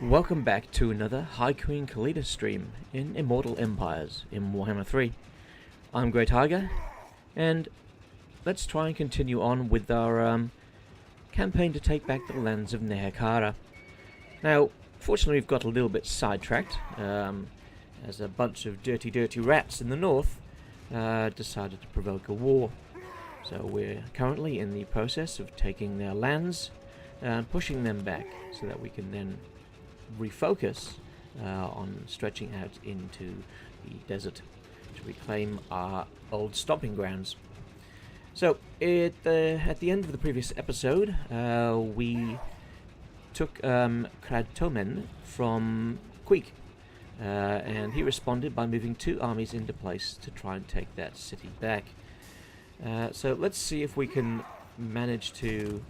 Welcome back to another High Queen Khalida stream in Immortal Empires in Warhammer 3. I'm Grey Tiger, and let's try and continue on with our campaign to take back the lands of Nehekhara. Now, fortunately we've got a little bit sidetracked, as a bunch of dirty rats in the north decided to provoke a war. So we're currently in the process of taking their lands and pushing them back so that we can then refocus on stretching out into the desert to reclaim our old stomping grounds. So, at the end of the previous episode, we took Kradtomen from Queek, and he responded by moving 2 armies into place to try and take that city back. So let's see if we can manage to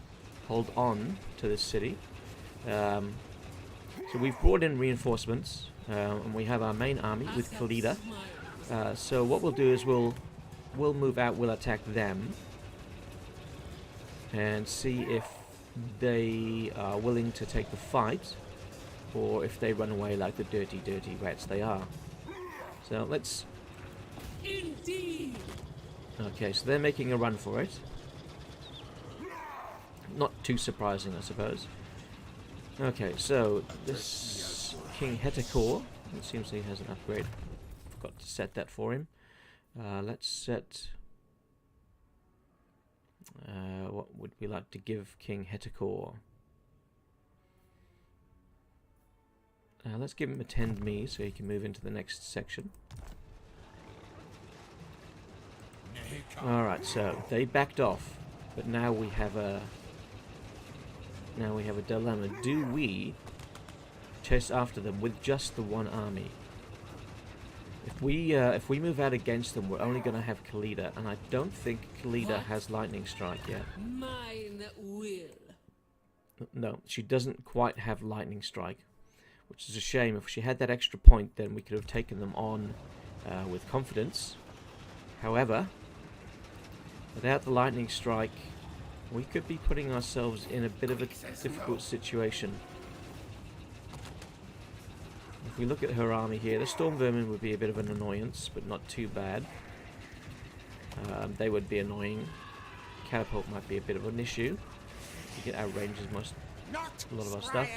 hold on to this city. So we've brought in reinforcements, and we have our main army with Khalida. So what we'll do is we'll move out, we'll attack them, and see if they are willing to take the fight, or if they run away like the dirty rats they are. So let's... Indeed. Okay, so they're making a run for it. Not too surprising, I suppose. Okay, so this King Nehekhara, it seems he has an upgrade. Forgot to set that for him. Let's set... what would we like to give King Nehekhara? Let's give him Attend Me so he can move into the next section. Alright, so they backed off, but now we have a... dilemma. Do we chase after them with just the 1 army? If we move out against them, we're only going to have Khalida, and I don't think Khalida has Lightning Strike yet. Mine will. No, she doesn't quite have Lightning Strike, which is a shame. If she had that extra point, then we could have taken them on with confidence. However, without the Lightning Strike, we could be putting ourselves in a bit of a difficult situation. If we look at her army here, the Storm Vermin would be a bit of an annoyance, but not too bad. They would be annoying. Catapult might be a bit of an issue. It outranges a lot of our stuff.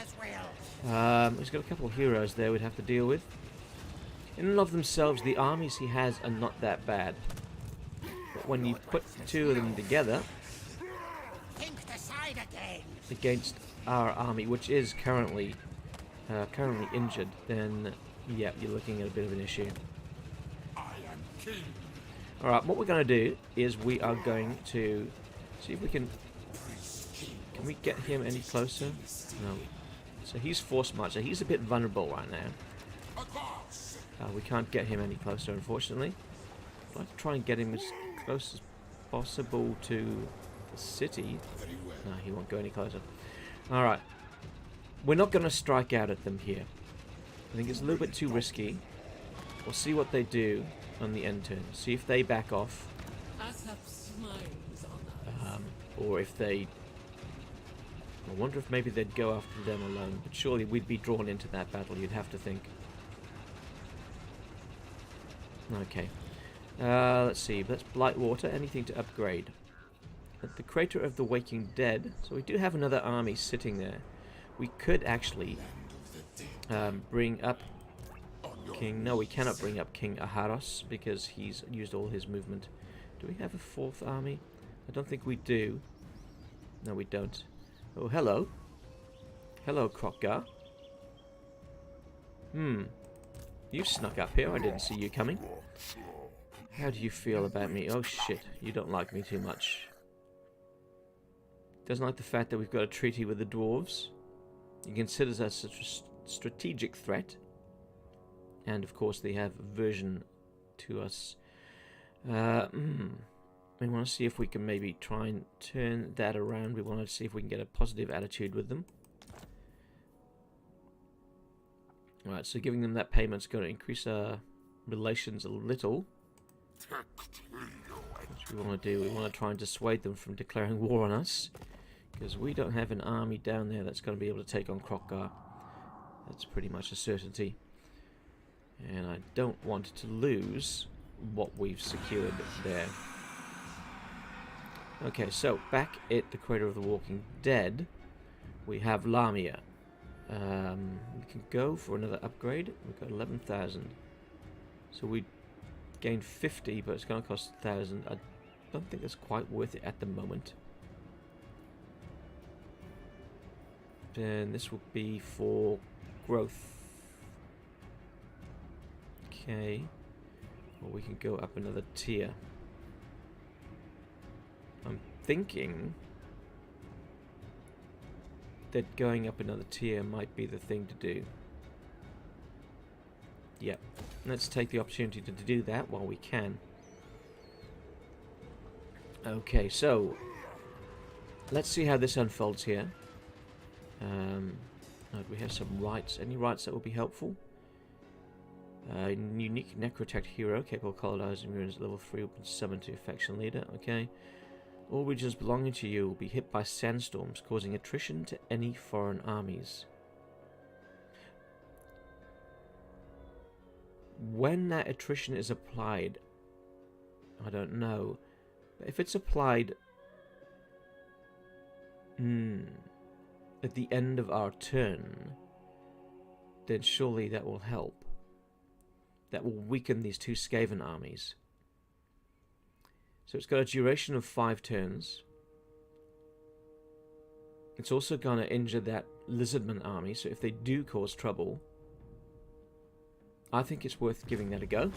He's got a couple of heroes there we'd have to deal with. In and of themselves, the armies he has are not that bad. But when you put 2 of them together against our army, which is currently injured, then yeah, you're looking at a bit of an issue. Alright, what we're going to do is we are going to see if we can we get him any closer? No. So he's force march, so he's a bit vulnerable right now. We can't get him any closer, unfortunately. I'd like to try and get him as close as possible to the city. No, he won't go any closer. Alright. We're not going to strike out at them here. I think it's a little bit too risky. We'll see what they do on the end turn. See if they back off. Or if they... I wonder if maybe they'd go after them alone. But surely we'd be drawn into that battle, you'd have to think. Okay. Let's see. That's Blightwater. Anything to upgrade? At the Crater of the Waking Dead. So we do have another army sitting there. We could actually bring up King... No, we cannot bring up King Aharos because he's used all his movement. Do we have a 4th army? I don't think we do. No, we don't. Oh, hello. Hello, Krokgar. You snuck up here. I didn't see you coming. How do you feel about me? Oh, shit. You don't like me too much. Doesn't like the fact that we've got a treaty with the dwarves. He considers us a strategic threat. And, of course, they have aversion to us. We want to see if we can maybe try and turn that around. We want to see if we can get a positive attitude with them. Alright, so giving them that payment's going to increase our relations a little. Which we want to do. We want to try and dissuade them from declaring war on us. Because we don't have an army down there that's going to be able to take on Krokgar. That's pretty much a certainty. And I don't want to lose what we've secured there. Okay, so back at the Crater of the Walking Dead, we have Lamia. We can go for another upgrade. We've got 11,000. So we gained 50, but it's going to cost 1,000. I don't think that's quite worth it at the moment. Then this will be for growth. Okay. Or we can go up another tier. I'm thinking that going up another tier might be the thing to do. Yep. Let's take the opportunity to do that while we can. Okay, so let's see how this unfolds here. We have some rights. Any rights that will be helpful? Unique necrotect hero capable of colonizing ruins level 3 will be summoned to faction leader. Okay. All regions belonging to you will be hit by sandstorms, causing attrition to any foreign armies. When that attrition is applied, I don't know. But if it's applied at the end of our turn, then surely that will help. That will weaken these two Skaven armies. So it's got a duration of 5 turns. It's also going to injure that Lizardman army, so if they do cause trouble, I think it's worth giving that a go.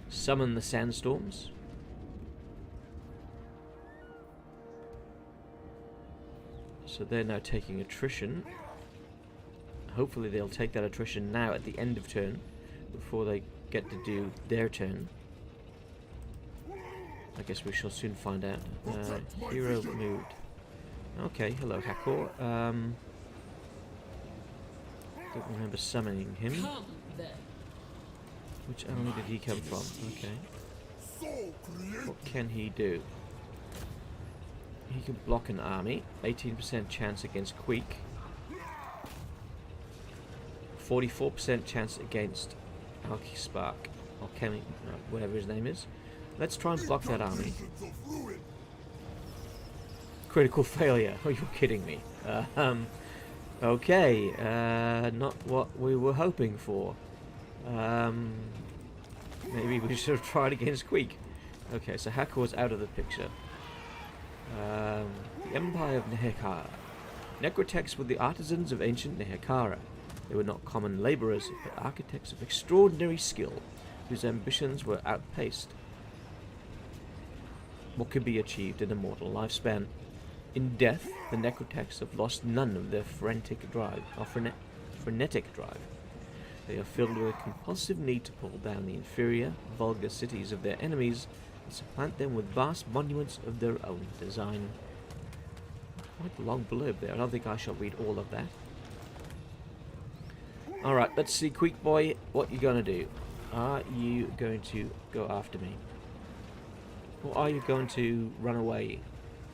Summon the sandstorms. So they're now taking attrition. Hopefully they'll take that attrition now at the end of turn, before they get to do their turn. I guess we shall soon find out. Hero moved. Okay, hello Hakor. Don't remember summoning him. Which army did he come from? Okay. What can he do? He can block an army. 18% chance against Queek. 44% chance against Alchspark. Or whatever his name is. Let's try and block that army. Critical failure. Oh, you're kidding me. Okay. Not what we were hoping for. Maybe we should have tried against Queek. Okay, so Hakor's out of the picture. The Empire of Nehekhara. Necrotechs were the artisans of ancient Nehekhara. They were not common labourers, but architects of extraordinary skill, whose ambitions were outpaced what could be achieved in a mortal lifespan. In death, the Necrotechs have lost none of their frenetic drive. They are filled with a compulsive need to pull down the inferior, vulgar cities of their enemies and supplant them with vast monuments of their own design. Quite a long blurb there. I don't think I shall read all of that. Alright, let's see, Queek boy, what you gonna do? Are you going to go after me? Or are you going to run away?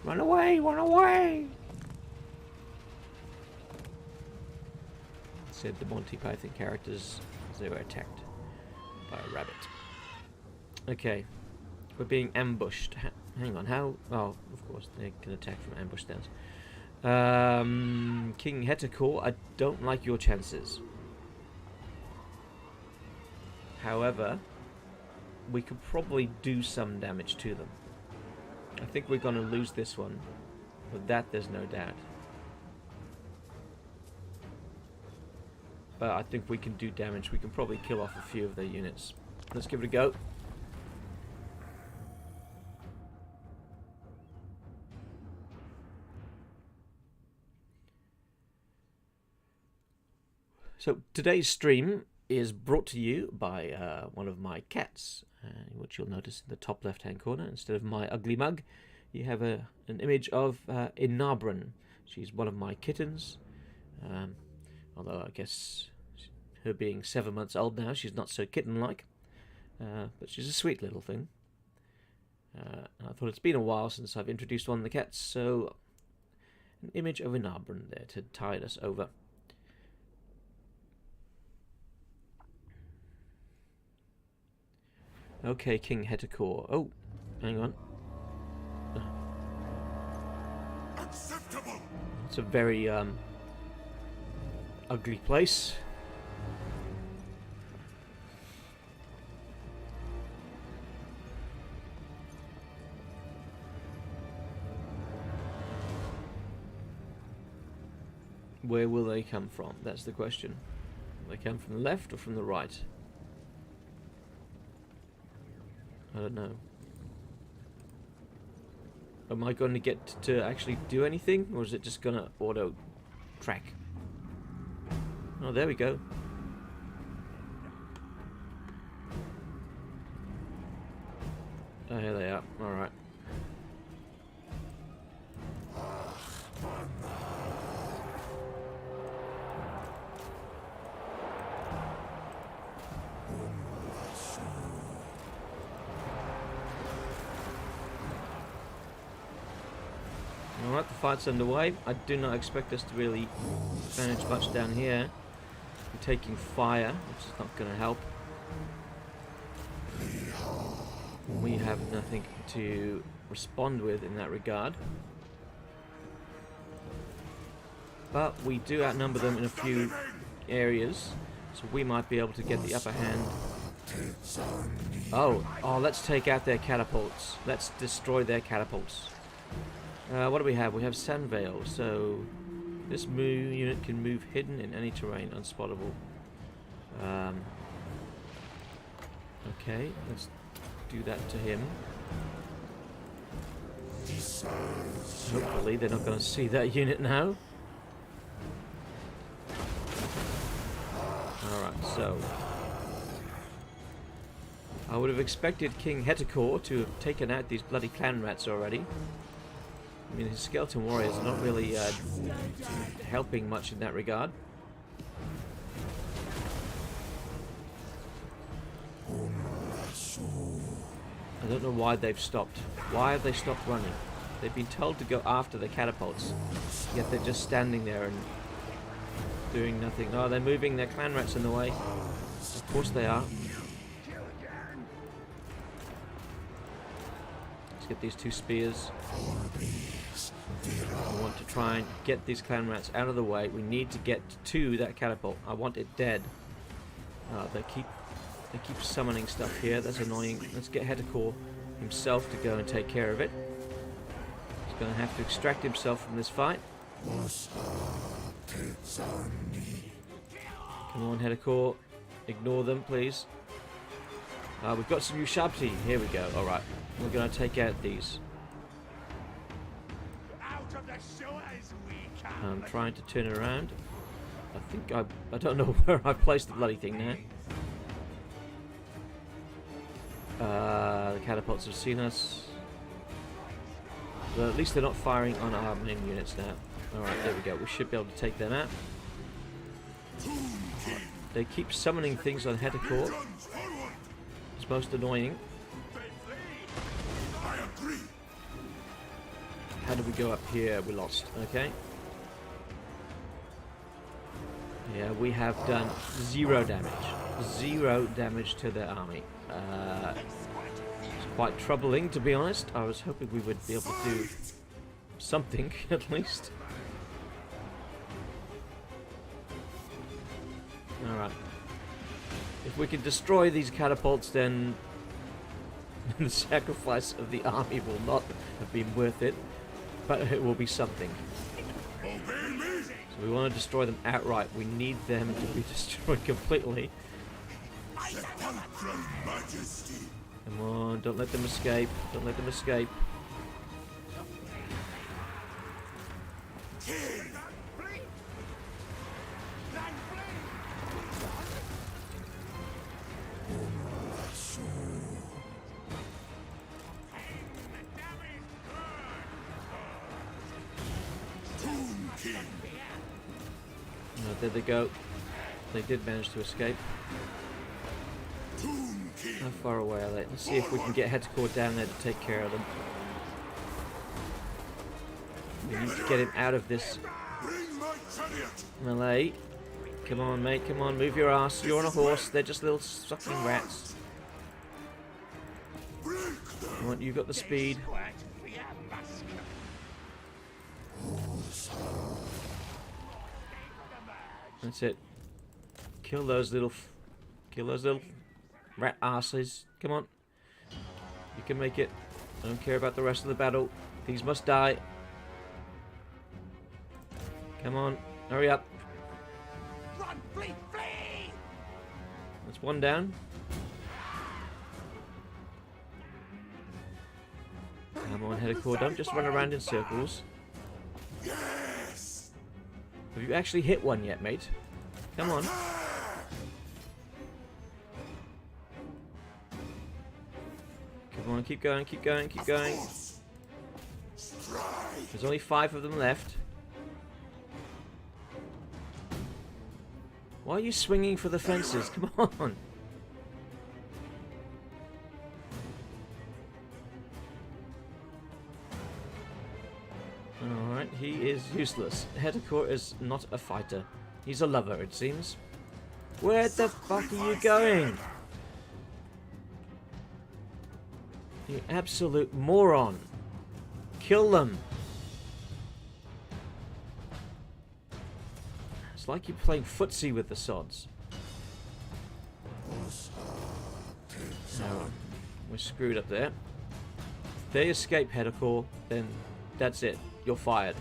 Run away! Run away! Said the Monty Python characters as they were attacked by a rabbit. Okay. We're being ambushed. Hang on, how... Oh, of course, they can attack from ambush stance. King Nehekhara, I don't like your chances. However, we could probably do some damage to them. I think we're going to lose this one, but that there's no doubt. But I think we can do damage. We can probably kill off a few of their units. Let's give it a go. So today's stream is brought to you by one of my cats, which you'll notice in the top left hand corner. Instead of my ugly mug, you have an image of Inabran. She's one of my kittens, although I guess her being 7 months old now, she's not so kitten-like, but she's a sweet little thing. I thought it's been a while since I've introduced one of the cats, so An image of Inabran there to tide us over. Okay, King Nehekhara. Oh, hang on. Acceptable. It's a very ugly place. Where will they come from? That's the question. Will they come from the left or from the right? I don't know. Am I going to get to actually do anything? Or is it just going to auto track? Oh, there we go. Oh, here they are. Alright. Alright, the fight's underway. I do not expect us to really manage much down here. We're taking fire, which is not going to help. We have nothing to respond with in that regard. But we do outnumber them in a few areas, so we might be able to get the upper hand. Oh, let's take out their catapults. Let's destroy their catapults. What do we have? We have Sandvale, so this unit can move hidden in any terrain, unspottable. Okay, let's do that to him. Hopefully they're not going to see that unit now. Alright, so I would have expected King Nehekhara to have taken out these bloody clan rats already. I mean, his skeleton warriors are not really helping much in that regard. I don't know why they've stopped. Why have they stopped running? They've been told to go after the catapults, yet they're just standing there and doing nothing. Oh, they're moving their clan rats in the way. Of course they are. Let's get these two spears. I want to try and get these clan rats out of the way. We need to get to that catapult. I want it dead. They keep summoning stuff here. That's annoying. Let's get Nehekhara himself to go and take care of it. He's going to have to extract himself from this fight. Come on, Nehekhara. Ignore them, please. We've got some Ushabti. Here we go. Alright. We're going to take out these. I'm trying to turn it around. I think I don't know where I placed the bloody thing now. The catapults have seen us. Well, at least they're not firing on our main units now. Alright, there we go. We should be able to take them out. Right. They keep summoning things on Nehekhara. It's most annoying. How do we go up here? We lost. Okay. Yeah, we have done 0 damage. 0 damage to their army. It's quite troubling, to be honest. I was hoping we would be able to do something, at least. Alright. If we can destroy these catapults, then the sacrifice of the army will not have been worth it. But it will be something. So we want to destroy them outright. We need them to be destroyed completely. Come on, don't let them escape. Don't let them escape. There they go. They did manage to escape. How far away are they? Let's see if we can get Nehekhara down there to take care of them. We need to get him out of this Bring my chariot! melee. Come on, mate. Come on. Move your ass. You're on a horse. They're just little sucking rats. Come on, you've got the speed. That's it. Kill those little rat asses. Come on. You can make it. I don't care about the rest of the battle. These must die. Come on. Hurry up. Run, flee, flee! That's one down. Come on, Nehekhara. Don't just run around in circles. Yes! Have you actually hit one yet, mate? Come on. Come on, keep going, keep going, keep going. There's only 5 of them left. Why are you swinging for the fences? Come on. Alright, he is useless. Nehekhara is not a fighter. He's a lover, it seems. Where the fuck are you going? You absolute moron. Kill them. It's like you're playing footsie with the sods. No, we're screwed up there. If they escape Nehekhara, then that's it. You're fired.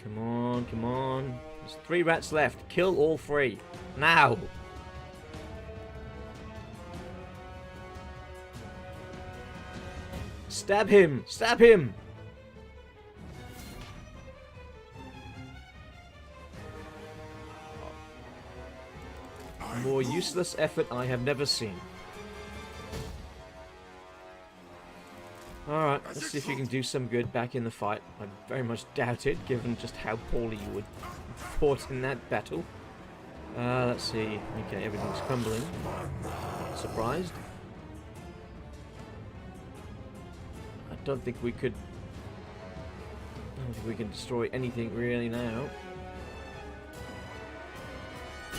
Come on, come on. There's 3 rats left. Kill all 3. Now! Stab him! Stab him! More useless effort I have never seen. Alright, let's see if you can do some good back in the fight. I very much doubt it, given just how poorly you would fought in that battle. Let's see. Okay, everything's crumbling. Surprised? I don't think we could... I don't think we can destroy anything really now.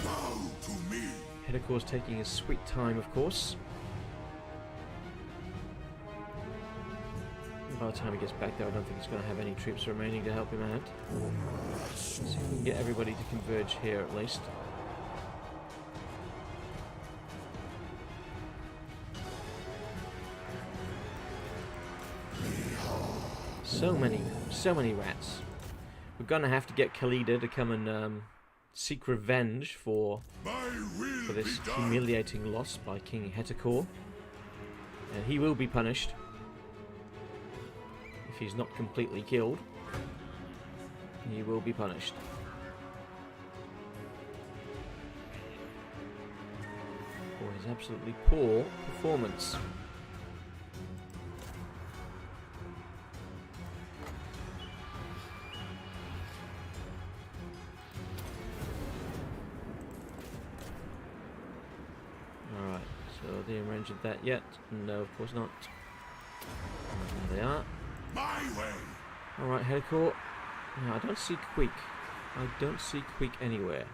Bow to me! Nehekhara's taking his sweet time, of course. By the time he gets back there, I don't think he's going to have any troops remaining to help him out. Let's see if we can get everybody to converge here at least. So many rats. We're going to have to get Khalida to come and seek revenge for this humiliating loss by King Nehekhara. And he will be punished. If he's not completely killed, he will be punished. For his absolutely poor performance. Alright, so are they arranged that yet? No, of course not. There they are. My way! Alright, Nehekhara. No, I don't see Queek. I don't see Queek anywhere.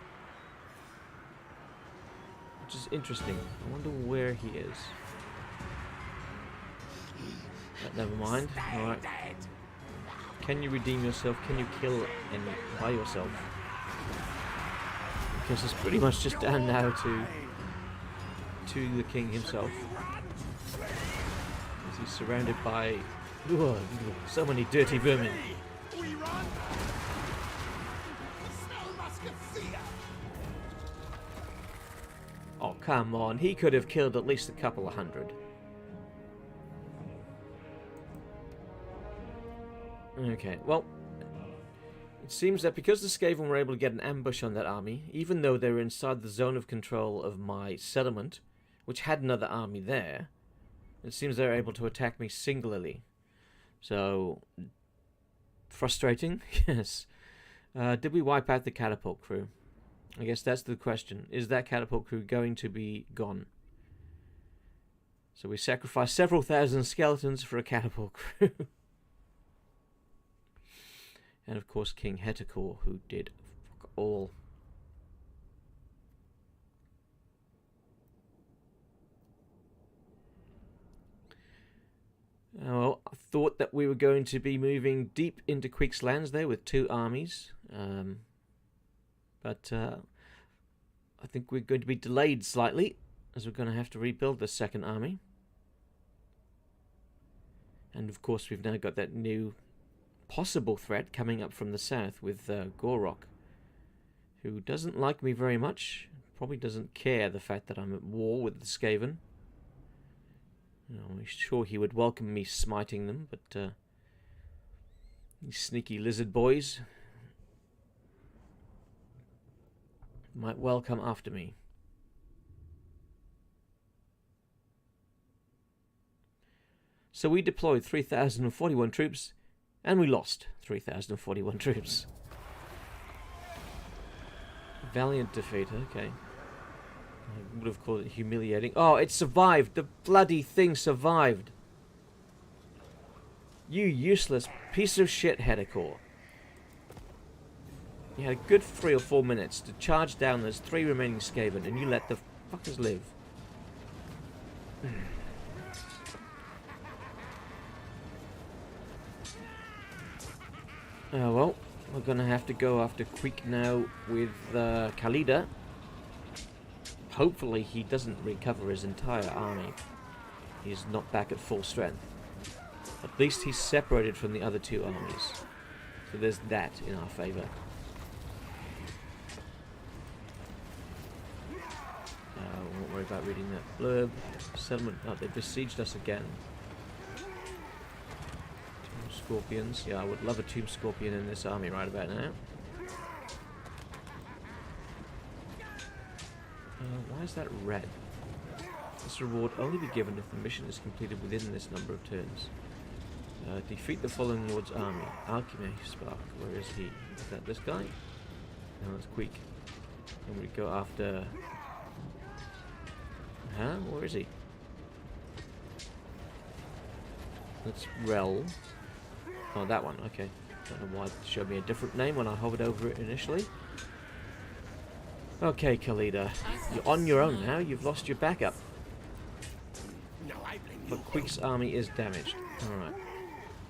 Which is interesting. I wonder where he is. Never mind. Alright. Can you redeem yourself? Can you kill by yourself? Because it's pretty much just down now to the king himself. As he's surrounded by so many dirty vermin. Oh, come on. He could have killed at least a couple of hundred. Okay, well, it seems that because the Skaven were able to get an ambush on that army, even though they were inside the zone of control of my settlement, which had another army there, it seems they're able to attack me singularly. So, frustrating, yes. Did we wipe out the catapult crew? I guess that's the question. Is that catapult crew going to be gone? So we sacrificed several thousand skeletons for a catapult crew. And of course King Nehekhara, who did fuck all. Well, I thought that we were going to be moving deep into Quick's lands there with 2 armies. But I think we're going to be delayed slightly, as we're going to have to rebuild the second army. And of course we've now got that new possible threat coming up from the south with Gorok, who doesn't like me very much. Probably doesn't care the fact that I'm at war with the Skaven. I'm sure he would welcome me smiting them, but these sneaky lizard boys might well come after me. So we deployed 3,041 troops, and we lost 3,041 troops. Valiant defeat, okay. I would have called it humiliating. Oh, it survived! The bloody thing survived! You useless piece of shit, Nehekhara. You had a good 3 or 4 minutes to charge down those 3 remaining Skaven, and you let the fuckers live. Oh well, we're gonna have to go after Quick now with Khalida. Hopefully he doesn't recover his entire army. He's not back at full strength. At least he's separated from the other 2 armies. So there's that in our favour. Won't worry about reading that blurb. Settlement. Oh, they besieged us again. Scorpions. Yeah, I would love a Tomb Scorpion in this army right about now. Why is that red? This reward only be given if the mission is completed within this number of turns. Defeat the following lord's army. Alchemy Spark. Where is he? Is that this guy? No, that's Quick. And we go after... Huh? Where is he? That's Rel. Oh, that one. Okay. Don't know why it showed me a different name when I hovered over it initially. Okay, Khalida. You're on your own now. You've lost your backup. But Quick's army is damaged. Alright.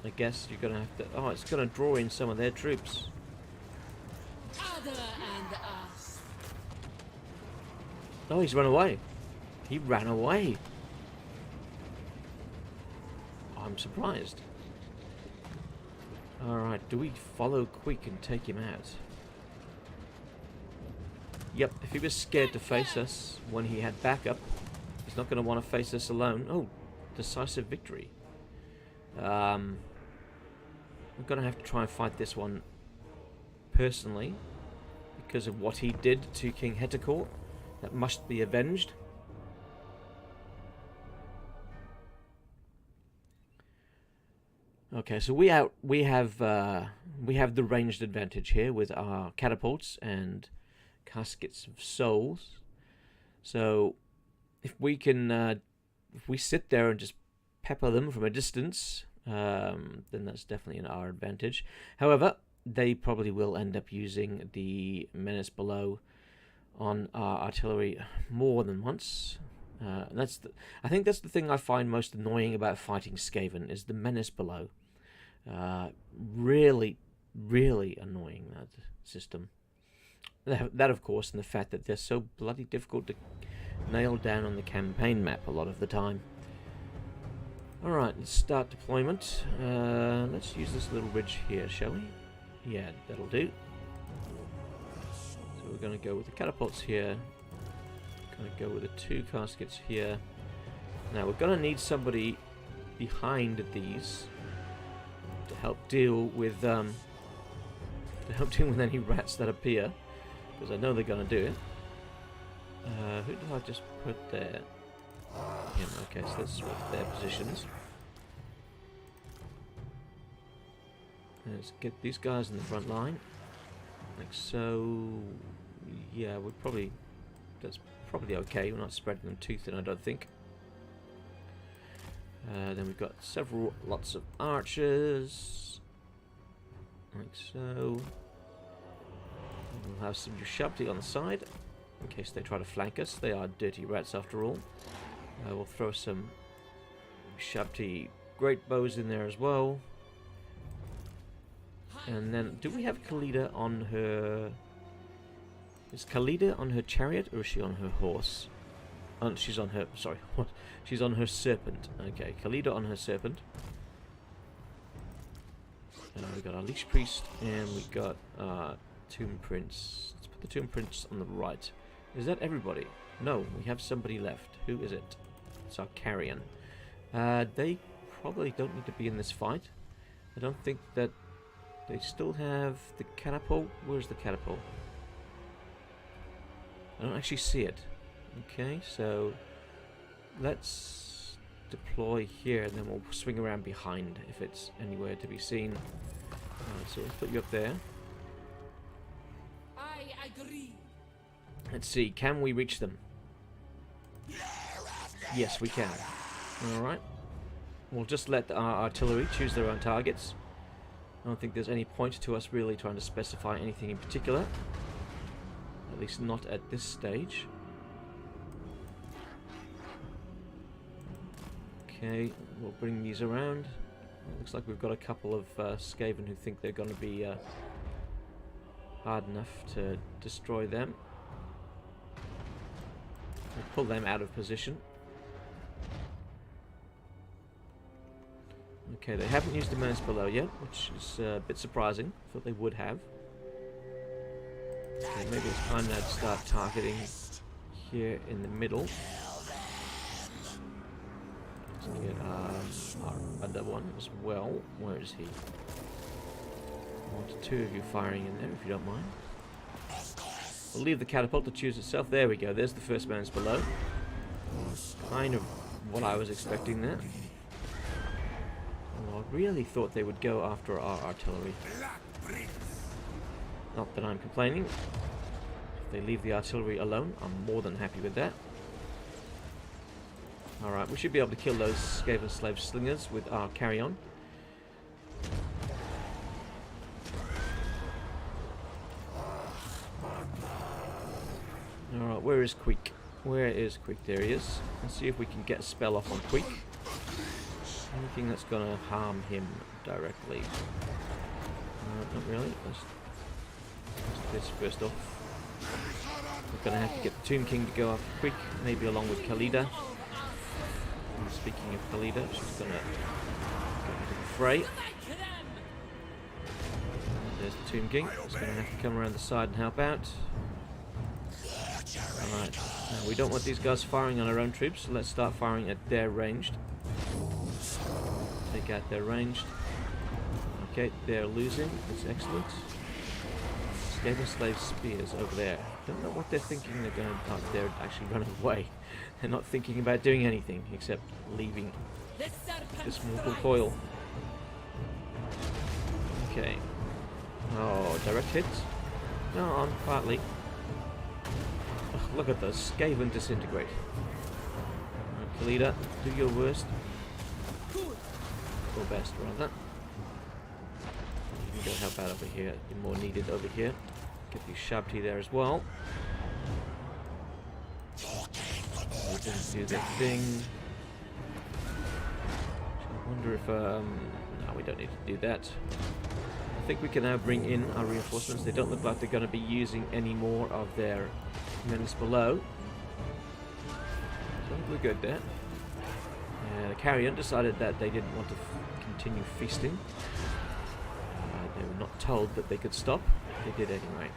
I guess you're going to have to... Oh, it's going to draw in some of their troops. Oh, he's run away. He ran away. I'm surprised. Alright, do we follow Quick and take him out? Yep, if he was scared to face us when he had backup, he's not going to want to face us alone. Oh, decisive victory. We're going to have to try and fight this one personally because of what he did to King Nehekhara. That must be avenged. Okay, so we have the ranged advantage here with our catapults and caskets of souls. So if we can, if we sit there and just pepper them from a distance, then that's definitely in our advantage. However, they probably will end up using the menace below on our artillery more than once. I think that's the thing I find most annoying about fighting Skaven is the menace below. Really, really annoying, that system. That, of course, and the fact that they're so bloody difficult to nail down on the campaign map a lot of the time. Alright, let's start deployment. Let's use this little ridge here, shall we? Yeah, that'll do. So we're going to go with the catapults here. Going to go with the 2 caskets here. Now, we're going to need somebody behind these to help deal with any rats that appear, because I know they're going to do it. Who did I just put there? Him. Okay, so let's swap their positions. Let's get these guys in the front line, like so. Yeah, we'd probably... That's probably okay. We're not spreading them too thin, I don't think. Then we've got lots of archers. Like so. We'll have some Ushabti on the side, in case they try to flank us. They are dirty rats after all. We'll throw some Ushabti great bows in there as well. And then, do we have Khalida on her... Is Khalida on her chariot, or is she on her horse? Oh, she's on her... Sorry, what? She's on her serpent. Okay, Khalida on her serpent. We've got our Leash Priest, and we've got Tomb Prince. Let's put the Tomb Prince on the right. Is that everybody? No, we have somebody left. Who is it? It's our Carrion. They probably don't need to be in this fight. I don't think that... They still have the catapult. Where's the catapult? I don't actually see it. Okay, so let's deploy here, and then we'll swing around behind if it's anywhere to be seen. So let's put you up there. I agree. Let's see, can we reach them? Yes, we can. Alright. We'll just let our artillery choose their own targets. I don't think there's any point to us really trying to specify anything in particular. At least not at this stage. Okay, we'll bring these around. It looks like we've got a couple of Skaven who think they're going to be hard enough to destroy them. We'll pull them out of position. Okay, they haven't used the menace below yet, which is a bit surprising. I thought they would have. Okay, maybe it's time now to start targeting here in the middle. Let's get our other one as well. Where is he? I want two of you firing in there, if you don't mind. We'll leave the catapult to choose itself. There we go. There's the first menace below. Kind of what I was expecting there. Well, I really thought they would go after our artillery. Not that I'm complaining. If they leave the artillery alone, I'm more than happy with that. Alright, we should be able to kill those Skaven slave slingers with our carry-on. Alright, where is Queek? Where is Queek? There he is. Let's see if we can get a spell off on Queek. Anything that's going to harm him directly. Not really. Let's this first off. We're going to have to get the Tomb King to go after Queek, maybe along with Khalida. And speaking of Khalida, she's going to go into the fray. And there's the Tomb King. He's going to have to come around the side and help out. Alright, now we don't want these guys firing on our own troops, so let's start firing at their ranged. Take out their ranged. Okay, they're losing. That's excellent. Skaven slave spears over there. Don't know what they're thinking. They're going to. Oh, they're actually running away. They're not thinking about doing anything except leaving this mortal coil. Okay. Oh, direct hits? No, on partly. Oh, look at those Skaven disintegrate. Khalida, do your worst. Or best, rather. You can go help out over here. You're more needed over here. Get the Ushabti there as well. They didn't do their thing. I wonder if no, we don't need to do that. I think we can now bring in our reinforcements. They don't look like they're going to be using any more of their menace below. So we're good there. The Carrion decided that they didn't want to continue feasting. They were not told that they could stop. They did anyway.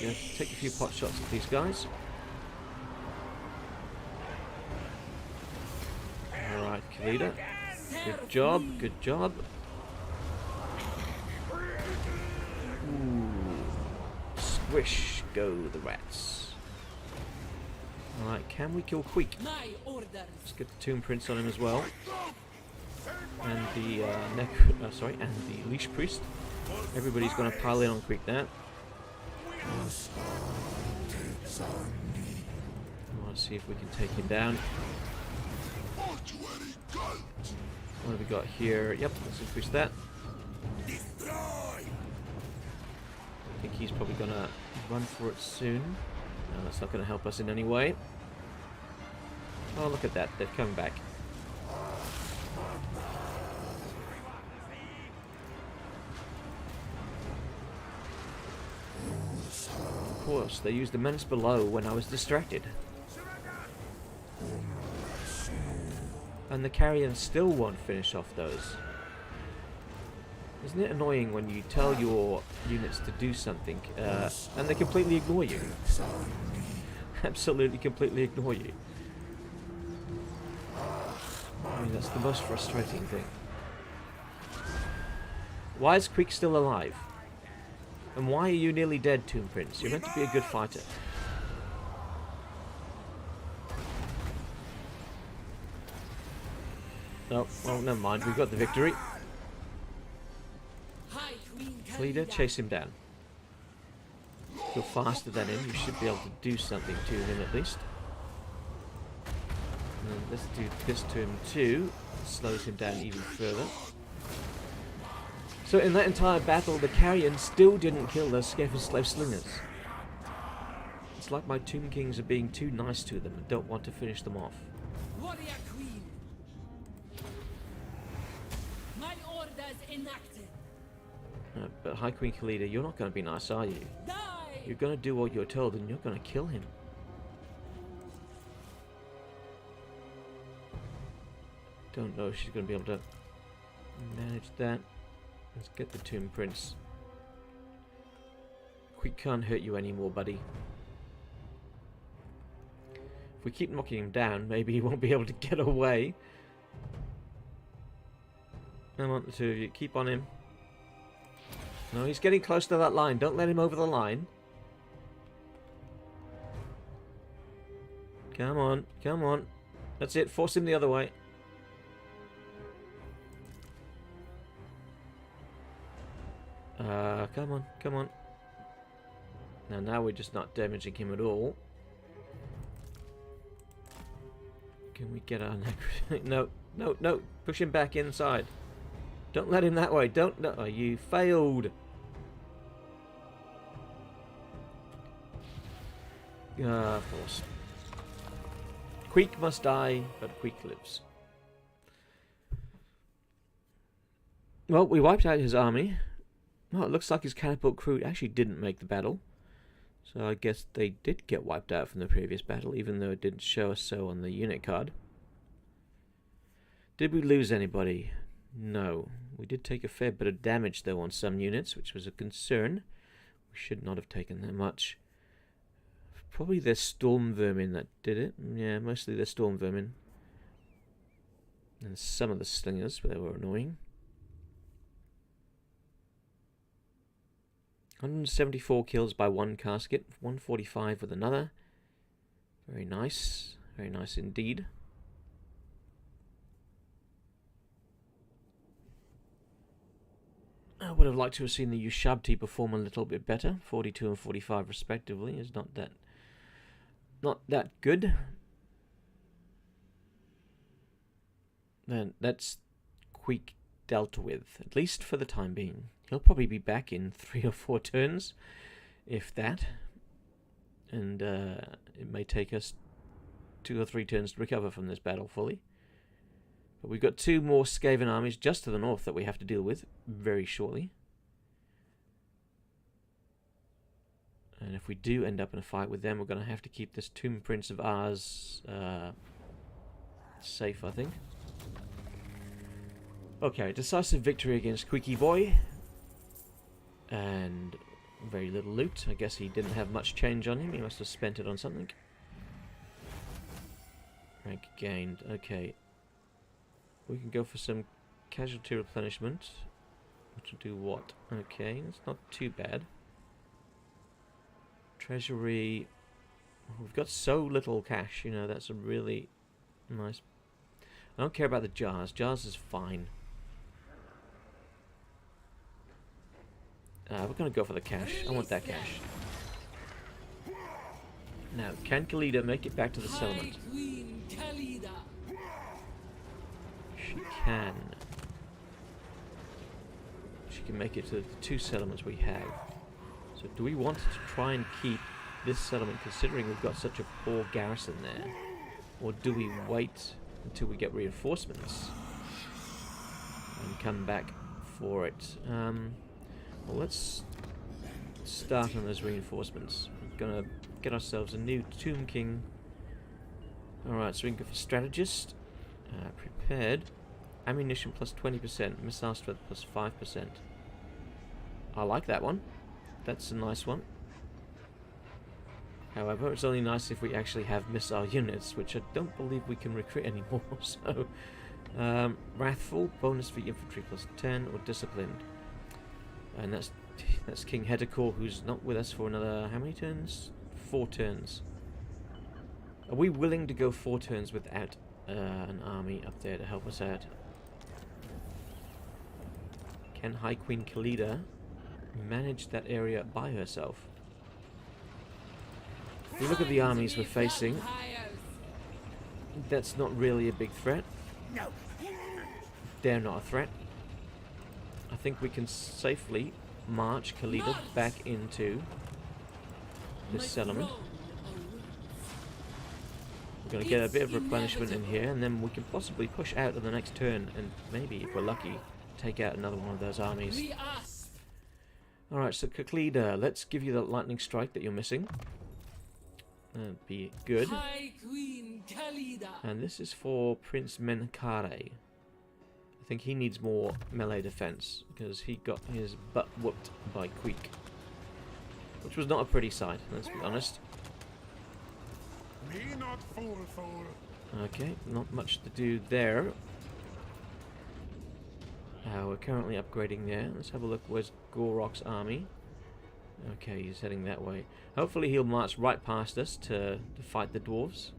Yeah, take a few pot shots at these guys. Alright, Khalida. Good job, good job. Ooh. Squish go the rats. Alright, can we kill Queek? Let's get the Tomb Prince on him as well. And the and the Leash Priest. Everybody's going to pile in on Quick now. I want to see if we can take him down. What have we got here? Yep, let's increase that. I think he's probably going to run for it soon. No, that's not going to help us in any way. Oh, look at that. They've come back. Of course, they used the menace below when I was distracted. And the carrion still won't finish off those. Isn't it annoying when you tell your units to do something and they completely ignore you? Absolutely completely ignore you. I mean, that's the most frustrating thing. Why is Quick still alive? And why are you nearly dead, Tomb Prince? You're meant to be a good fighter. Oh, well, never mind. We've got the victory. Khalida, chase him down. You're faster than him. You should be able to do something to him at least. And let's do this to him too. Slows him down even further. So in that entire battle, the carrion still didn't kill those Scapha Slave Slingers. It's like my Tomb Kings are being too nice to them and don't want to finish them off. Warrior Queen. My orders enacted. But High Queen Khalida, you're not going to be nice, are you? Die! You're going to do what you're told and you're going to kill him. Don't know if she's going to be able to manage that. Let's get the Tomb Prince. Quick can't hurt you anymore, buddy. If we keep knocking him down, maybe he won't be able to get away. Come on, the two of you. Keep on him. No, he's getting close to that line. Don't let him over the line. Come on, come on. That's it. Force him the other way. Come on, come on. Now we're just not damaging him at all. Can we get our neck? No, no, no. Push him back inside. Don't let him that way. Don't. No, you failed. Of course. Queek must die, but Queek lives. Well, we wiped out his army. Well, it looks like his catapult crew actually didn't make the battle. So I guess they did get wiped out from the previous battle, even though it didn't show us so on the unit card. Did we lose anybody? No. We did take a fair bit of damage, though, on some units, which was a concern. We should not have taken that much. Probably the Storm Vermin that did it. Yeah, mostly the Storm Vermin. And some of the Slingers, but they were annoying. 174 kills by one casket, 145 with another. Very nice indeed. I would have liked to have seen the Ushabti perform a little bit better. 42 and 45 respectively is not that good. Then that's Queek dealt with, at least for the time being. He'll probably be back in 3 or 4 turns, if that. And it may take us 2 or 3 turns to recover from this battle fully. But we've got 2 more Skaven armies just to the north that we have to deal with very shortly. And if we do end up in a fight with them, we're going to have to keep this Tomb Prince of ours safe, I think. Okay, decisive victory against Queeky Boy. And very little loot. I guess he didn't have much change on him. He must have spent it on something. Rank gained. Okay. We can go for some casualty replenishment. Which will do what? Okay, that's not too bad. Treasury. We've got so little cash, you know, that's a really nice... I don't care about the jars. Jars is fine. We're going to go for the cash. I want that cash. Now, can Khalida make it back to the High settlement? Queen Khalida. She can. She can make it to the 2 settlements we have. So do we want to try and keep this settlement, considering we've got such a poor garrison there? Or do we wait until we get reinforcements and come back for it? Well, let's start on those reinforcements. We're going to get ourselves a new Tomb King. Alright, so we can go for Strategist. Prepared. Ammunition plus 20%. Missile strength plus 5%. I like that one. That's a nice one. However, it's only nice if we actually have missile units, which I don't believe we can recruit anymore. So, Wrathful, bonus for infantry plus 10, or Disciplined. And that's King Nehekhara, who's not with us for another, how many turns? 4 turns. Are we willing to go 4 turns without an army up there to help us out? Can High Queen Khalida manage that area by herself? If we look at the armies we're facing, that's not really a big threat. They're not a threat. I think we can safely march Khalida back into this settlement. We're going to get a bit of replenishment in here, and then we can possibly push out to the next turn, and maybe, if we're lucky, take out another one of those armies. Alright, so Khalida, let's give you the lightning strike that you're missing. That'd be good. High Queen Khalida. And this is for Prince Nehekhara. I think he needs more melee defense, because he got his butt whooped by Queek. Which was not a pretty sight, let's be honest. Me not fool. Okay, not much to do there. We're currently upgrading there. Let's have a look. Where's Gorok's army? Okay, he's heading that way. Hopefully he'll march right past us to fight the dwarves.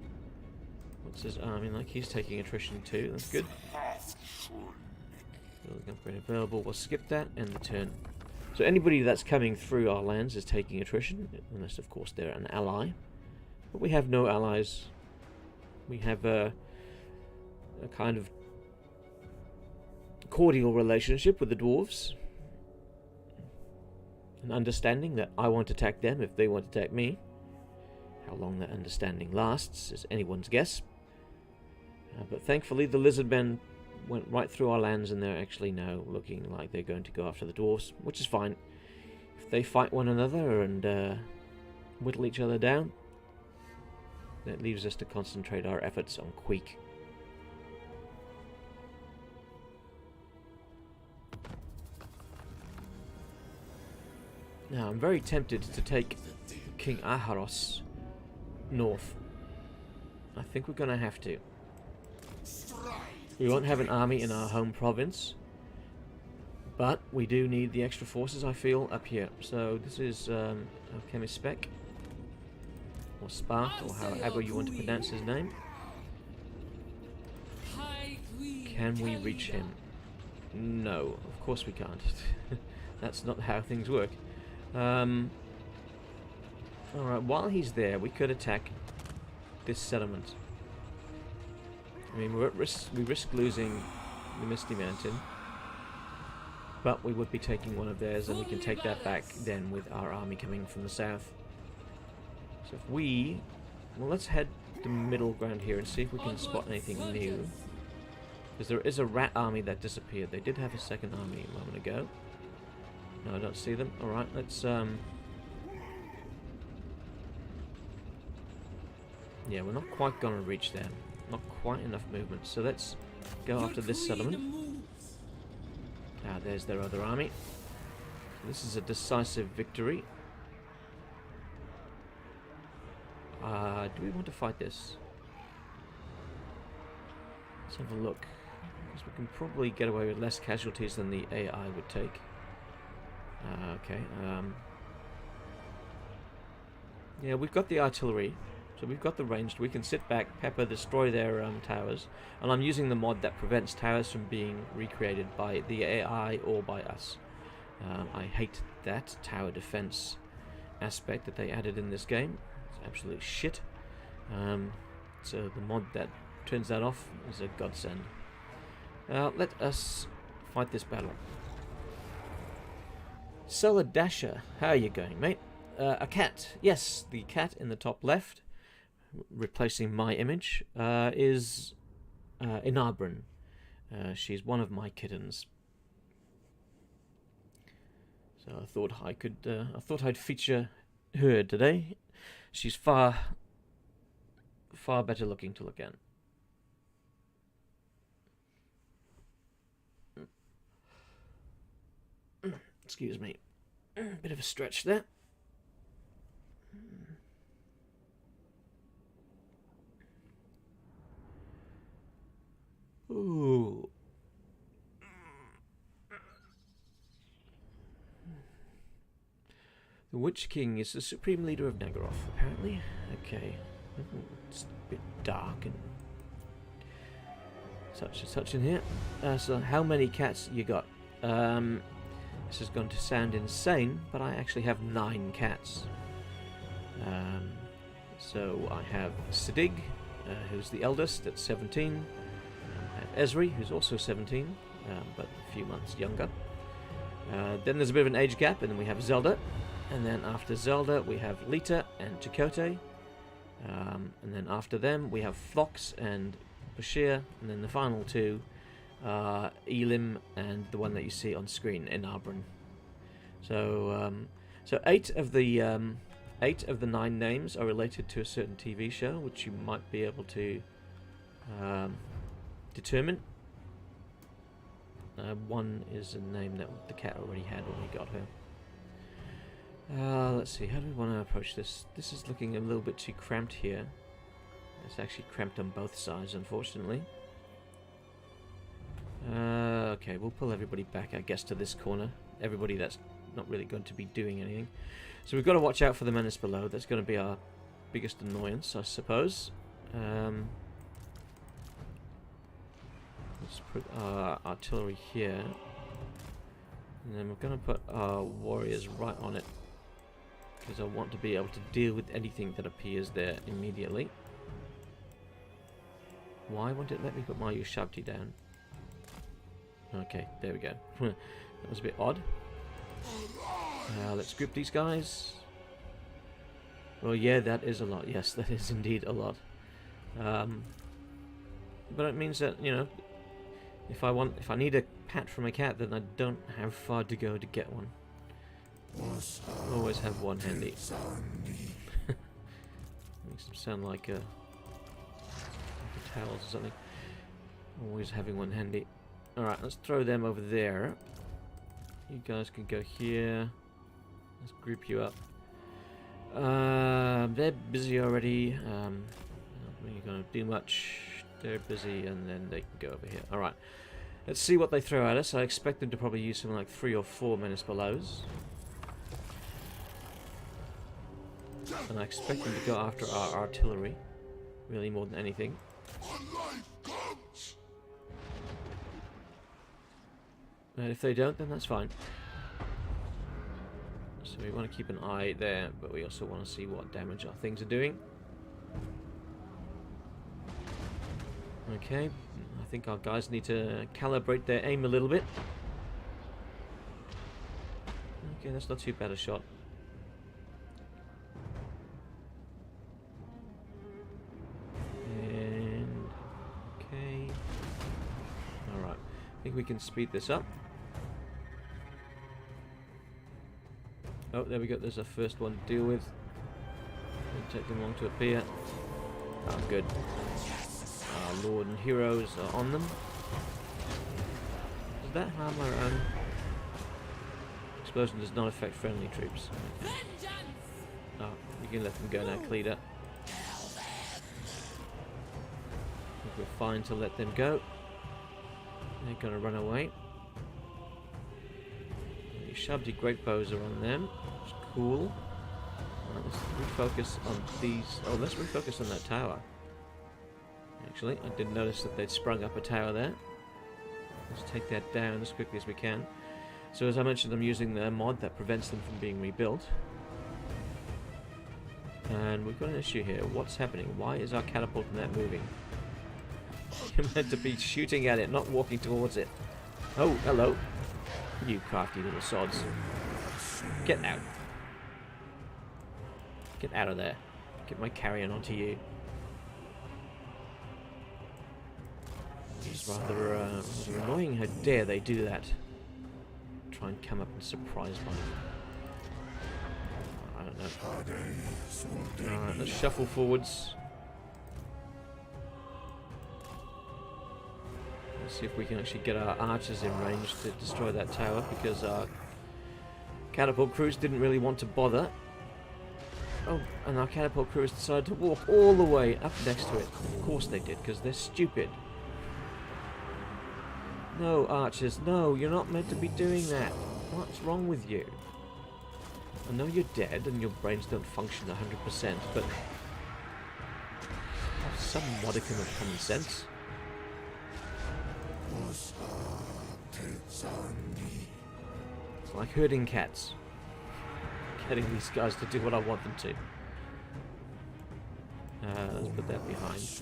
What's his army like? He's taking attrition too. That's good. Building upgrade available. We'll skip that and the turn. So anybody that's coming through our lands is taking attrition, unless of course they're an ally. But we have no allies. We have a kind of cordial relationship with the dwarves. An understanding that I won't attack them if they won't attack me. How long that understanding lasts is anyone's guess. But thankfully the lizard men went right through our lands, and they're actually now looking like they're going to go after the dwarves, which is fine. If they fight one another and whittle each other down, that leaves us to concentrate our efforts on Queek. Now, I'm very tempted to take King Aharos north. I think we're going to have to. We won't have an army in our home province, but we do need the extra forces, I feel, up here. So this is Alchemist Spec, or Spark, or however you want to pronounce his name. Can we reach him? No, of course we can't. That's not how things work. Alright, while he's there, we could attack this settlement. I mean, we're at risk, we risk losing the Misty Mountain, but we would be taking one of theirs, and we can take that back then with our army coming from the south. So if we... well, let's head to middle ground here and see if we can spot anything new. Because there is a rat army that disappeared. They did have a second army a moment ago. No, I don't see them. Alright, let's... yeah, we're not quite going to reach them. Not quite enough movement. So let's go after this settlement. Ah, there's their other army. So this is a decisive victory. Do we want to fight this? Let's have a look. Because we can probably get away with less casualties than the AI would take. Okay. Yeah, we've got the artillery. So we've got the ranged. We can sit back, pepper, destroy their towers. And I'm using the mod that prevents towers from being recreated by the AI or by us. I hate that tower defense aspect that they added in this game. It's absolute shit. So the mod that turns that off is a godsend. Let us fight this battle. Soladasha, how are you going, mate? A cat. Yes, the cat in the top left, replacing my image, is Inabran. She's one of my kittens. So I thought I could. I thought I'd feature her today. She's far better looking to look at. Excuse me. Bit of a stretch there. Ooh. The Witch King is the supreme leader of Nagaroth, apparently. Okay. It's a bit dark and such in here. So how many cats you got? This is going to sound insane, but I actually have 9 cats. So I have Siddig, who's the eldest at 17. I have Esri, who's also 17, but a few months younger. Then there's a bit of an age gap, and then we have Zelda. And then after Zelda, we have Lita and Chakotay. And then after them, we have Fox and Bashir. And then the final 2 are Elim and the one that you see on screen, Inabran. So, so 8 of the 9 names are related to a certain TV show, which you might be able to determine. One is a name that the cat already had when we got her. Let's see, how do we want to approach this? This is looking a little bit too cramped here. It's actually cramped on both sides, unfortunately. Okay, we'll pull everybody back, I guess, to this corner. Everybody that's not really going to be doing anything. So we've got to watch out for the menace below. That's going to be our biggest annoyance, I suppose. Let's put our artillery here. And then we're going to put our warriors right on it, because I want to be able to deal with anything that appears there immediately. Why won't it let me put my Ushabti down? Okay, there we go. That was a bit odd. Let's group these guys. Well, yeah, that is a lot. Yes, that is indeed a lot. But it means that, you know, if I need a pat from a cat, then I don't have far to go to get one. I'll always have one handy. Makes them sound like towels or something. Always having one handy. Alright, let's throw them over there. You guys can go here. Let's group you up. They're busy already. Not really gonna do much. They're busy, and then they can go over here. Alright. Let's see what they throw at us. I expect them to probably use something like 3 or 4 menace belows. And I expect them to go after our artillery. Really, more than anything. And if they don't, then that's fine. So we want to keep an eye there, but we also want to see what damage our things are doing. Okay, I think our guys need to calibrate their aim a little bit. Okay, that's not too bad a shot. And okay, alright, I think we can speed this up. Oh, there we go, there's our first one to deal with. It'll take them long to appear. Oh, good. Our Lord and Heroes are on them. Does that harm our own? Explosion does not affect friendly troops. Okay. Oh, you can let them go now, Khalida. I think we're fine to let them go. They're gonna run away. The Shabdi Great Bows are on them. It's cool. Right, let's refocus on these. Oh, let's refocus on that tower. Actually, I did notice that they'd sprung up a tower there. Let's take that down as quickly as we can. So as I mentioned, I'm using the mod that prevents them from being rebuilt. And we've got an issue here. What's happening? Why is our catapult not moving? You're meant to be shooting at it, not walking towards it. Oh, hello. You crafty little sods. Get out. Get out of there. Get my carrion onto you. It's rather annoying. How dare they do that? Try and come up and surprise me. I don't know. Alright, let's shuffle forwards. Let's see if we can actually get our archers in range to destroy that tower, because our catapult crews didn't really want to bother. Oh, and our catapult crews decided to walk all the way up next to it. Of course they did, because they're stupid. No, archers, no, you're not meant to be doing that. What's wrong with you? I know you're dead and your brains don't function 100%, but have some modicum of common sense. It's like herding cats. Getting these guys to do what I want them to. Let's put that behind.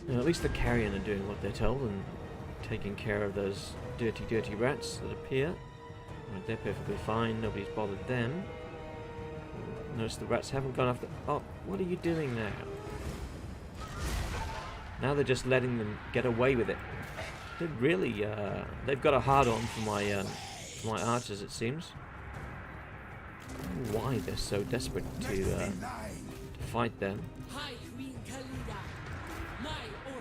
Now, at least the carrion are doing what they're told and taking care of those dirty, dirty rats that appear. Right, they're perfectly fine. Nobody's bothered them. Notice the rats haven't gone after... Oh, what are you doing now? Now they're just letting them get away with it. They're really, they've got a hard-on for my archers, it seems. I don't know why they're so desperate to fight them. High Queen Khalida. My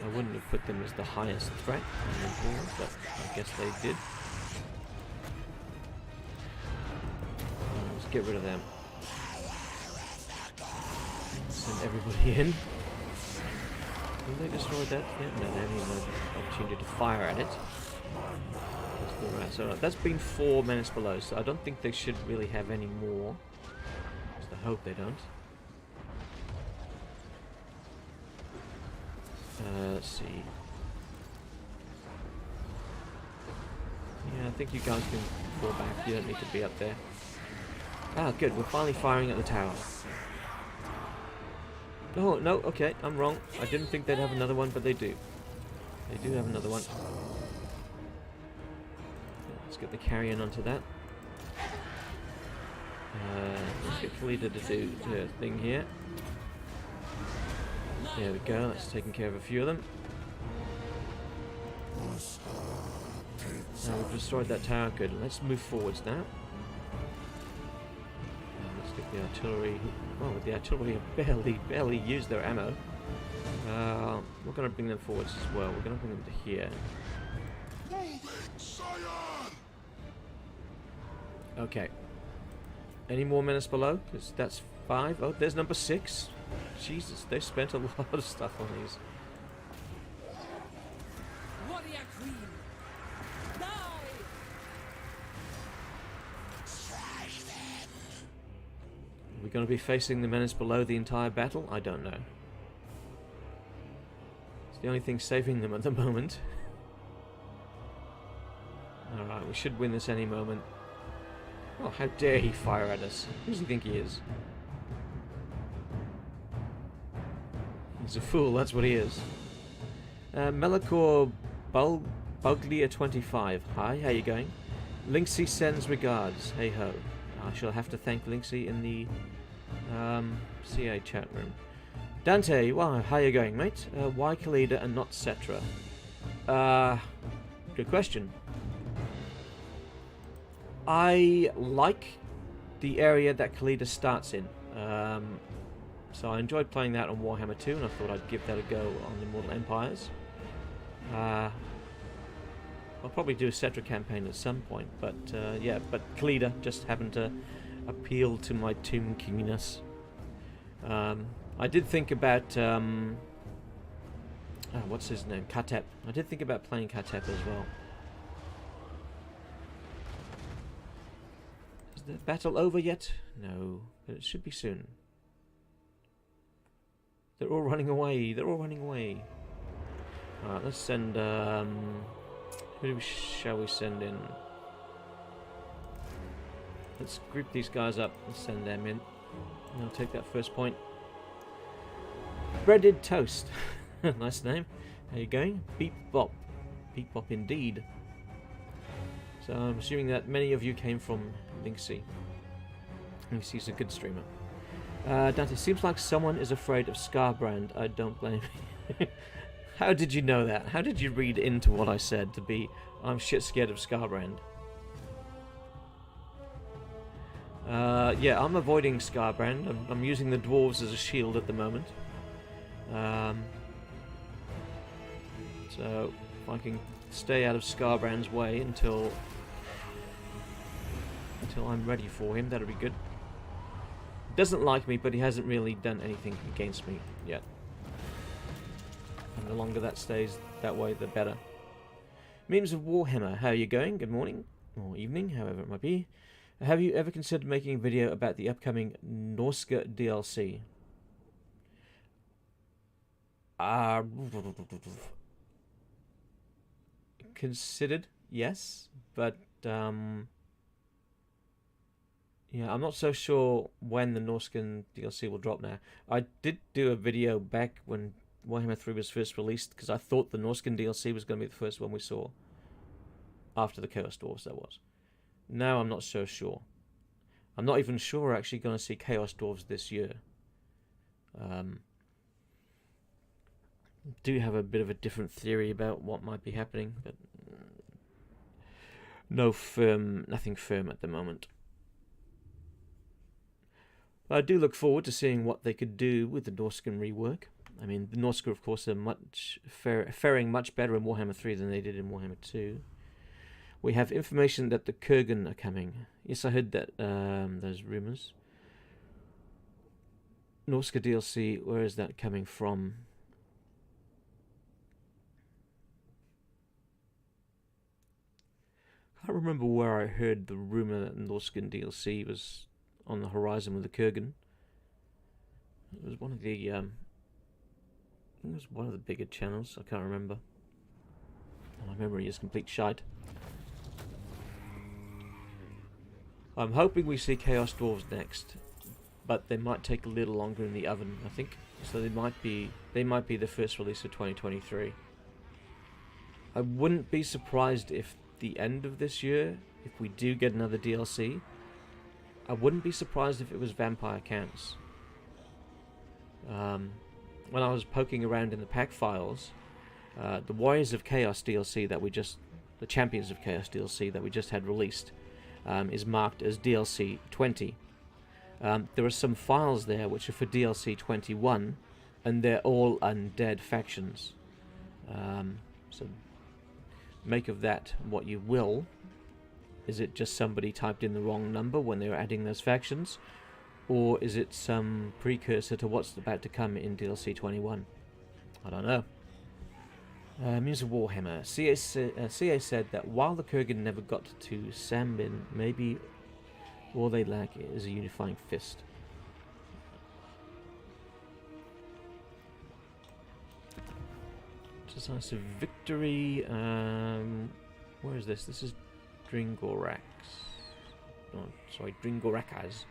I order. wouldn't have put them as the highest threat on the board, but I guess they did. Let's get rid of them. Send everybody in. Did they destroy that? Yeah, no, they haven't even had the opportunity to fire at it. That's the rats. Alright, that's been 4 menace below, so I don't think they should really have any more. Just I hope they don't. Let's see. Yeah, I think you guys can fall back. You don't need to be up there. Ah, good. We're finally firing at the tower. Oh, no, okay, I'm wrong. I didn't think they'd have another one, but they do. They do have another one. Let's get the carrion onto that. Let's get Khalida to do her thing here. There we go, that's taking care of a few of them. Now we've destroyed that tower, good. Let's move forwards now. Let's get the artillery. Oh, with the artillery have barely used their ammo. We're going to bring them forwards as well. We're going to bring them to here. Okay. Any more menace below? Because that's 5. Oh, there's number 6. Jesus, they spent a lot of stuff on these. Warrior Queen. Die. Are we going to be facing the menace below the entire battle? I don't know. It's the only thing saving them at the moment. Alright, we should win this any moment. Oh, how dare he fire at us? Who does he think he is? He's a fool, that's what he is. Melikor Buglia 25. Hi, how you going? Linksy sends regards. Hey ho. I shall have to thank Linksy in the CA chat room. Dante, well, how you going, mate? Why Khalida and not Cetra? Good question. I like the area that Khalida starts in. So I enjoyed playing that on Warhammer 2, and I thought I'd give that a go on Immortal Empires. I'll probably do a Cetra campaign at some point, but yeah, but Khalida just happened to appeal to my Tomb Kinginess. I did think about what's his name? Katep. I did think about playing Katep as well. Is the battle over yet? No, but it should be soon. They're all running away. They're all running away. Alright, let's send, shall we send in? Let's group these guys up and send them in. And I'll take that first point. Breaded Toast. Nice name. How you going? Beep Bop. Beep Bop indeed. So I'm assuming that many of you came from Linksy. Linksy's a good streamer. Dante, seems like someone is afraid of Scarbrand. I don't blame you. How did you know that? How did you read into what I said to be, I'm shit scared of Scarbrand? Yeah, I'm avoiding Scarbrand. I'm using the dwarves as a shield at the moment. So, if I can stay out of Scarbrand's way until I'm ready for him, that'll be good. Doesn't like me, but he hasn't really done anything against me yet. And the longer that stays that way, the better. Memes of Warhammer, how are you going? Good morning, or evening, however it might be. Have you ever considered making a video about the upcoming Norska DLC? Considered, yes, but yeah, I'm not so sure when the Norskan DLC will drop now. I did do a video back when Warhammer 3 was first released, because I thought the Norskan DLC was going to be the first one we saw. After the Chaos Dwarves, that was. Now I'm not so sure. I'm not even sure we're actually going to see Chaos Dwarves this year. Do have a bit of a different theory about what might be happening, but nothing firm at the moment. I do look forward to seeing what they could do with the Norskan rework. I mean, the Norska, of course, are faring much better in Warhammer 3 than they did in Warhammer 2. We have information that the Kurgan are coming. Yes, I heard that, those rumours. Norska DLC, where is that coming from? I can't remember where I heard the rumour that Norskan DLC was on the horizon with the Kurgan. It was one of the bigger channels. I can't remember. My memory is complete shite. I'm hoping we see Chaos Dwarves next, but they might take a little longer in the oven, I think. So they might be the first release of 2023. I wouldn't be surprised if the end of this year, if we do get another DLC, I wouldn't be surprised if it was Vampire Counts. When I was poking around in the pack files, the Warriors of Chaos DLC that the Champions of Chaos DLC that we just had released, is marked as DLC 20. There are some files there which are for DLC 21, and they're all undead factions. So make of that what you will. Is it just somebody typed in the wrong number when they were adding those factions? Or is it some precursor to what's about to come in DLC 21? I don't know. Memes of Warhammer. CA said that while the Kurgan never got to Sambin, maybe all they lack is a unifying fist. Decisive victory. Where is this? This is Dringorax. Oh, sorry, Dringorakas.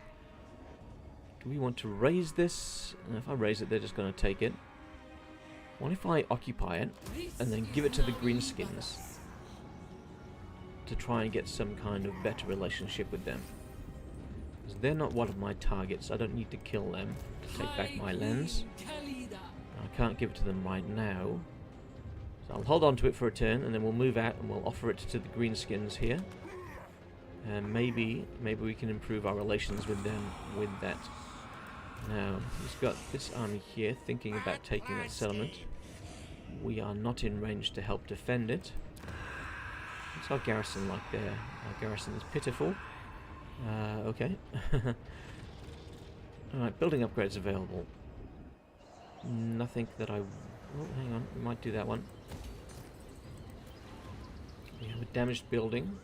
Do we want to raise this? If I raise it, they're just going to take it. What if I occupy it and then give it to the Greenskins to try and get some kind of better relationship with them? Because they're not one of my targets. I don't need to kill them to take back my lands. I can't give it to them right now. So I'll hold on to it for a turn, and then we'll move out and we'll offer it to the Greenskins here. And maybe we can improve our relations with them with that. Now, he's got this army here thinking about taking that settlement. We are not in range to help defend it. What's our garrison like there? Our garrison is pitiful. Okay. Alright, building upgrades available. Nothing that I... Oh, hang on, we might do that one. We have a damaged building.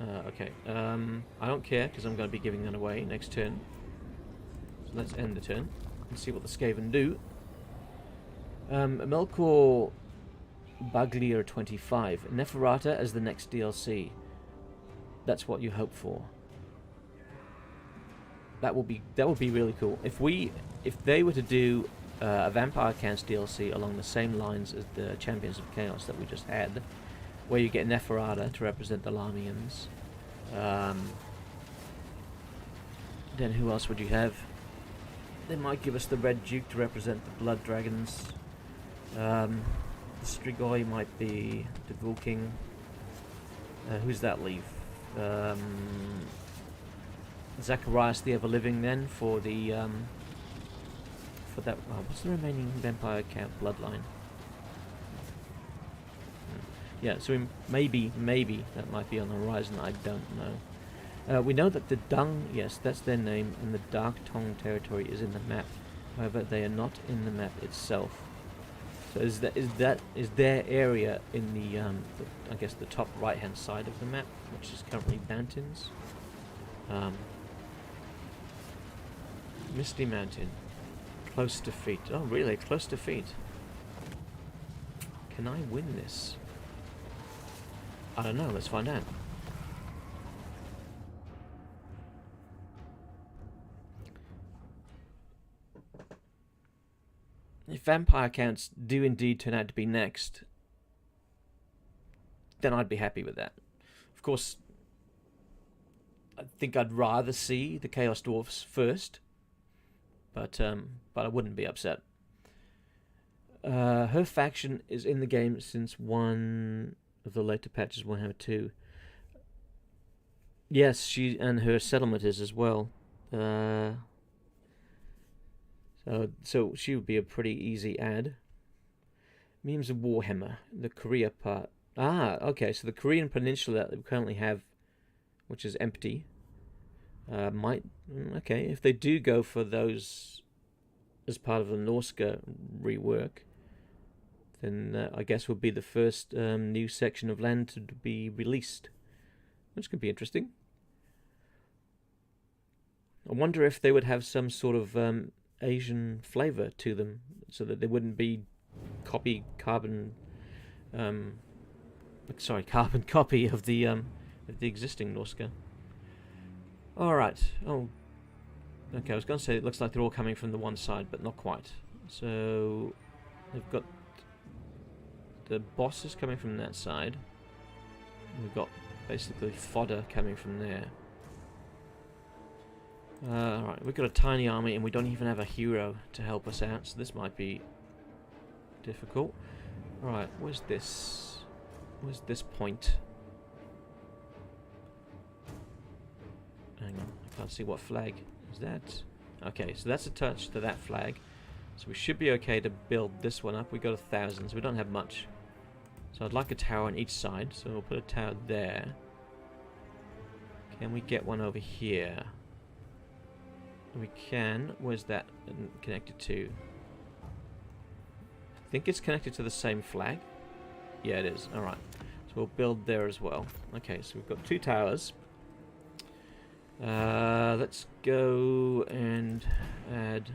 Okay, I don't care, because I'm going to be giving that away next turn. So let's end the turn and see what the Skaven do. Melkor Baglier 25. Nehekhara as the next DLC. That's what you hope for. That would be really cool. If they were to do a Vampire Counts DLC along the same lines as the Champions of Chaos that we just had, where you get Nehekhara to represent the Lamians, then who else would you have? They might give us the Red Duke to represent the Blood Dragons. The Strigoi might be the Ghoul King. Who's that leave? Zacharias the Ever-Living then for the for that. What's the remaining Vampire Count bloodline? Yeah, so maybe that might be on the horizon. I don't know. We know that the Dung, yes, that's their name, and the Dark Tongue territory is in the map. However, they are not in the map itself. So is their area in the I guess the top right-hand side of the map, which is currently mountains. Misty Mountain, close to feet. Oh, really? Close to feet. Can I win this? I don't know. Let's find out. If Vampire Counts do indeed turn out to be next, then I'd be happy with that. Of course, I think I'd rather see the Chaos Dwarfs first, but I wouldn't be upset. Her faction is in the game since one of the later patches, 1.2. Yes, she and her settlement is as well. So she would be a pretty easy add. Memes of Warhammer, the Korea part. Okay, so the Korean peninsula that we currently have, which is empty, okay, if they do go for those as part of the Norska rework, then I guess would be the first new section of land to be released, which could be interesting. I wonder if they would have some sort of Asian flavor to them, so that they wouldn't be carbon copy of the existing Norska. All right. Oh, okay. I was going to say it looks like they're all coming from the one side, but not quite. So they've got the bosses coming from that side. We've got basically fodder coming from there. Alright, we've got a tiny army and we don't even have a hero to help us out, so this might be difficult. Right, where's this? Where's this point? Hang on, I can't see what flag is that. Okay, so that's a touch to that flag. So we should be okay to build this one up. We've got 1,000, so we don't have much. So I'd like a tower on each side, so we'll put a tower there. Can we get one over here? We can. Where's that connected to? I think it's connected to the same flag. Yeah, it is. Alright. So we'll build there as well. Okay, so we've got 2 towers. Let's go and add...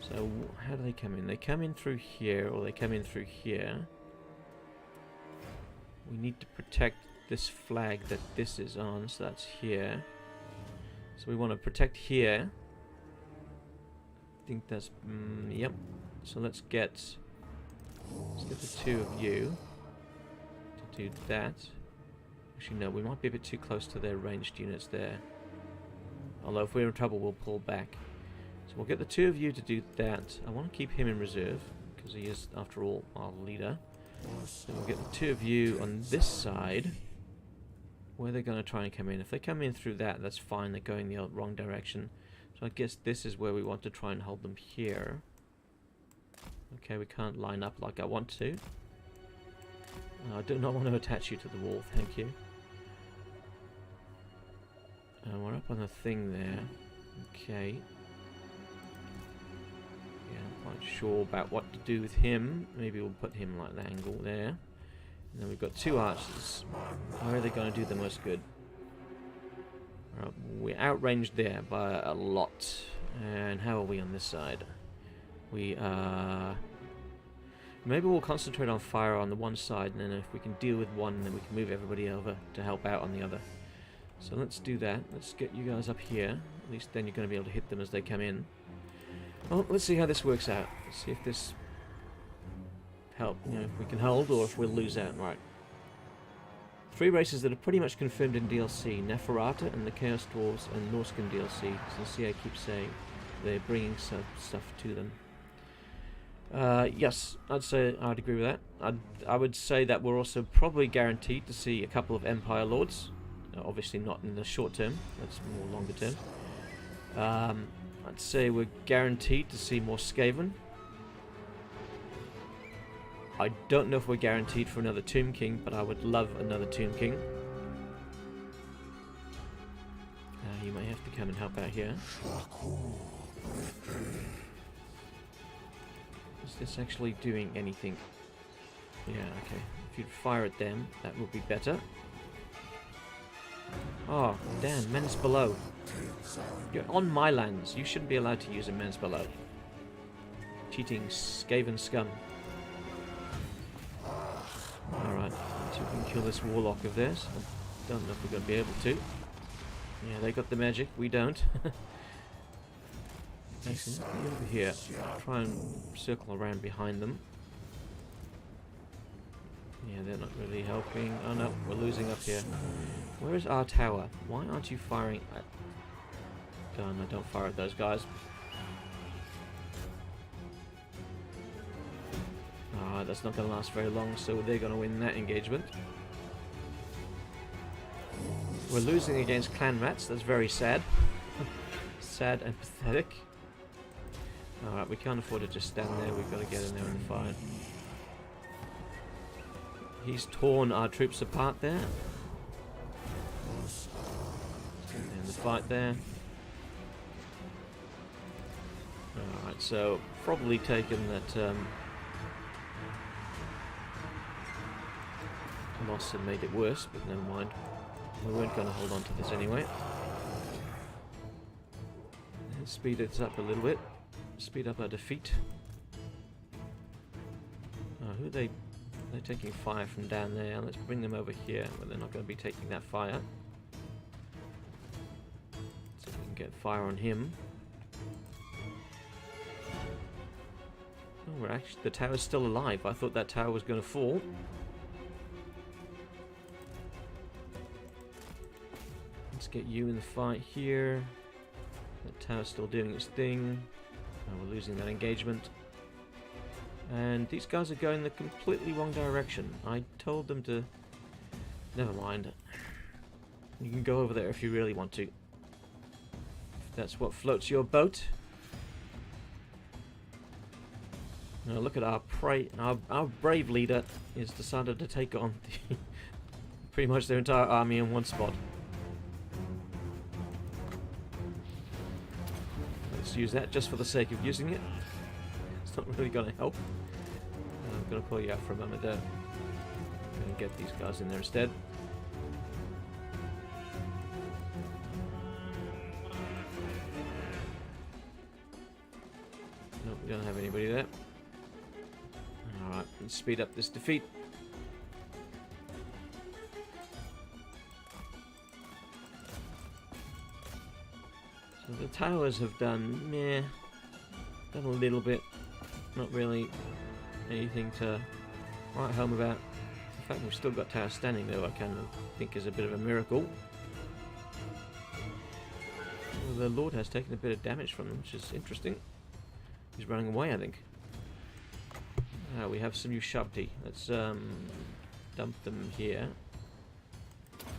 So, how do they come in? They come in through here, or they come in through here. We need to protect this flag that this is on, so that's here. So we want to protect here. I think that's... yep. So let's get the 2 of you to do that. Actually, no, we might be a bit too close to their ranged units there. Although if we're in trouble, we'll pull back. So we'll get the 2 of you to do that. I want to keep him in reserve, because he is, after all, our leader. So we'll get the 2 of you on this side. Where they're going to try and come in. If they come in through that, that's fine. They're going the wrong direction. So I guess this is where we want to try and hold them here. Okay, we can't line up like I want to. I do not want to attach you to the wall, thank you. We're up on the thing there. Okay. Yeah, I'm quite sure about what to do with him. Maybe we'll put him like that angle there. And then we've got 2 archers. Where are they going to do the most good? We're outranged there by a lot. And how are we on this side? We maybe we'll concentrate on fire on the one side, and then if we can deal with one, then we can move everybody over to help out on the other. So let's do that. Let's get you guys up here. At least then you're going to be able to hit them as they come in. Well, let's see how this works out. Let's see if this help, you know, if we can hold or if we'll lose out. Right. 3 races that are pretty much confirmed in DLC: Nehekhara and the Chaos Dwarves and Norscan DLC. So see, I keep saying they're bringing some stuff to them. Yes, I'd agree with that. I would say that we're also probably guaranteed to see a couple of Empire Lords. Obviously not in the short term. That's more longer term. I'd say we're guaranteed to see more Skaven. I don't know if we're guaranteed for another Tomb King, but I would love another Tomb King. You may have to come and help out here. Is this actually doing anything? Yeah, okay. If you'd fire at them, that would be better. Oh, damn, men's below. You're on my lands. You shouldn't be allowed to use a men's below. Cheating Skaven scum. Alright, so we can kill this warlock of theirs. I don't know if we're going to be able to. Yeah, they got the magic. We don't. Excellent. Over here. Try and circle around behind them. Yeah, they're not really helping. Oh no, we're losing up here. Where is our tower? Why aren't you firing at... Oh no, don't fire at those guys. Ah, that's not going to last very long, so they're going to win that engagement. We're losing against clan rats. That's very sad. Sad and pathetic. Alright, we can't afford to just stand there. We've got to get in there and fight. He's torn our troops apart there. And the fight there. Alright, so probably taken that loss and made it worse, but never mind. We weren't going to hold on to this anyway. Let's speed it up a little bit. Speed up our defeat. Who are they? They're taking fire from down there. Let's bring them over here, but they're not going to be taking that fire. So we can get fire on him. Oh, we're actually, the tower's still alive. I thought that tower was going to fall. Let's get you in the fight here. That tower's still doing its thing. Oh, we're losing that engagement. And these guys are going the completely wrong direction. I told them to... Never mind. You can go over there if you really want to. If that's what floats your boat. Now look at our brave leader is decided to take on the pretty much their entire army in one spot. Let's use that just for the sake of using it. It's not really going to help. I'm going to pull you out for a moment there. I'm going to get these guys in there instead. Nope, we don't have anybody there. Alright, let's speed up this defeat. So the towers have done meh. Done a little bit. Not really anything to write home about. In fact, we've still got towers standing though, I kind of think is a bit of a miracle. Well, the Lord has taken a bit of damage from them, which is interesting. He's running away, I think. We have some Ushabti. Let's dump them here.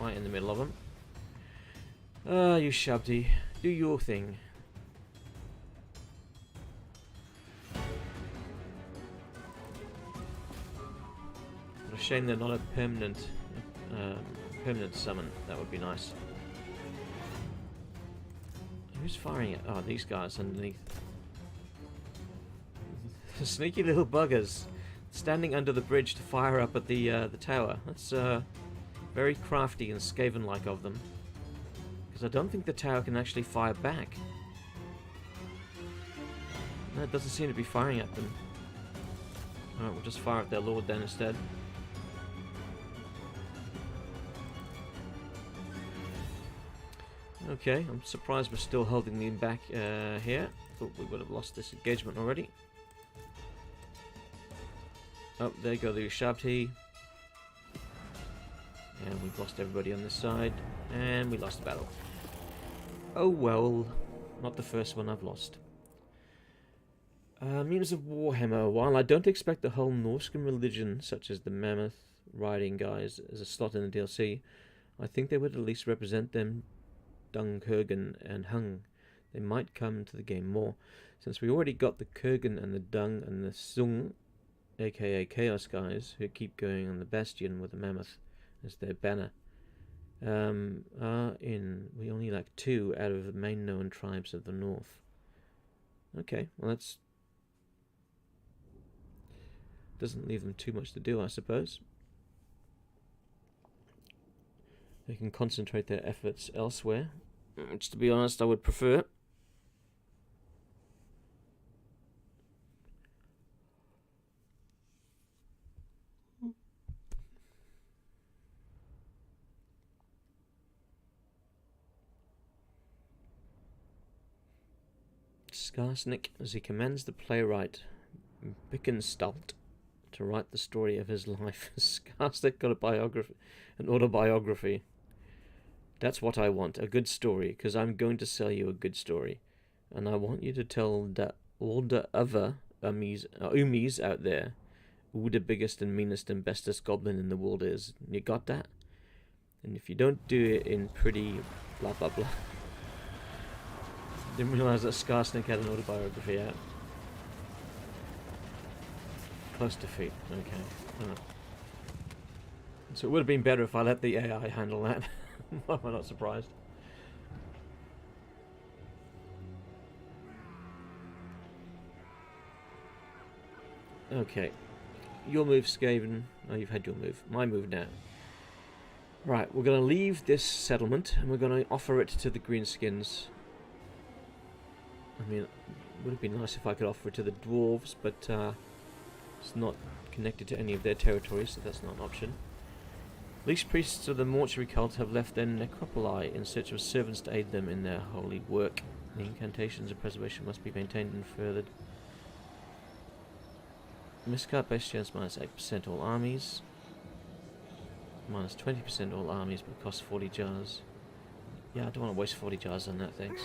Right in the middle of them. Ushabti, do your thing. What a shame they're not a permanent summon. That would be nice. Who's firing it? Oh, these guys underneath. Sneaky little buggers standing under the bridge to fire up at the tower. That's very crafty and Skaven-like of them. Because I don't think the tower can actually fire back. No, it doesn't seem to be firing at them. Alright, we'll just fire at their lord then instead. Okay, I'm surprised we're still holding them back here. Thought we would have lost this engagement already. Oh, there go the Shabti. And we've lost everybody on this side. And we lost the battle. Oh well, not the first one I've lost. Mutants of Warhammer. While I don't expect the whole Norscan religion, such as the Mammoth riding guys, as a slot in the DLC, I think they would at least represent them, Dung, Kurgan, and Hung. They might come to the game more, since we already got the Kurgan and the Dung and the Sung, aka Chaos guys, who keep going on the Bastion with the Mammoth as their banner. We only like 2 out of the main known tribes of the north. Okay, well that's doesn't leave them too much to do, I suppose. They can concentrate their efforts elsewhere, which, to be honest, I would prefer. Skarsnik, as he commends the playwright Bickenstalt to write the story of his life. Skarsnik got an autobiography. That's what I want, a good story, because I'm going to sell you a good story. And I want you to tell all the other Umis out there who the biggest and meanest and bestest goblin in the world is. You got that? And if you don't do it in pretty blah blah blah. Didn't realise that Skarsnik had an autobiography out. Close defeat, okay. So it would have been better if I let the AI handle that. Why am I not surprised? Okay. Your move, Skaven. Oh, you've had your move. My move now. Right, we're going to leave this settlement and we're going to offer it to the Greenskins. I mean, it would have been nice if I could offer it to the Dwarves, but it's not connected to any of their territories, so that's not an option. Least priests of the mortuary cult have left their necropoli in search of servants to aid them in their holy work. The incantations of preservation must be maintained and furthered. Miscart base chance minus 8% all armies. Minus 20% all armies, but costs 40 jars. Yeah, I don't want to waste 40 jars on that, thanks.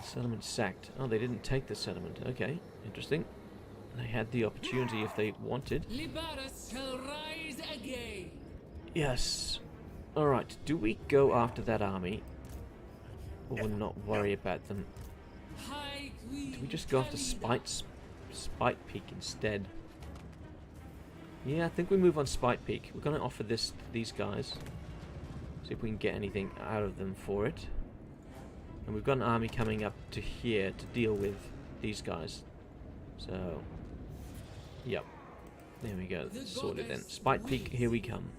Settlement sacked. Oh, they didn't take the settlement. Okay, interesting. They had the opportunity if they wanted. Liberus shall rise again. Yes. Alright, do we go after that army? Or not worry about them? High Queen Do we just go after Khalida. Spite Peak instead? Yeah, I think we move on Spite Peak. We're going to offer this to these guys. See if we can get anything out of them for it. And we've got an army coming up to here to deal with these guys. So, yep. There we go. Sorted then. Spite Peak, here we come.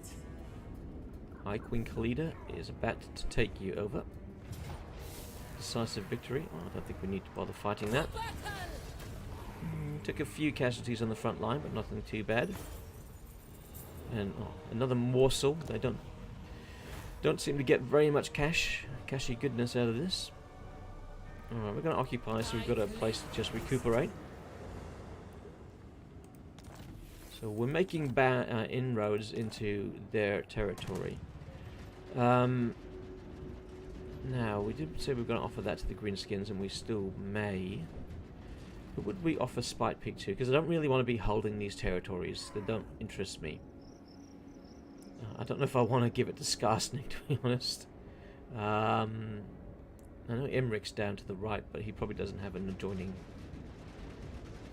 High Queen Khalida is about to take you over. Decisive victory. Oh, I don't think we need to bother fighting that. Took a few casualties on the front line, but nothing too bad. And another morsel. They don't seem to get very much cashy goodness out of this. Alright, we're going to occupy, so we've got a place to just recuperate. So we're making inroads into their territory. Now, we did say we were going to offer that to the Greenskins, and we still may. But would we offer Spite Peak too? Because I don't really want to be holding these territories. They don't interest me. I don't know if I want to give it to Skarsnik, to be honest. I know Imric's down to the right, but he probably doesn't have an adjoining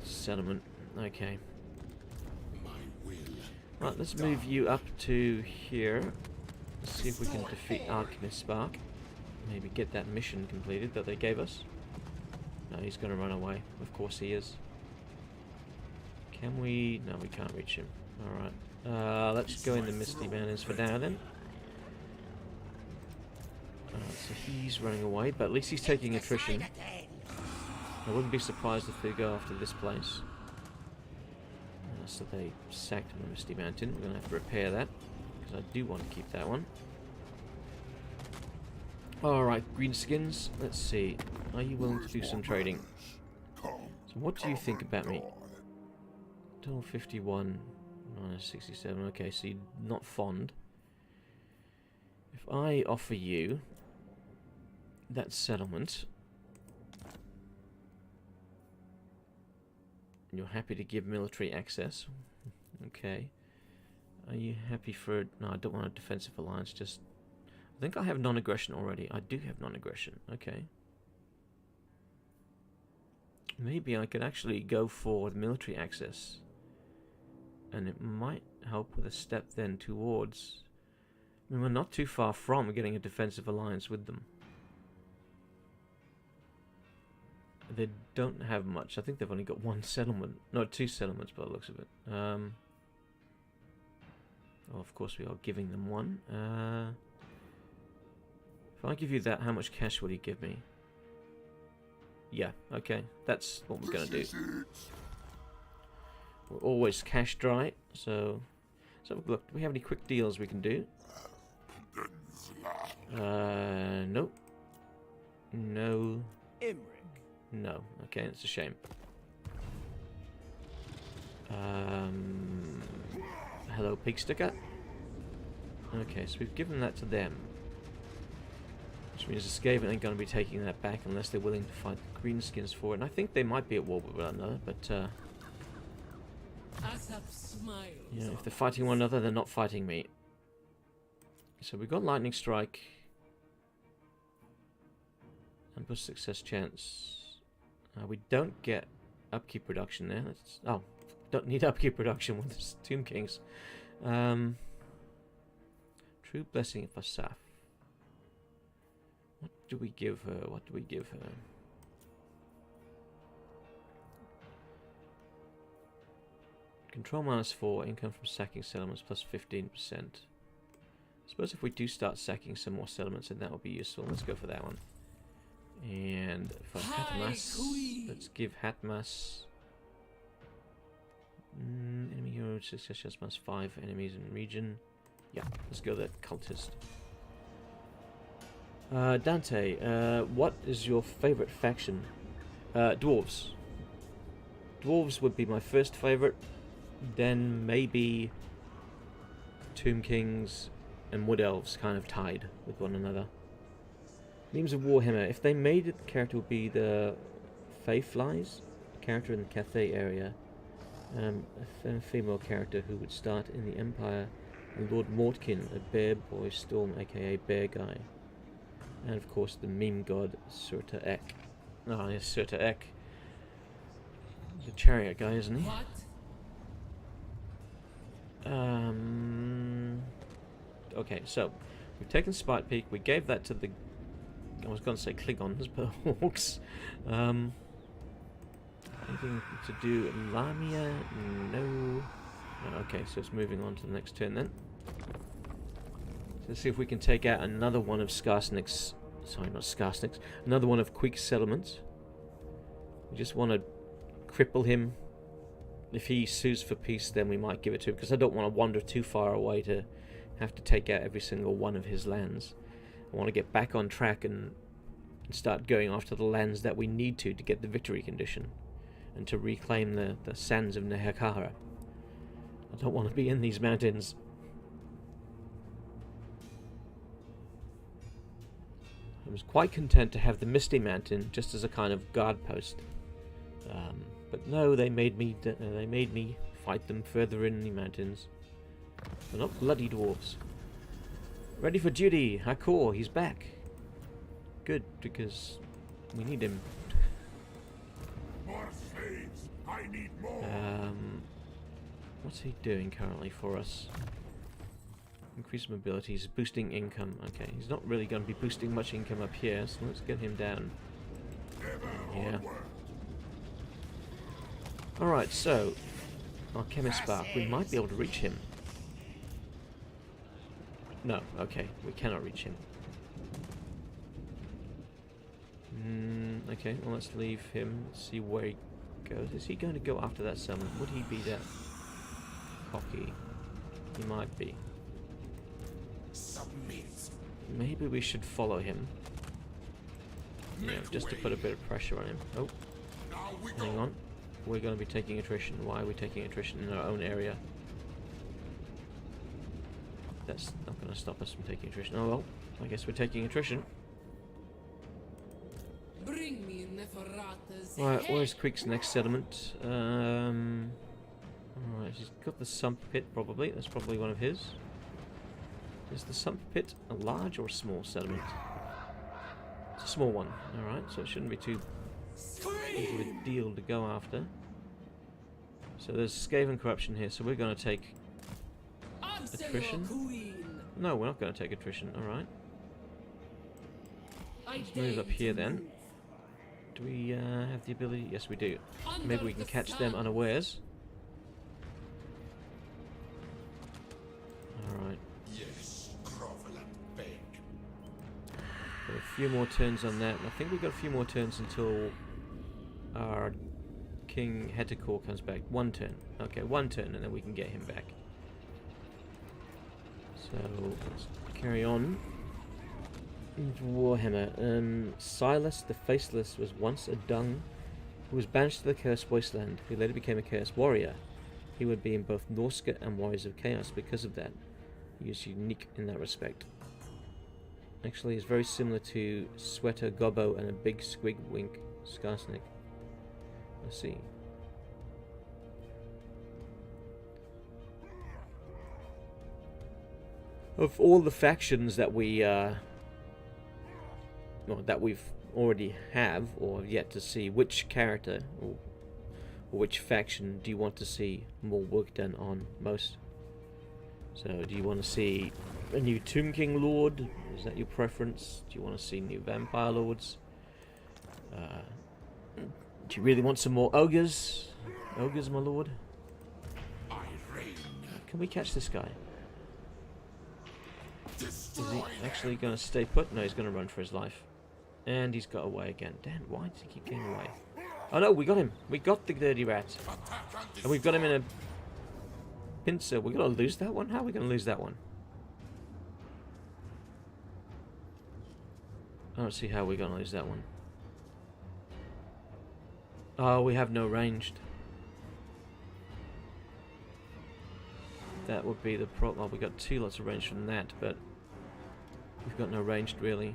settlement. Okay. Right, let's move you up to here. Let's see if we can defeat Alchemist Spark. Maybe get that mission completed that they gave us. No, he's going to run away. Of course he is. Can we... No, we can't reach him. Alright. Let's go in the Misty Mountains for now then. So he's running away, but at least he's taking attrition. I wouldn't be surprised if they go after this place. So they sacked my Misty Mountain. We're going to have to repair that, because I do want to keep that one. Alright, Greenskins, let's see. Are you willing to do some trading? So what do you think about me? Total 51, minus 67. Okay, so you're not fond. If I offer you that settlement, you're happy to give military access. Okay. Are you happy for... No, I don't want a defensive alliance, just... I think I have non-aggression already. I do have non-aggression. Okay. Maybe I could actually go for the military access. And it might help with a step then towards... I mean, we're not too far from getting a defensive alliance with them. They don't have much. I think they've only got one settlement. No, two settlements by the looks of it. Well, of course we are giving them one. If I give you that, how much cash will you give me? Yeah, okay. That's what we're going to do. We're always cash dry, so... So look, do we have any quick deals we can do? Nope. No. No. Okay, it's a shame. Hello, pig sticker. Okay, so we've given that to them. Which means the Skaven ain't going to be taking that back unless they're willing to fight the Greenskins for it. And I think they might be at war with one another, but... you know, if they're fighting one another, they're not fighting me. So we've got Lightning Strike. And push success chance. We don't get upkeep reduction there. That's, oh, don't need upkeep reduction with the Tomb Kings. True Blessing of Asaf. What do we give her? What do we give her? Control -4, income from sacking settlements plus 15%. I suppose if we do start sacking some more settlements, then that will be useful. Let's go for that one. And for Hatmas, let's give Hatmas enemy hero success chance -5 enemies in region. Yeah, let's go that cultist. Dante, what is your favorite faction? Dwarves. Dwarves would be my first favorite. Then maybe Tomb Kings and Wood Elves kind of tied with one another. Names of Warhammer. If they made it, the character would be the Fayflies, character in the Cathay area. A female character who would start in the Empire. And Lord Mortkin, a bear boy storm, aka Bear Guy. And of course the meme god Surta Ek. Oh, yes, Surta Ek. He's a chariot guy, isn't he? Okay, so we've taken Spite Peak. We gave that to the... I was going to say Klingons, but Orcs. Anything to do Lamia? No. Okay, so it's moving on to the next turn then. So let's see if we can take out another one of Skarsnik's... Sorry, not Skarsnik's. Another one of Quick's settlements. We just want to cripple him. If he sues for peace, then we might give it to him, because I don't want to wander too far away to have to take out every single one of his lands. I want to get back on track and start going after the lands that we need to get the victory condition, and to reclaim the sands of Nehekhara. I don't want to be in these mountains. I was quite content to have the Misty Mountain just as a kind of guard post. But no, they made me fight them further in the mountains. They're not bloody dwarves. Ready for duty, Hakor, he's back. Good, because we need him. More slaves. I need more. What's he doing currently for us? Increase mobility, he's boosting income. Okay, he's not really going to be boosting much income up here, so let's get him down. Yeah. Alright, so our Chemist Spark, we might be able to reach him. No, okay, we cannot reach him. Okay, well let's leave him, see where he goes. Is he going to go after that summon? Would he be that cocky? He might be. Submit. Maybe we should follow him. Yeah, just to put a bit of pressure on him. Oh, Now we hang go. on. We're going to be taking attrition. Why are we taking attrition in our own area? That's not going to stop us from taking attrition. Oh well, I guess we're taking attrition. Bring me Nehekhara's Right, head. where's Creek's next settlement? Alright, he's got the sump pit probably. That's probably one of his. Is the sump pit a large or a small settlement? It's a small one. Alright, so it shouldn't be too big of a deal to go after. So there's Skaven corruption here, so we're going to take... Answer attrition? your queen. No, we're not going to take attrition. Alright. I Let's move dare up here to then. move. Do we have the ability? Yes, we do. Under Maybe we can the catch them sun. unawares. Alright. Yes, grovel and beg. Got a few more turns on that. I think we've got a few more turns until our King Nehekhara comes back. One turn. Okay, one turn, and then we can get him back. So, let's carry on. Into Warhammer. Silas the Faceless was once a dung who was banished to the Cursed Wasteland, who later became a Cursed Warrior. He would be in both Norska and Warriors of Chaos because of that. He is unique in that respect. Actually, he's very similar to Sweater Gobbo and a Big Squig Wink Skarsnik. Let's see. Of all the factions that we, or that we've already have, or yet to see, which character or which faction do you want to see more work done on most? So, do you want to see a new Tomb King Lord? Is that your preference? Do you want to see new Vampire Lords? Do you really want some more Ogres? Ogres, my lord? I reign. Can we catch this guy? Is he Destroy actually going to stay put? No, he's going to run for his life. And he's got away again. Damn, why does he keep getting away? Oh no, we got him. We got the dirty rat. attack and And we've got him in a pincer. We're going to lose that one? How are we going to lose that one? I don't see how we're going to lose that one. Oh, we have no ranged. That would be the problem. Well, we got two lots of range from that, but we've got no ranged really.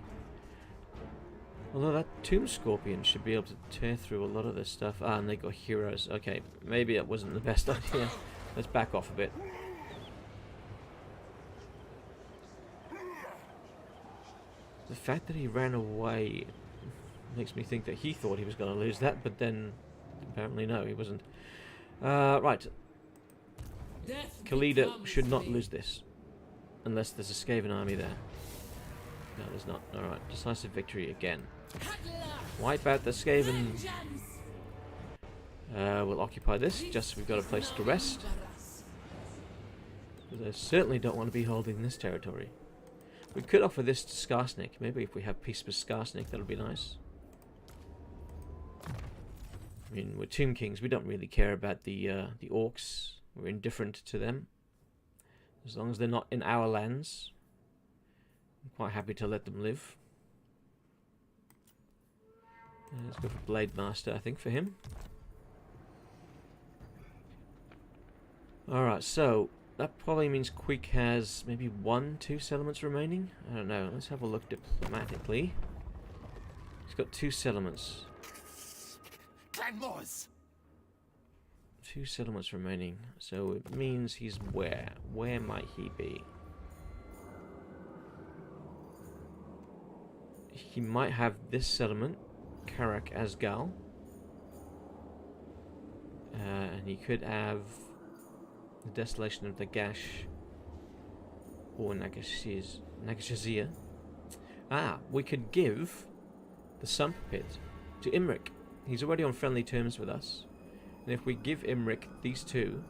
Although that Tomb Scorpion should be able to tear through a lot of this stuff. Ah, and they got heroes. Okay, maybe it wasn't the best idea. Let's back off a bit. The fact that he ran away makes me think that he thought he was going to lose that, but then apparently no, he wasn't. Right, Death Khalida becomes should not fate. lose this. Unless there's a Skaven army there. No, there's not. Alright, decisive victory again. Wipe out the Skaven. Vengeance. We'll occupy this, just so we've got a place to rest. Because I certainly don't want to be holding this territory. We could offer this to Skarsnik. Maybe if we have peace with Skarsnik, that'll be nice. I mean, we're Tomb Kings. We don't really care about the orcs. We're indifferent to them. As long as they're not in our lands, I'm quite happy to let them live. Let's go for Blade Master, I think, for him. Alright, so that probably means Quick has maybe 2 settlements remaining. I don't know. Let's have a look diplomatically. He's got 2 settlements. Clanmores. 2 settlements remaining. So it means he's where? Where might he be? He might have this settlement, Karak Asgal. And he could have the Desolation of the Gash or Nagashazia. Ah, we could give the Sump Pit to Imric. He's already on friendly terms with us. And if we give Imric these 2,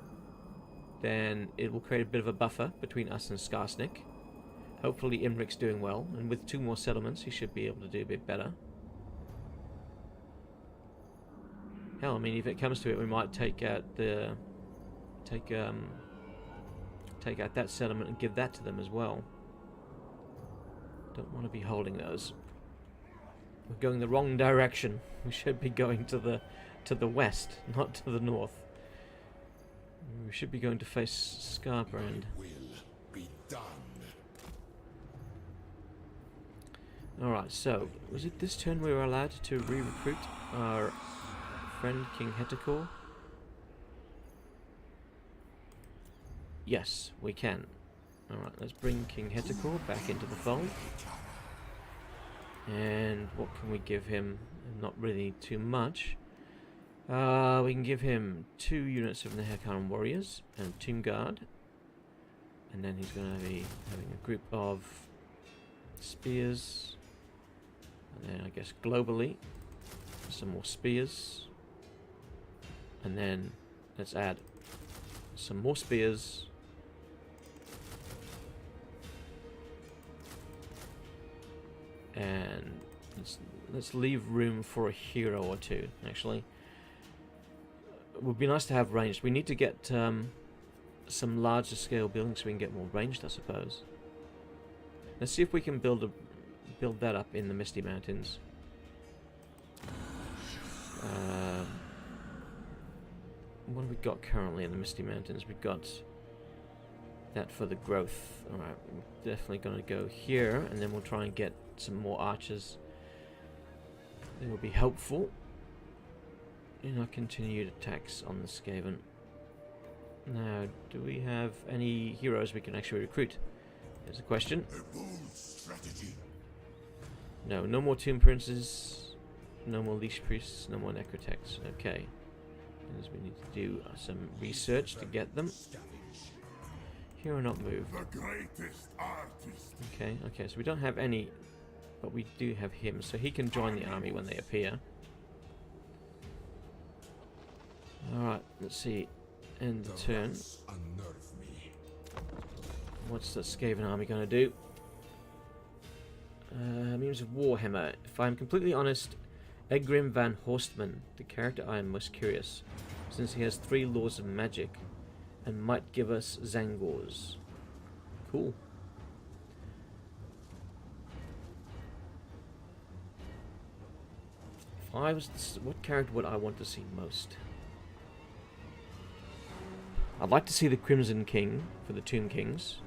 then it will create a bit of a buffer between us and Skarsnik. Hopefully Imric's doing well, and with 2 more settlements he should be able to do a bit better. Hell, I mean, if it comes to it, we might take out the take out that settlement and give that to them as well. Don't want to be holding those. We're going the wrong direction. We should be going to the west, not to the north. We should be going to face Scarbrand. Will be done. Alright, so, was it this turn we were allowed to re-recruit our friend King Nehekhara? Yes, we can. Alright, let's bring King Nehekhara back into the fold. And what can we give him? Not really too much. We can give him 2 units of Nehekhara warriors and a tomb guard. And then he's going to be having a group of spears. And then I guess globally, some more spears. And then let's add some more spears. And let's leave room for a hero or 2, actually. It would be nice to have ranged. We need to get some larger scale buildings so we can get more ranged, I suppose. Let's see if we can build that up in the Misty Mountains. What have we got currently in the Misty Mountains? We've got that for the growth. Alright, we're definitely going to go here, and then we'll try and get some more archers. They will be helpful in our continued attacks on the Skaven. Now, do we have any heroes we can actually recruit? There's a question. A bold strategy. No, no more Tomb Princes, no more Leash Priests, no more Necrotechs. Okay. Because we need to do some research to get them. Hero not move. The greatest artist. Okay, okay, so we don't have any, but we do have him, so he can join the army when they appear. Alright, let's see. End the turn. Unnerve me. What's the Skaven army going to do? Memes of Warhammer. If I'm completely honest, Egrim van Horstman, the character I am most curious, since he has 3 laws of magic, and might give us Zangors. Cool. If I was, what character would I want to see most? I'd like to see the Crimson King for the Tomb Kings,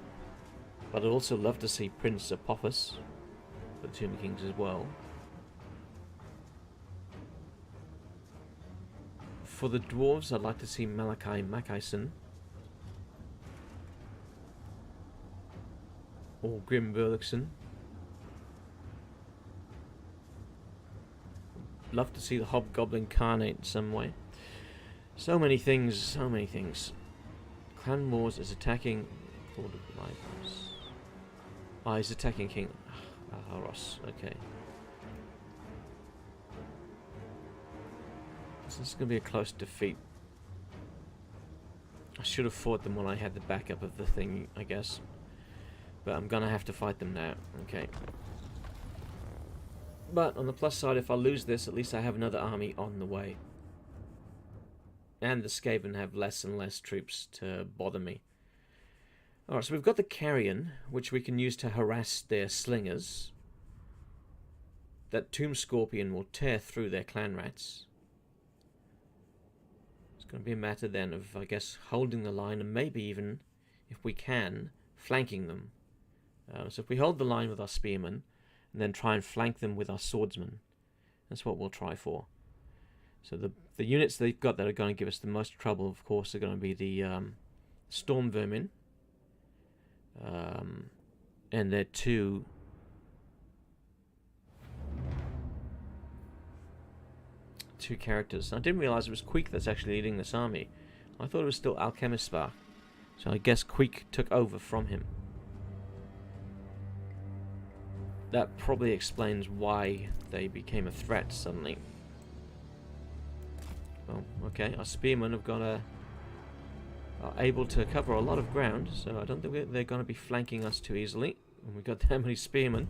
but I'd also love to see Prince Apophis for the Tomb Kings as well. For the Dwarves, I'd like to see Malachi Mackison or Grim Burlickson. Love to see the Hobgoblin Carnate in some way. So many things, so many things. Clan Wars is attacking Lord of Lives. Ah, he's attacking King Aharos. Okay. So this is going to be a close defeat. I should have fought them when I had the backup of the thing, I guess. But I'm going to have to fight them now. Okay. But on the plus side, if I lose this, at least I have another army on the way. And the Skaven have less and less troops to bother me. Alright, so we've got the Carrion, which we can use to harass their slingers. That Tomb Scorpion will tear through their clan rats. It's going to be a matter then of, I guess, holding the line and maybe even, if we can, flanking them. So if we hold the line with our spearmen and then try and flank them with our swordsmen, that's what we'll try for. So the units they've got that are going to give us the most trouble, of course, are going to be the Storm Vermin. And their 2 characters. I didn't realize it was Queek that's actually leading this army. I thought it was still Alchemistbar. So I guess Queek took over from him. That probably explains why they became a threat suddenly. Well, okay, our spearmen have got are able to cover a lot of ground, so I don't think they're going to be flanking us too easily. And we've got that many spearmen.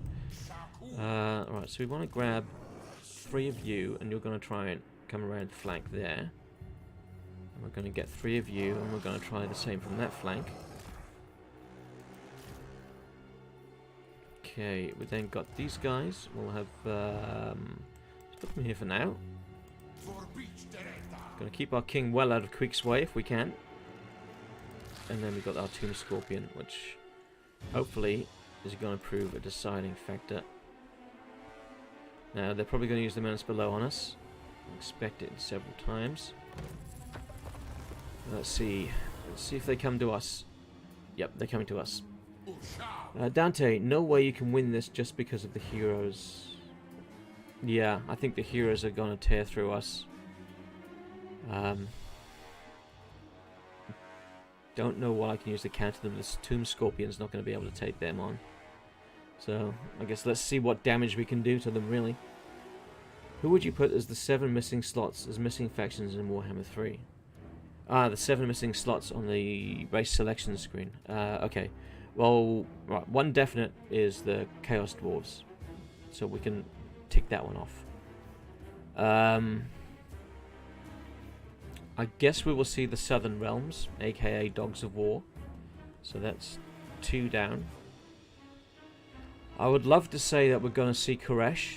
Alright, so we want to grab 3 of you, and you're going to try and come around the flank there. And we're going to get 3 of you, and we're going to try the same from that flank. Okay, we then got these guys. We'll have let's put them here for now. Going to keep our king well out of Queek's way if we can. And then we've got our Tomb Scorpion, which hopefully is going to prove a deciding factor. Now, they're probably going to use the menace below on us. Expect it several times. Let's see. Let's see if they come to us. Yep, they're coming to us. Dante, no way you can win this just because of the heroes. Yeah, I think the heroes are going to tear through us. Don't know what I can use to counter them. This Tomb Scorpion's not going to be able to take them on. So, I guess let's see what damage we can do to them, really. Who would you put as the 7 missing slots as missing factions in Warhammer 3? Ah, the 7 missing slots on the race selection screen. Okay. Well, right, one definite is the Chaos Dwarves. So we can tick that one off. I guess we will see the Southern Realms, aka Dogs of War. So that's 2 down. I would love to say that we're going to see Koresh.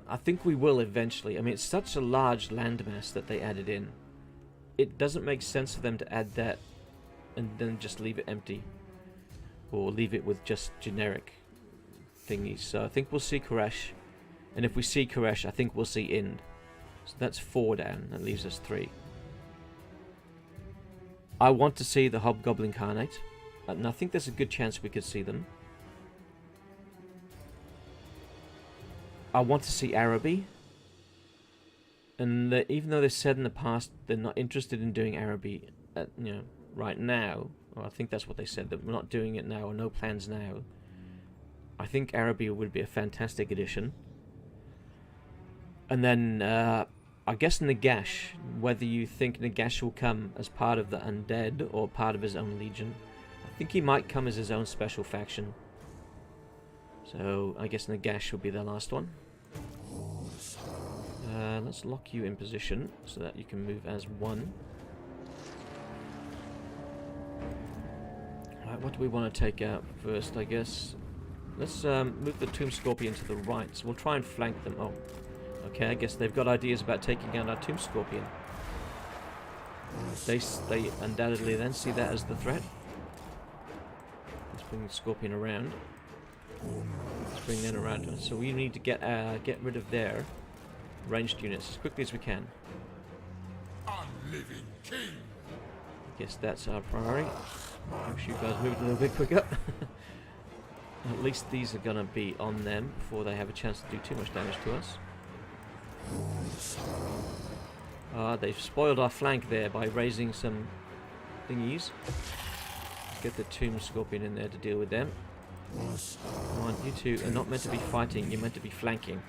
I think we will eventually. I mean, it's such a large landmass that they added in. It doesn't make sense for them to add that and then just leave it empty. Or leave it with just generic thingies. So I think we'll see Koresh. And if we see Koresh, I think we'll see Ind. So that's 4 down. That leaves us 3. I want to see the Hobgoblin Incarnate. And I think there's a good chance we could see them. I want to see Araby. And even though they said in the past they're not interested in doing Araby, right now, or I think that's what they said, that we're not doing it now, or no plans now. I think Araby would be a fantastic addition. And then, I guess Nagash, whether you think Nagash will come as part of the Undead or part of his own legion, I think he might come as his own special faction. So, I guess Nagash will be the last one. Let's lock you in position so that you can move as 1. Right, what do we want to take out first, I guess? Let's move the Tomb Scorpion to the right. So we'll try and flank them. Oh, okay, I guess they've got ideas about taking out our Tomb Scorpion. They undoubtedly then see that as the threat. Let's bring the Scorpion around. Let's bring them around. So we need to get rid of their ranged units as quickly as we can. Unliving king. I guess that's our priority. Make sure you guys move a little bit quicker. At least these are going to be on them before they have a chance to do too much damage to us. They've spoiled our flank there by raising some thingies. Let's get the Tomb Scorpion in there to deal with them. Come on, you two are not meant to be fighting, you're meant to be flanking.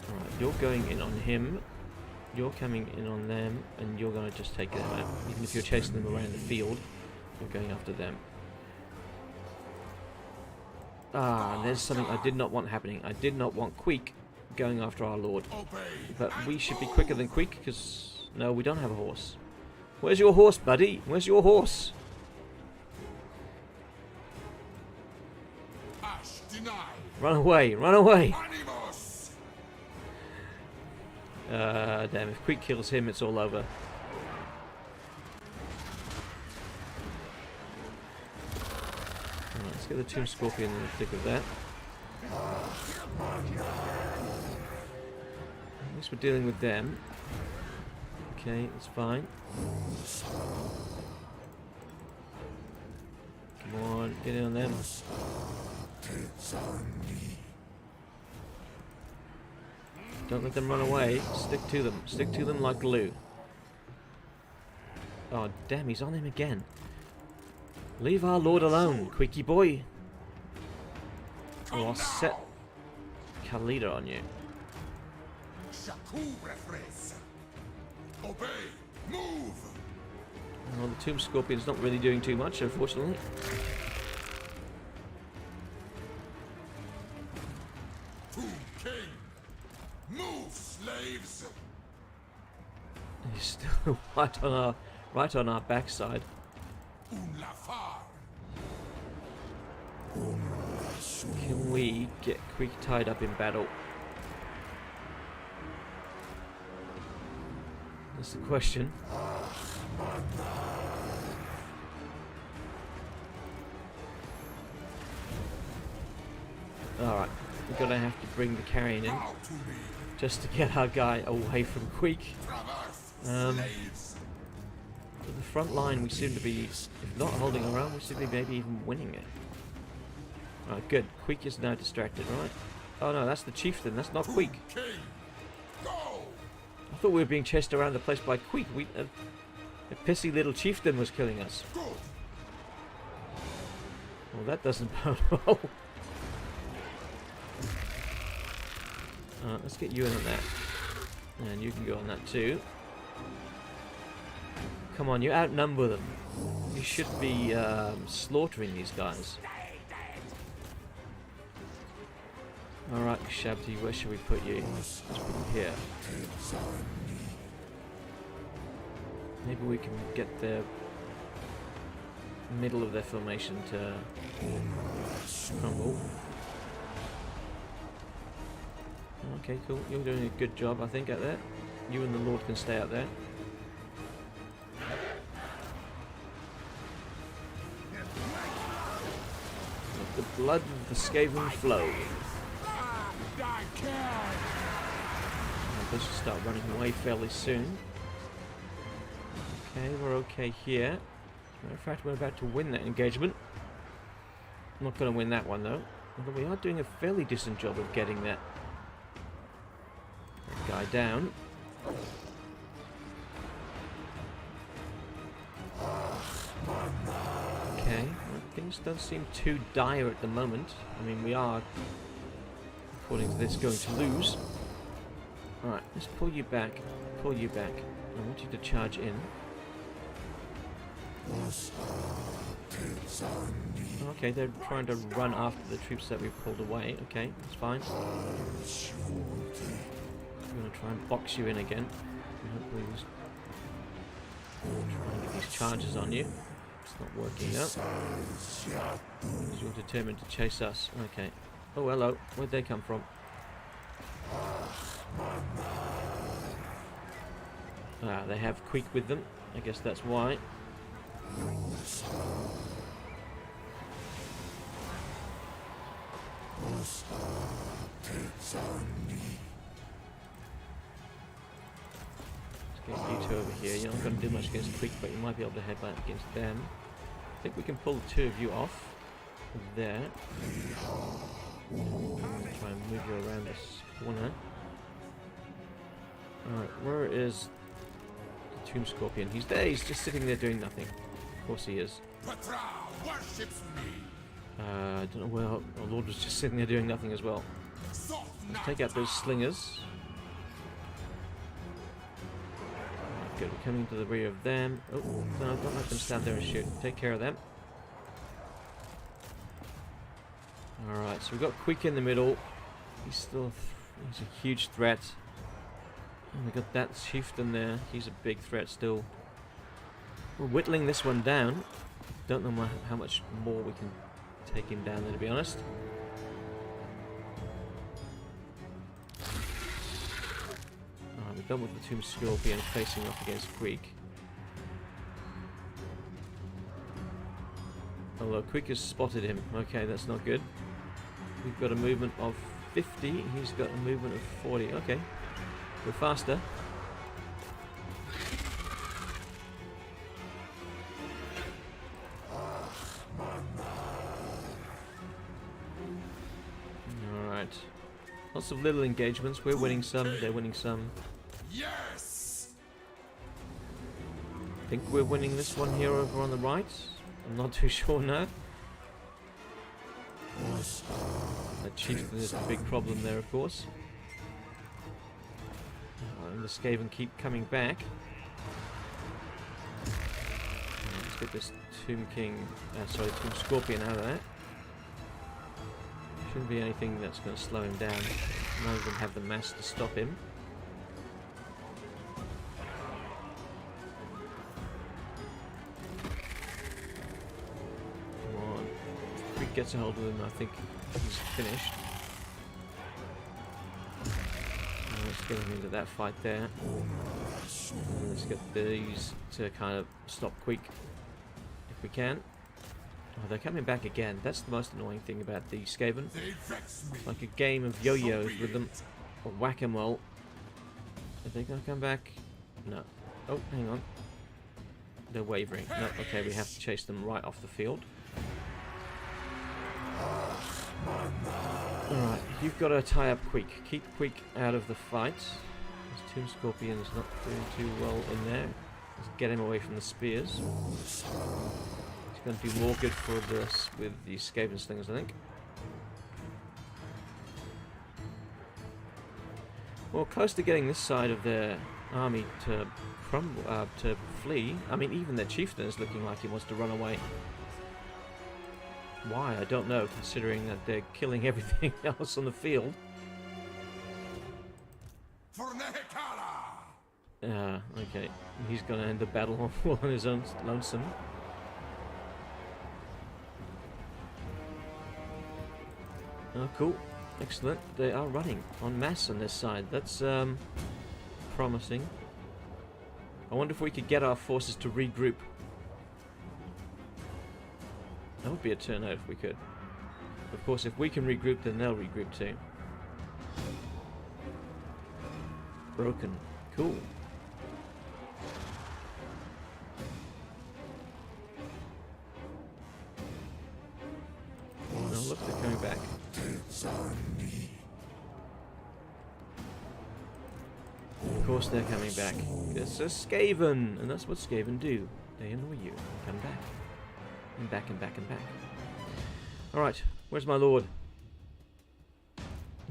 Alright, you're going in on him. You're coming in on them, and you're going to just take them out. Even if you're chasing them around the field, you're going after them. There's something I did not want happening. I did not want Queek going after our lord. But we should be quicker than Queek, because... No, we don't have a horse. Where's your horse, buddy? Where's your horse? Run away, run away! Damn, if Queek kills him, it's all over. Right, let's get the Tomb Scorpion in the thick of that. At least we're dealing with them. Okay, that's fine. Come on, get in on them. Don't let them run away. Stick to them. Stick to them like glue. Oh, damn, he's on him again. Leave our lord alone, Queeky boy. Oh, I'll set Khalida on you. Obey! Move! Well, the Tomb Scorpion's not really doing too much, unfortunately. right on our backside. Un lafar. Can we get Quick tied up in battle? That's the question. Alright, we're gonna have to bring the carrion in Bow to me. just to get our guy away from Quick. Traverse, Um, slaves. But the front line we seem to be, if not holding our own, we seem to be maybe even winning it. Alright, good. Quick is now distracted, right? Oh no, that's the chieftain, that's not Quick. King. Go. I thought we were being chased around the place by Quick. A pissy little chieftain was killing us. Good. Well, that doesn't bode well. Let's get you in on that. And you can go on that too. Come on, you outnumber them. You should be slaughtering these guys. Alright, Shabti, where should we put you? Let's put you here. Maybe we can get the middle of their formation to crumble. Okay, cool. You're doing a good job, I think, at that. You and the Lord can stay out there. Let the blood of the Skaven flow. This should start running away fairly soon. Okay, we're okay here. As a matter of fact, we're about to win that engagement. I'm not going to win that one though. Although we are doing a fairly decent job of getting that guy down. Okay, well, things don't seem too dire at the moment. I mean, we are, according to this, going to lose. Alright, let's pull you back. Pull you back. I want you to charge in. Okay, they're trying to run after the troops that we've pulled away. Okay, that's fine. I'm going to try and box you in again. And hopefully just try and get these charges on you. It's not working out. Because you're determined to chase us. Okay. Oh, hello. Where'd they come from? Ah, they have Quick with them. I guess that's why. Let's get you two over here. You're not going to do much against Quick, but you might be able to headbutt against them. I think we can pull the two of you off there. Try and move you around this corner. Alright, where is the Tomb Scorpion? He's there, he's just sitting there doing nothing. Of course he is. Petra worships me. I don't know where our Lord was just sitting there doing nothing as well. Let's take out those slingers. Alright, good, we're coming to the rear of them. Oh, no, don't let them stand there and shoot. Take care of them. Alright, so we've got Quick in the middle. He's a huge threat. And we got that chieftain there. He's a big threat still. We're whittling this one down. Don't know how much more we can take him down there, to be honest. We're done with the Tomb Scorpion facing off against Quick. Although Quick has spotted him. Okay, that's not good. We've got a movement of 50. He's got a movement of 40. Okay. We're faster. Alright. Lots of little engagements. We're winning some, they're winning some. Yes. I think we're winning this one here over on the right. I'm not too sure now. The chieftain is the big problem there, of course. And the Skaven keep coming back. Let's get this Tomb Scorpion out of that. Shouldn't be anything that's going to slow him down. None of them have the mass to stop him. gets a hold of him, I think he's finished. Let's get him into that fight there. And let's get these to kind of stop quick if we can. Oh, they're coming back again. That's the most annoying thing about the Skaven. It's like a game of yo-yos with them. Or whack-a-mole. Are they going to come back? No. Oh, hang on. They're wavering. No, okay, we have to chase them right off the field. Alright, you've got to tie up quick. Keep quick out of the fight. This Tomb Scorpion's not doing too well in there. Let's get him away from the spears. It's going to do more good for this with the Skaven slingers, I think. Well, close to getting this side of their army to crumble, to flee. I mean, even their chieftain is looking like he wants to run away. Why? I don't know, considering that they're killing everything else on the field. For Nehekhara! Okay. He's going to end the battle on his own lonesome. Oh, cool. Excellent. They are running en masse on this side. That's promising. I wonder if we could get our forces to regroup. That would be a turnout if we could. Of course, if we can regroup, then they'll regroup too. Broken. Cool. Oh, look, they're coming back. Of course they're coming back. It's a Skaven, and that's what Skaven do. They annoy you and come back. And back and back and back. Alright, where's my lord?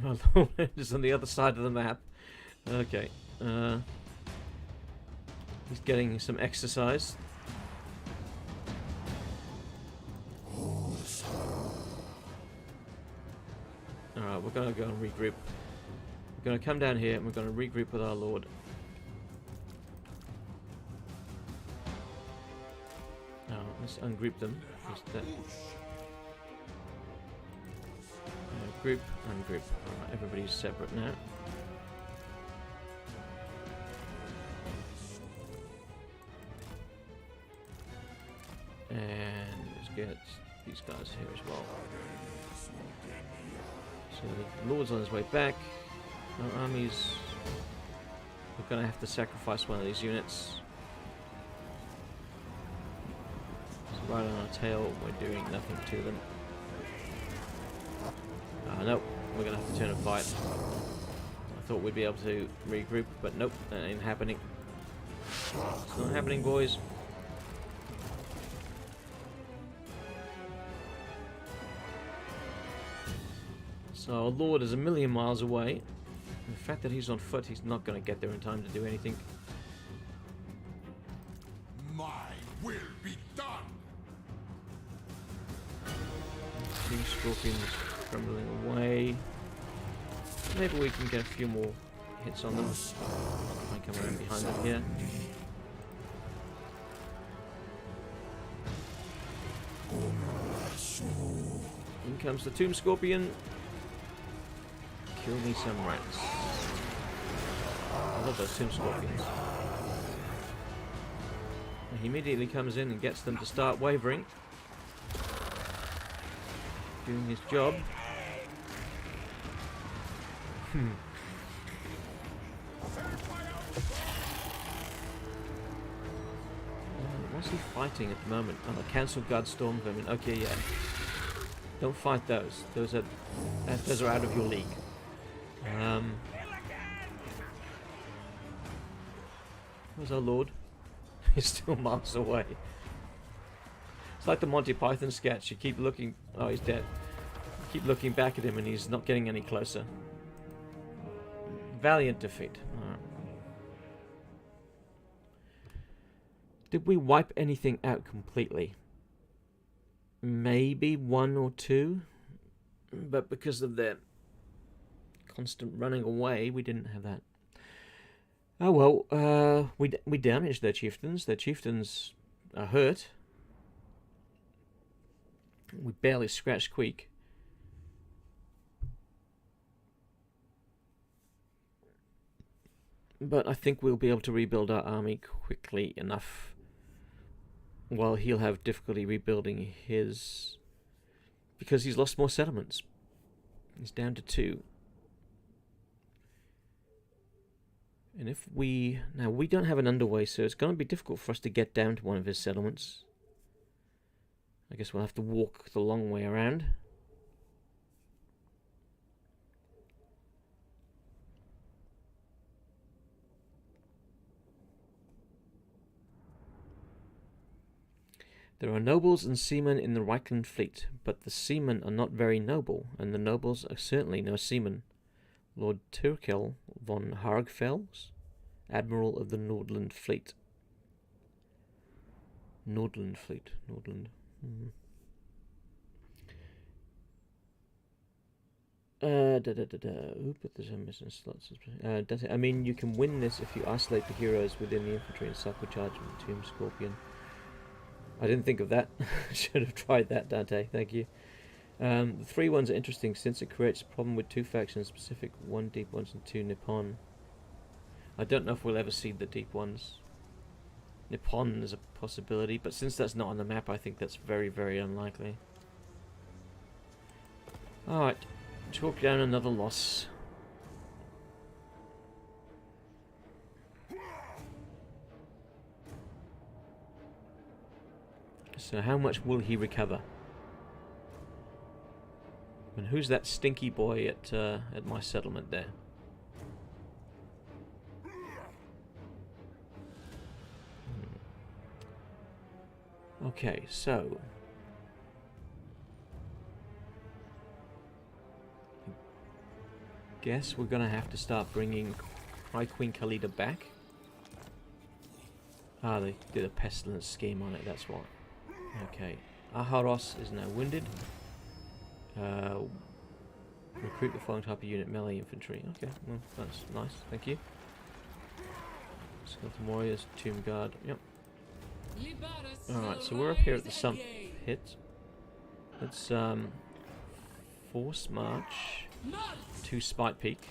My lord is on the other side of the map. Okay. He's getting some exercise. Alright, we're going to go and regroup. We're going to come down here and we're going to regroup with our lord. Now, let's ungroup them. Group, ungroup. Alright, everybody's separate now. And let's get these guys here as well. So the lord's on his way back. Our armies... We're going to have to sacrifice one of these units. It's right on our tail. We're doing nothing to them. Nope. We're going to have to turn and fight. I thought we'd be able to regroup, but nope. That ain't happening. It's not happening, boys. So our lord is a million miles away. The fact that he's on foot, he's not going to get there in time to do anything. My will be done! Two scorpions crumbling away. Maybe we can get a few more hits on them. I come around behind them here. In comes the Tomb Scorpion. Kill me some rats. I love those Tomb Scorpions. He immediately comes in and gets them to start wavering. Doing his job. What's he fighting at the moment? Oh, cancel guard storm vermin. Okay, yeah. Don't fight those. Those are out of your league. Where's our lord? He's still miles away. It's like the Monty Python sketch. You keep looking... Oh, he's dead. You keep looking back at him and he's not getting any closer. Valiant defeat. Alright. Did we wipe anything out completely? Maybe one or two. But because of their constant running away, we didn't have that. Oh well, we damaged their chieftains. Their chieftains are hurt. We barely scratched Queek. But I think we'll be able to rebuild our army quickly enough. While he'll have difficulty rebuilding his... because he's lost more settlements. He's down to 2. And if we... now, we don't have an underway, so it's going to be difficult for us to get down to one of his settlements. I guess we'll have to walk the long way around. There are nobles and seamen in the Reichland fleet, but the seamen are not very noble, and the nobles are certainly no seamen. Lord Turkel von Hargfels, Admiral of the Nordland Fleet. Nordland Fleet. Nordland. But there's a missing slots. I mean, you can win this if you isolate the heroes within the infantry and cycle charge and Tomb Scorpion. I didn't think of that. Should have tried that, Dante. Thank you. The 3 ones are interesting since it creates a problem with 2 factions specific, 1 deep ones and 2 Nippon. I don't know if we'll ever see the deep ones. Nippon is a possibility, but since that's not on the map, I think that's very, very unlikely. Alright, chalk down another loss. So how much will he recover? And who's that stinky boy at my settlement there? Okay, so I guess we're gonna have to start bringing High Queen Khalida back. Ah, they did a pestilence scheme on it, that's why. Okay, Aharos is now wounded. Recruit the following type of unit, melee infantry. Okay, well, that's nice, thank you. Skeleton warriors, tomb guard, yep. Alright, so we're up here at the sump pit. Let's force march to Spite Peak.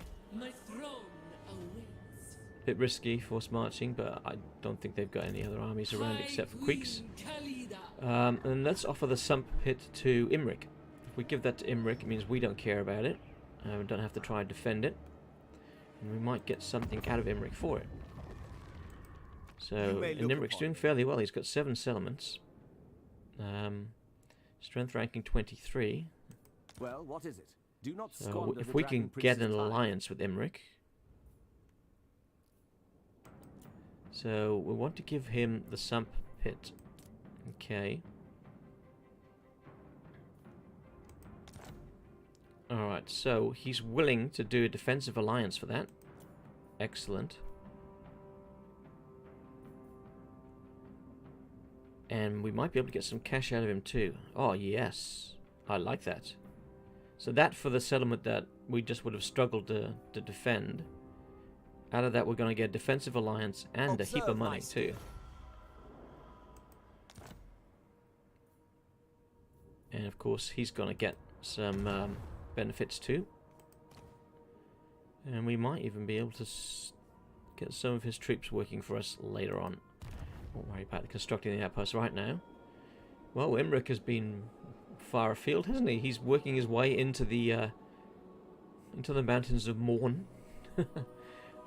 Bit risky force marching, but I don't think they've got any other armies around except for Queeks. And let's offer the sump pit to Imric. If we give that to Imric, it means we don't care about it. We don't have to try and defend it. And we might get something out of Imric for it. So, and Imric's doing fairly well. He's got 7 settlements. Strength ranking 23. Well, what is it? Do not so if we can get an alliance with Imric. So we want to give him the sump pit. Okay. Alright, so he's willing to do a defensive alliance for that. Excellent. And we might be able to get some cash out of him too. Oh, yes. I like that. So that for the settlement that we just would have struggled to defend. Out of that we're going to get a defensive alliance and a heap of money too. And of course he's going to get some benefits too. And we might even be able to get some of his troops working for us later on. Don't worry about constructing the outpost right now. Well, Imric has been far afield, hasn't he? He's working his way into the mountains of Morn.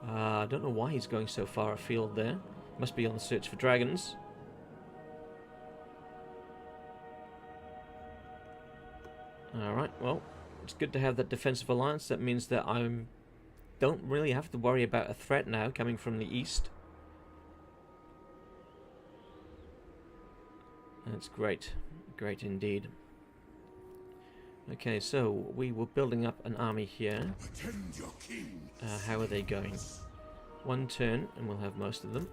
I don't know why he's going so far afield there. Must be on the search for dragons. Alright, well, it's good to have that defensive alliance. That means that I don't really have to worry about a threat now coming from the east. That's great. Great indeed. Okay, so we were building up an army here. How are they going? 1 turn, and we'll have most of them.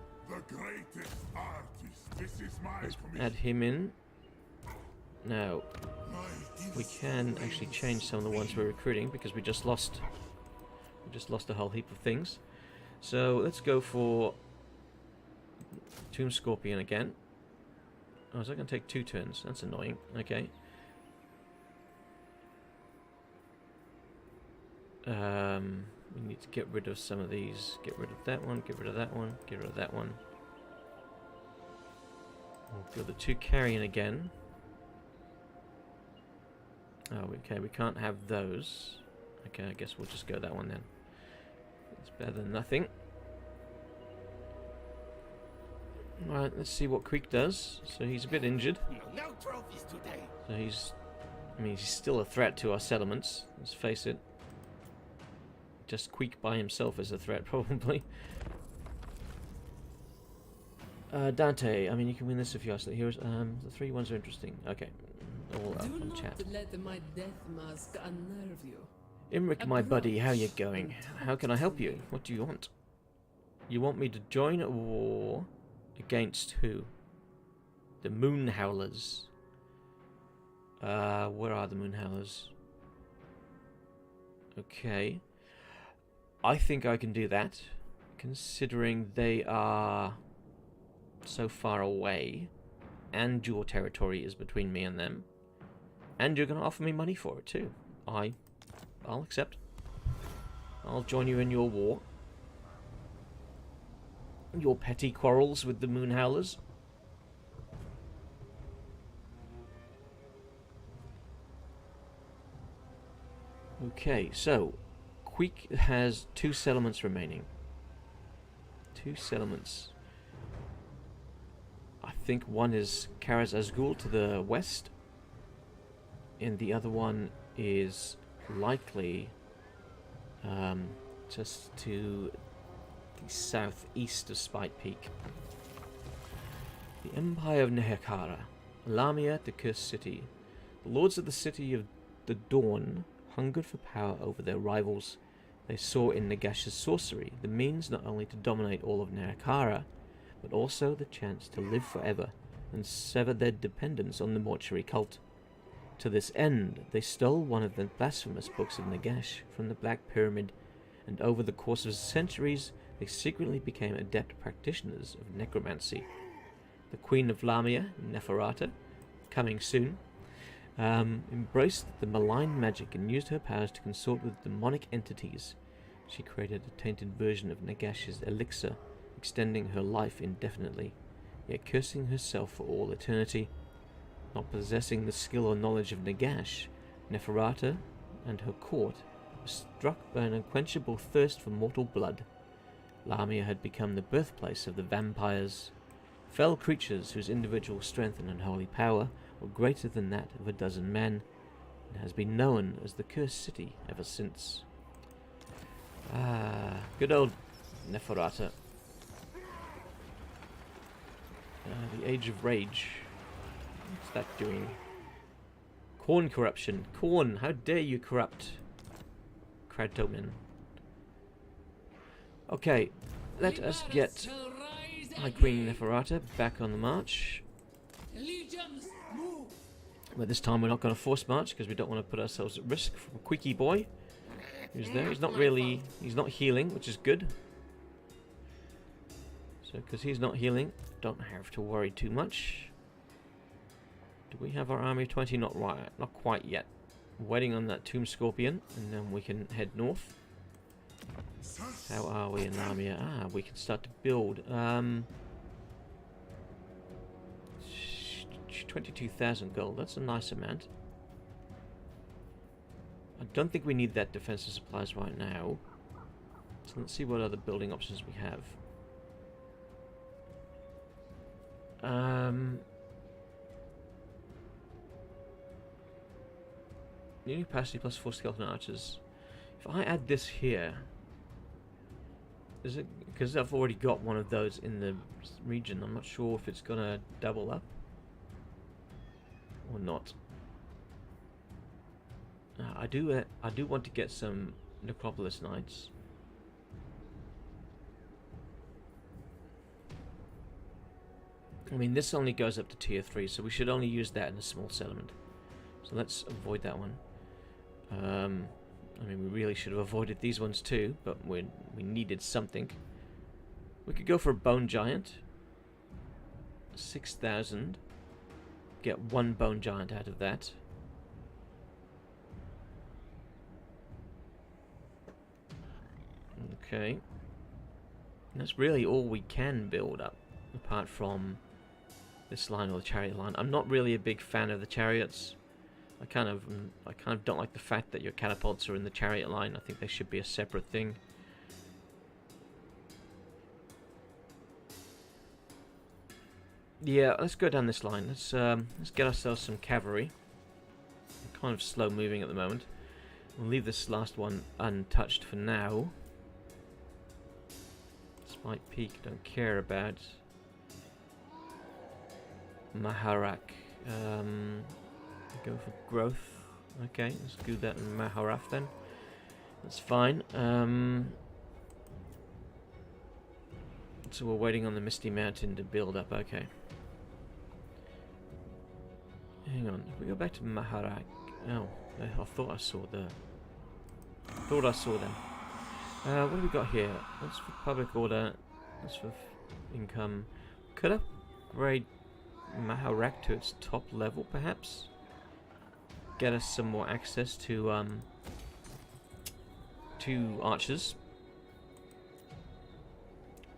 Let's add him in. Now, we can actually change some of the ones we're recruiting because we just lost a whole heap of things. So let's go for Tomb Scorpion again. Oh, is that going to take 2 turns? That's annoying. Okay. We need to get rid of some of these. Get rid of that one, get rid of that one, get rid of that one. We'll go the 2 carrion again. Oh, okay, we can't have those. Okay, I guess we'll just go that one then. It's better than nothing. Right, let's see what Creek does. So he's a bit injured. No trophies today. So he's... I mean, he's still a threat to our settlements. Let's face it. Just Queek by himself is a threat, probably. Dante, I mean, you can win this if you ask the heroes. The 3 ones are interesting. Okay, all up Do on not chat. let my death mask unnerve you. Imric, my buddy, how you going? How can I help you? What do you want? You want me to join a war against who? The Moon Howlers. Where are the Moon Howlers? Okay. I think I can do that, considering they are so far away, and your territory is between me and them, and you're going to offer me money for it too. I'll accept. I'll join you in your war. Your petty quarrels with the Moon Howlers. Okay, so Queek has 2 settlements remaining. 2 settlements. I think one is Karaz Azgul to the west, and the other one is likely just to the southeast of Spite Peak. The Empire of Nehekhara, Lamia, the Cursed City. The lords of the City of the Dawn hungered for power over their rivals. They saw in Nagash's sorcery the means not only to dominate all of Nehekhara, but also the chance to live forever and sever their dependence on the mortuary cult. To this end, they stole one of the blasphemous books of Nagash from the Black Pyramid, and over the course of centuries, they secretly became adept practitioners of necromancy. The Queen of Lamia, Neferata, coming soon, embraced the malign magic and used her powers to consort with demonic entities. She created a tainted version of Nagash's elixir, extending her life indefinitely, yet cursing herself for all eternity. Not possessing the skill or knowledge of Nagash, Neferata and her court were struck by an unquenchable thirst for mortal blood. Lamia had become the birthplace of the vampires, fell creatures whose individual strength and unholy power were greater than that of a dozen men, and has been known as the Cursed City ever since. Ah, good old Neferata. The Age of Rage. What's that doing? Corn corruption. Corn, how dare you corrupt Kratomin. Okay, let us get High Queen Neferata back on the march. Legions, move! But this time we're not going to force march because we don't want to put ourselves at risk from Quickie Boy, who's there. He's not healing, which is good. So, because he's not healing, don't have to worry too much. Do we have our army of 20? Not quite yet. Waiting on that Tomb Scorpion, and then we can head north. How are we in Lamia? Ah, we can start to build. 22,000 gold. That's a nice amount. I don't think we need that defensive supplies right now. So let's see what other building options we have. New capacity plus 4 skeleton archers. If I add this here, is it because I've already got one of those in the region? I'm not sure if it's gonna double up or not. I do want to get some Necropolis Knights. I mean, this only goes up to tier 3, so we should only use that in a small settlement. So let's avoid that one. I mean, we really should have avoided these ones too, but we needed something. We could go for a Bone Giant. 6,000. Get 1 Bone Giant out of that. Okay. That's really all we can build up, apart from this line or the chariot line. I'm not really a big fan of the chariots. I kind of don't like the fact that your catapults are in the chariot line. I think they should be a separate thing. Yeah, let's go down this line. Let's get ourselves some cavalry. I'm kind of slow moving at the moment. We'll leave this last one untouched for now. Spike Peak, don't care about. Maharak. Go for growth. Okay, let's do that in Maharaf then. That's fine. So we're waiting on the Misty Mountain to build up. Okay. Hang on. If we go back to Maharak. Oh, I thought I saw the. Thought I saw them. What have we got here? That's for public order. That's for income. Could upgrade Maharak to its top level, perhaps. Get us some more access to archers.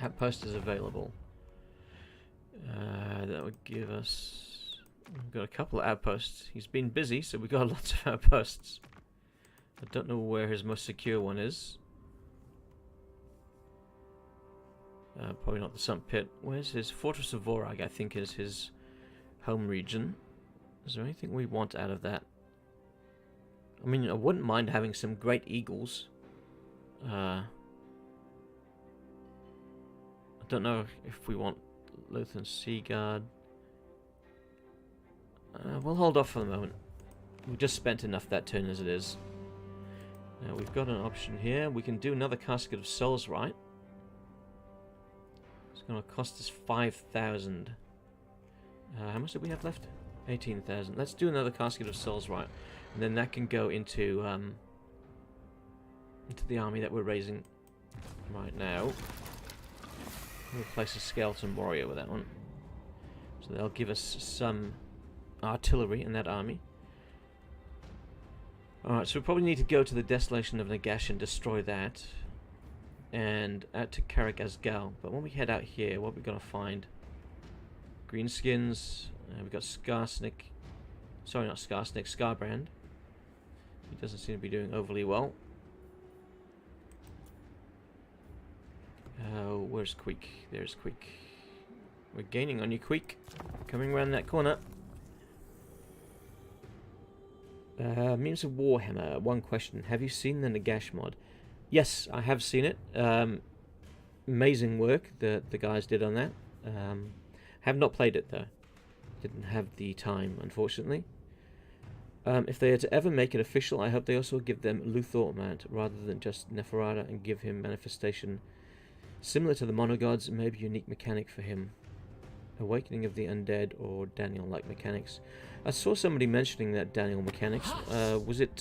Outpost is available. That would give us. We've got a couple of outposts. He's been busy, so we've got lots of outposts. I don't know where his most secure one is. Probably not the Sump Pit. Where's his Fortress of Vorag? I think is his home region. Is there anything we want out of that? I mean, I wouldn't mind having some great eagles. I don't know if we want Lutheran Sea Guard. We'll hold off for the moment. We've just spent enough that turn as it is. Now we've got an option here. We can do another Casket of Souls, right? It's going to cost us 5,000. How much do we have left? 18,000. Let's do another Casket of Souls, right? And then that can go into the army that we're raising right now. We'll place a Skeleton Warrior with that one. So they'll give us some artillery in that army. Alright, so we probably need to go to the Desolation of Nagash and destroy that. And out to Karagazgal. But when we head out here, what are we going to find? Greenskins. We've got Skarsnik. Sorry, not Skarsnik, Skarbrand. He doesn't seem to be doing overly well. Where's Queek? There's Queek. We're gaining on you, Queek. Coming around that corner. Memes of Warhammer. One question. Have you seen the Nagash mod? Yes, I have seen it. Amazing work that the guys did on that. Have not played it though. Didn't have the time, unfortunately. If they are to ever make it official, I hope they also give them Luthor mount rather than just Nehekhara and give him manifestation similar to the monogods, maybe unique mechanic for him. Awakening of the Undead or Daniel-like mechanics. I saw somebody mentioning that Daniel mechanics. Was it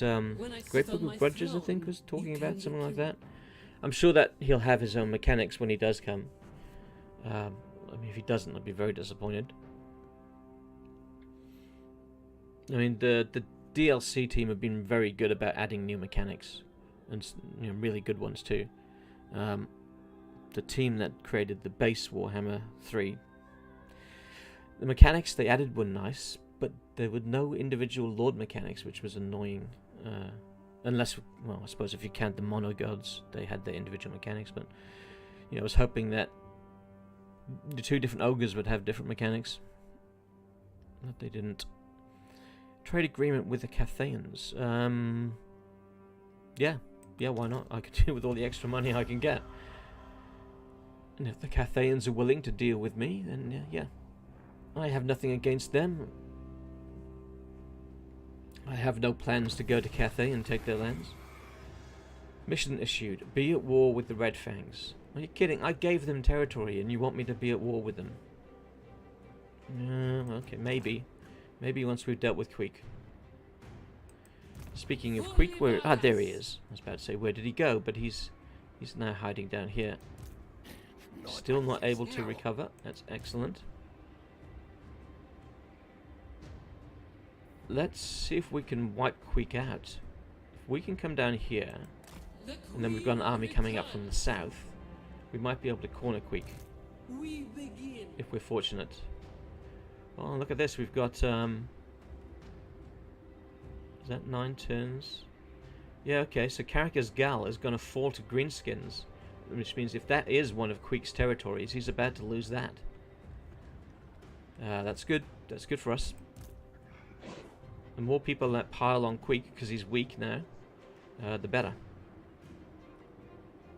Great Book of Grudges, I think, was talking about something like that? I'm sure that he'll have his own mechanics when he does come. I mean, if he doesn't, I'd be very disappointed. I mean, the DLC team have been very good about adding new mechanics, and really good ones too. The team that created the base Warhammer 3, the mechanics they added were nice, but there were no individual Lord mechanics, which was annoying. Unless, well, I suppose if you count the monogods, they had their individual mechanics, but I was hoping that the two different ogres would have different mechanics. But they didn't. Trade agreement with the Cathayans. Yeah, why not? I could deal with all the extra money I can get. And if the Cathayans are willing to deal with me, then yeah. I have nothing against them. I have no plans to go to Cathay and take their lands. Mission issued. Be at war with the Red Fangs. Are you kidding? I gave them territory and you want me to be at war with them? Okay, maybe. Maybe once we've dealt with Queek. Speaking of Queek, where... Ah, there he is. I was about to say, where did he go? But he's now hiding down here. Still not able to recover. That's excellent. Let's see if we can wipe Queek out. If we can come down here and then we've got an army coming up from the south, we might be able to corner Queek We begin. if we're fortunate. Oh, look at this. We've got, is that 9 turns? Yeah, okay, so Caracas Gal is going to fall to Greenskins, which means if that is one of Queek's territories, he's about to lose that. That's good. That's good for us. The more people that pile on Queek, because he's weak now, the better.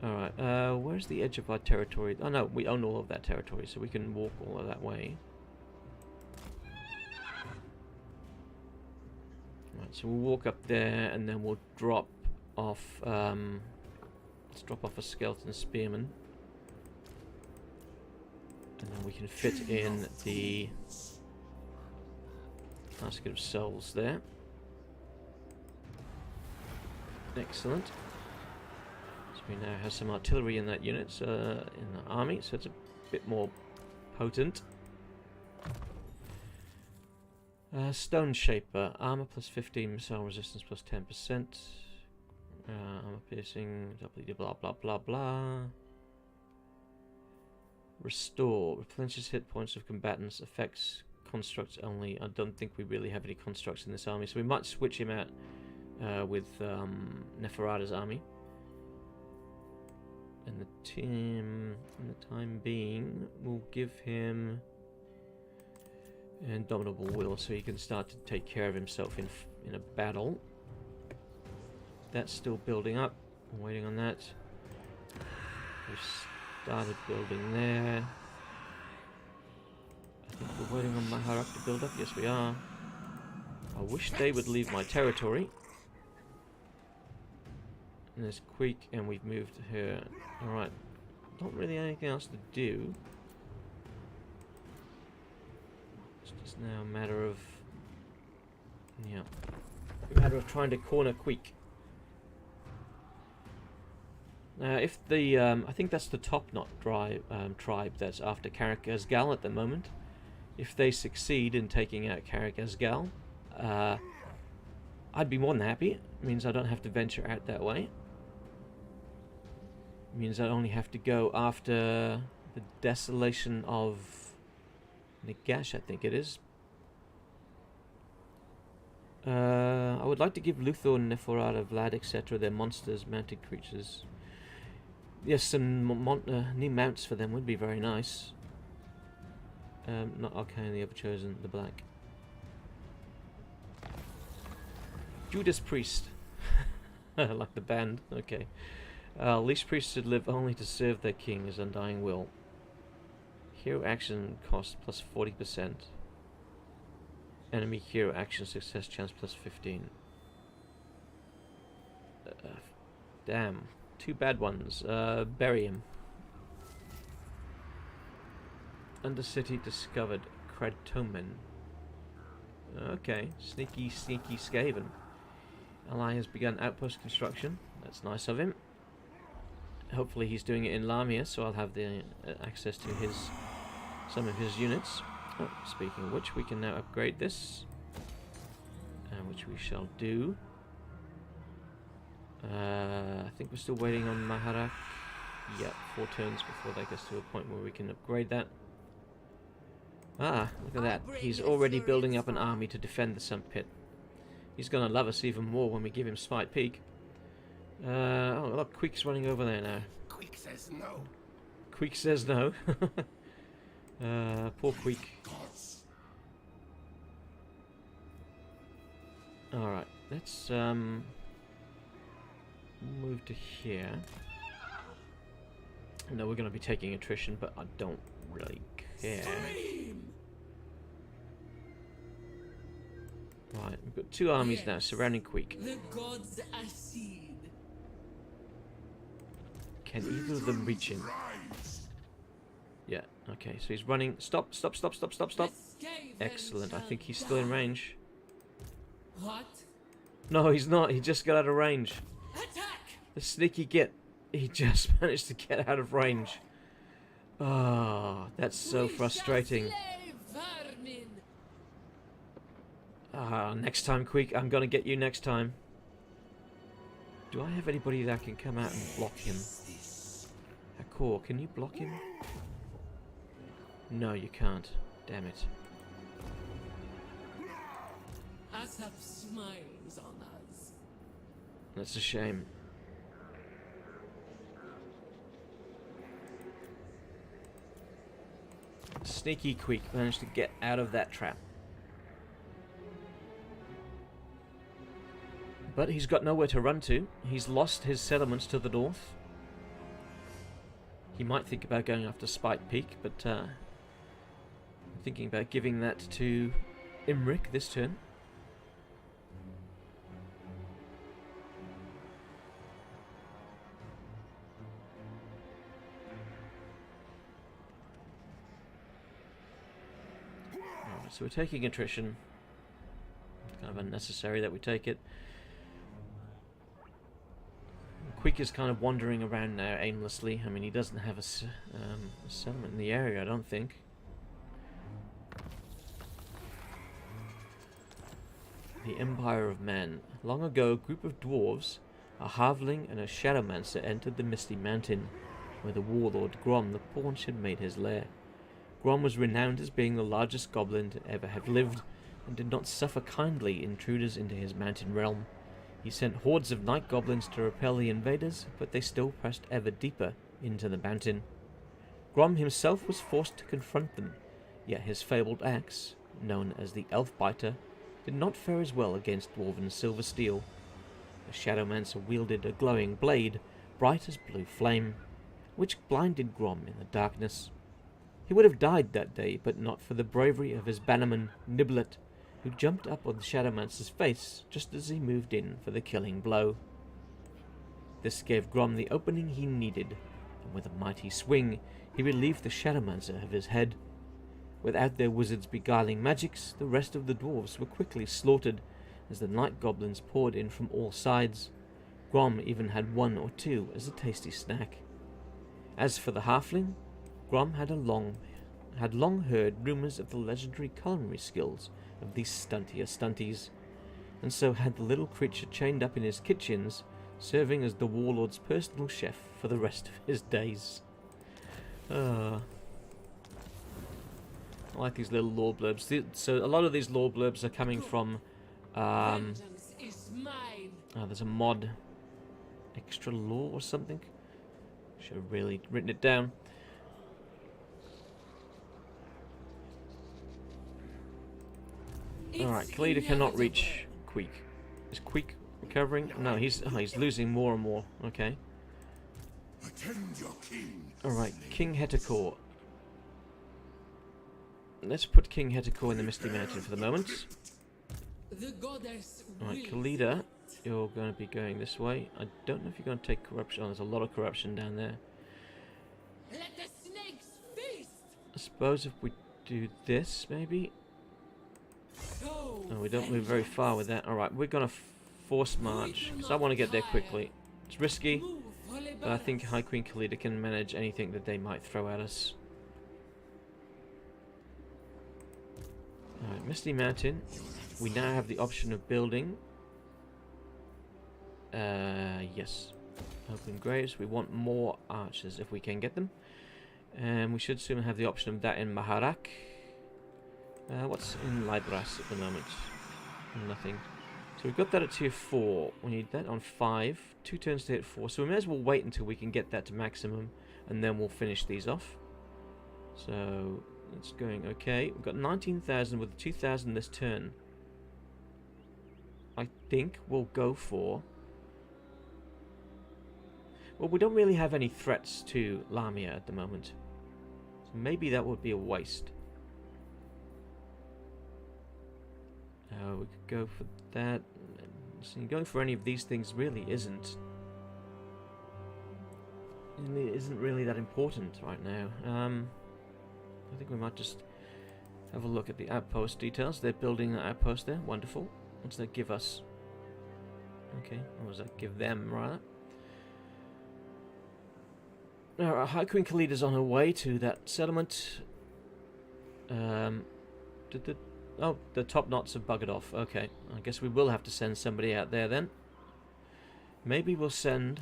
Alright, where's the edge of our territory? Oh no, we own all of that territory, so we can walk all of that way. Right, so we'll walk up there, and then we'll drop off, let's drop off a skeleton spearman. And then we can fit in the basket of souls there. Excellent. So we now have some artillery in that unit, in the army, so it's a bit more potent. Stone Shaper, armor plus 15, missile resistance plus 10%. Armor piercing, blah blah blah blah. Restore, replenishes hit points of combatants, affects constructs only. I don't think we really have any constructs in this army, so we might switch him out with Nehekhara's army. And the team, in the time being, will give him Indomitable Will, so he can start to take care of himself in a battle. That's still building up. I'm waiting on that. We've started building there. I think we're waiting on Nehekhara to build up. Yes, we are. I wish they would leave my territory. And there's Queek, and we've moved her. Alright. Not really anything else to do. It's just now a matter of... yeah. A matter of trying to corner Queek. If the... I think that's the top knot tribe that's after Caracas Gal at the moment. If they succeed in taking out Caracas Gal, I'd be more than happy. It means I don't have to venture out that way. It means I only have to go after the desolation of Nagash, I think it is. I would like to give Luthor, Nehekhara, Vlad, etc. their monsters, mounted creatures. Yes, some new mounts for them would be very nice. Not Arcane, the other chosen, the black. Judas Priest. Like the band, okay. Least priests should live only to serve their king as undying will. Hero action cost plus 40%. Enemy hero action success chance plus 15. Damn. 2 bad ones. Bury him. Undercity discovered. Kratomen. Okay. Sneaky, sneaky Skaven. Ally has begun outpost construction. That's nice of him. Hopefully he's doing it in Lamia, so I'll have the access to some of his units. Oh, speaking of which, we can now upgrade this, which we shall do. I think we're still waiting on Nehekhara. Yep, 4 turns before that gets to a point where we can upgrade that. Ah, look at that. He's already building up an army to defend the Sump Pit. He's going to love us even more when we give him Spite Peak. Oh, look, Queek's running over there now. Queek says no. Queek says no. Poor Queek. Alright, let's move to here. I know we're going to be taking attrition, but I don't really care. Right, we've got 2 armies now surrounding Queek. The gods accede. Can either of them reach him? Yeah, okay, so he's running. Stop, stop, stop, stop, stop, stop. Excellent, I think he's still in range. What? No, he's not. He just got out of range. Attack! The sneaky git. He just managed to get out of range. Ah, that's so frustrating. Ah, next time, Queek. I'm gonna get you next time. Do I have anybody that can come out and block him? Hakor, can you block him? No, you can't. Damn it. Asap smiles on us. That's a shame. Sneaky Queek managed to get out of that trap. But he's got nowhere to run to. He's lost his settlements to the north. He might think about going after Spike Peak, but I'm thinking about giving that to Imric this turn. Alright, so we're taking attrition. It's kind of unnecessary that we take it. Queek is kind of wandering around now aimlessly. I mean, he doesn't have a settlement in the area, I don't think. The Empire of Man. Long ago, a group of dwarves, a halfling and a shadowmancer entered the Misty Mountain, where the warlord Grom the Paunch had made his lair. Grom was renowned as being the largest goblin to ever have lived, and did not suffer kindly intruders into his mountain realm. He sent hordes of night goblins to repel the invaders, but they still pressed ever deeper into the mountain. Grom himself was forced to confront them, yet his fabled axe, known as the Elf Biter, did not fare as well against dwarven silver steel. The Shadowmancer wielded a glowing blade, bright as blue flame, which blinded Grom in the darkness. He would have died that day, but not for the bravery of his bannerman, Niblet, who jumped up on the Shadowmancer's face just as he moved in for the killing blow. This gave Grom the opening he needed, and with a mighty swing, he relieved the Shadowmancer of his head. Without their wizard's beguiling magics, the rest of the dwarves were quickly slaughtered as the night goblins poured in from all sides. Grom even had one or two as a tasty snack. As for the halfling, Grom had long heard rumours of the legendary culinary skills of these stuntier stunties, and so had the little creature chained up in his kitchens, serving as the warlord's personal chef for the rest of his days. I like these little lore blurbs. So a lot of these lore blurbs are coming from Vengeance is mine. there's a mod, extra lore or something. Should have really written it down. Alright, Khalida cannot reach Queek. Is Queek recovering? No, he's losing more and more. Okay. Alright, King Hetekor. Let's put King Hetekor in the Misty Mountain for the moment. The goddess Alright, will Khalida, you're going to be going this way. I don't know if you're going to take corruption. Oh, there's a lot of corruption down there. let the snakes feast. I suppose if we do this, maybe. Go, Oh, we don't move very far with that. Alright, we're going to force march, because I want to get there quickly. It's risky, move, but I think High Queen Khalida can manage anything that they might throw at us. Alright, Misty Mountain. We now have the option of building. Yes. Open graves. We want more archers if we can get them. And we should soon have the option of that in Maharak. What's in Libras at the moment? Nothing. So we've got that at tier 4. We need that on 5. 2 turns to hit 4. So we may as well wait until we can get that to maximum. And then we'll finish these off. So it's going okay. We've got 19,000 with 2,000 this turn. I think we'll go for... Well, we don't really have any threats to Lamia at the moment. So maybe that would be a waste. We could go for that. So going for any of these things really isn't really that important right now. I think we might just have a look at the outpost details. They're building an outpost there. Wonderful. What's that give us? Okay, what does that give them, rather? Now, High Queen Khalida's on her way to that settlement. Oh, the top knots have buggered off. Okay, I guess we will have to send somebody out there then. Maybe we'll send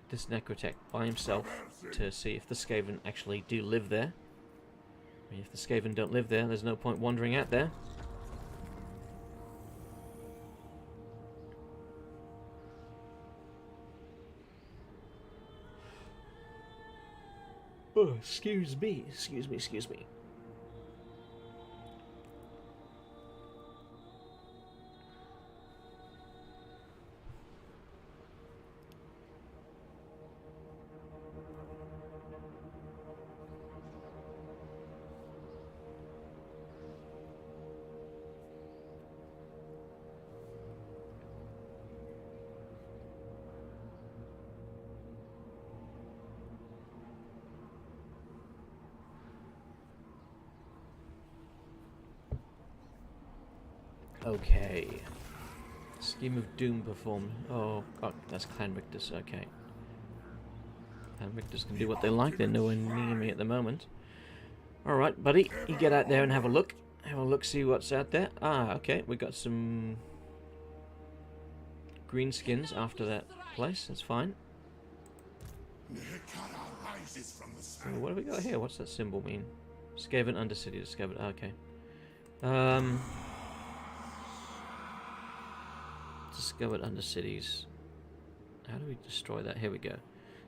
this Necrotech by himself to see if the Skaven actually do live there. I mean, if the Skaven don't live there, there's no point wandering out there. Oh, excuse me, excuse me, excuse me. Okay. Scheme of Doom performed. Oh, God, that's Clan Rictus. Okay. Clan Rictus can do what they like. They're nowhere near me at the moment. Alright, buddy. You get out there and have a look. Have a look, see what's out there. Ah, okay. We got some green skins after that place. That's fine. Nehekhara rises from the Oh, what have we got here? What's that symbol mean? Skaven Undercity discovered. Okay. Discovered Undercities. How do we destroy that? Here we go.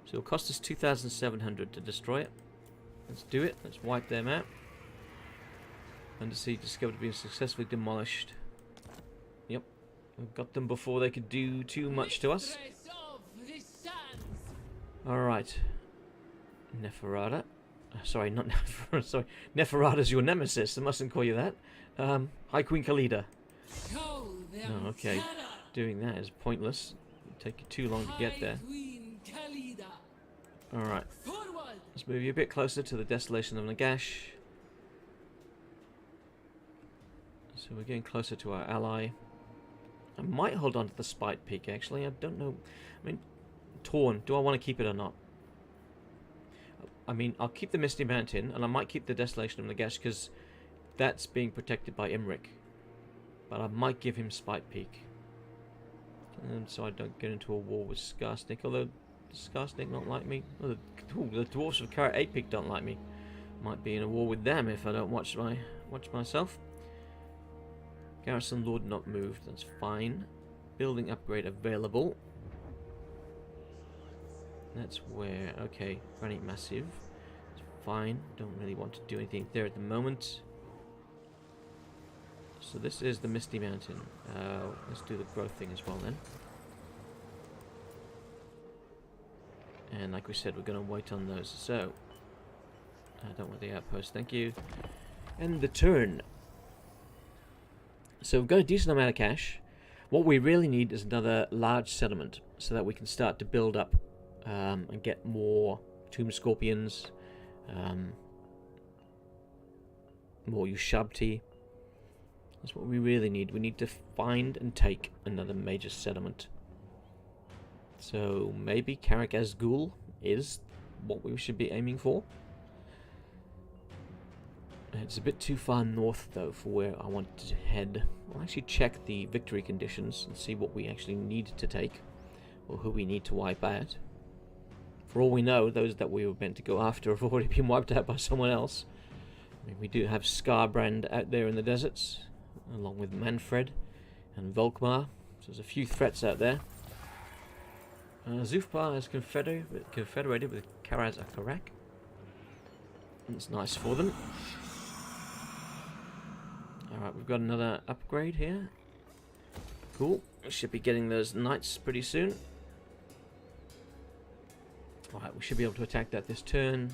So it'll cost us 2,700 to destroy it. Let's do it. Let's wipe them out. Undercity discovered being successfully demolished. Yep. We've got them before they could do too much to us. Alright. Neferata. Sorry, not Neferata. Sorry. Neferata's your nemesis. I mustn't call you that. Hi, Queen Khalida. Oh, okay. Doing that is pointless. It'll take you too long to get there. Alright. Let's move you a bit closer to the desolation of Nagash. So we're getting closer to our ally. I might hold on to the Spite Peak, actually. I don't know. I mean, torn. Do I want to keep it or not? I mean, I'll keep the Misty Mountain, and I might keep the Desolation of Nagash, because that's being protected by Imric. But I might give him Spite Peak. And so I don't get into a war with Skarsnik, although Skarsnik not like me. Oh, the Dwarfs of Kara 8 Peak don't like me. Might be in a war with them if I don't watch myself. Garrison Lord not moved, that's fine. Building upgrade available. That's where, okay, Granite Massive. It's fine, don't really want to do anything there at the moment. So this is the Misty Mountain. Let's do the growth thing as well then. And like we said, we're going to wait on those. So, I don't want the outpost, thank you. And the turn. So we've got a decent amount of cash. What we really need is another large settlement so that we can start to build up and get more Tomb Scorpions, more Ushabti. That's what we really need. We need to find and take another major settlement. So maybe Karak Azgul is what we should be aiming for. It's a bit too far north though for where I want to head. I'll actually check the victory conditions and see what we actually need to take, or who we need to wipe out. For all we know, those that we were meant to go after have already been wiped out by someone else. I mean, we do have Skarbrand out there in the deserts, along with Manfred and Volkmar. So there's a few threats out there. Zufbar is confederated with Karaz Akarak. That's nice for them. Alright, we've got another upgrade here. Cool. We should be getting those knights pretty soon. Alright, we should be able to attack that this turn.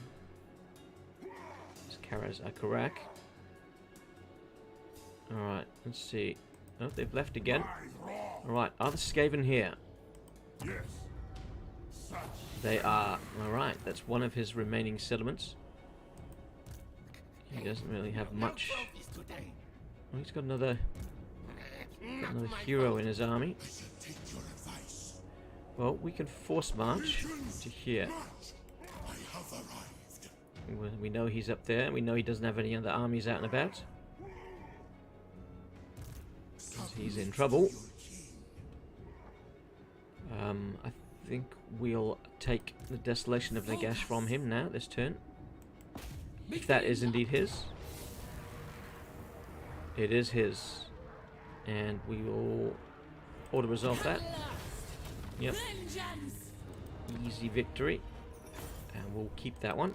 It's Karaz Akarak. Alright, let's see. Oh, they've left again. Alright, are the Skaven here? Yes. They are. Alright, that's one of his remaining settlements. He doesn't really have much. Oh, he's got another hero in his army. Well, we can force march to here. We know he's up there. We know he doesn't have any other armies out and about. Because he's in trouble. I think we'll take the Desolation of Nagash from him now, this turn. If that is indeed his. It is his. And we will auto-resolve that. Yep. Easy victory. And we'll keep that one.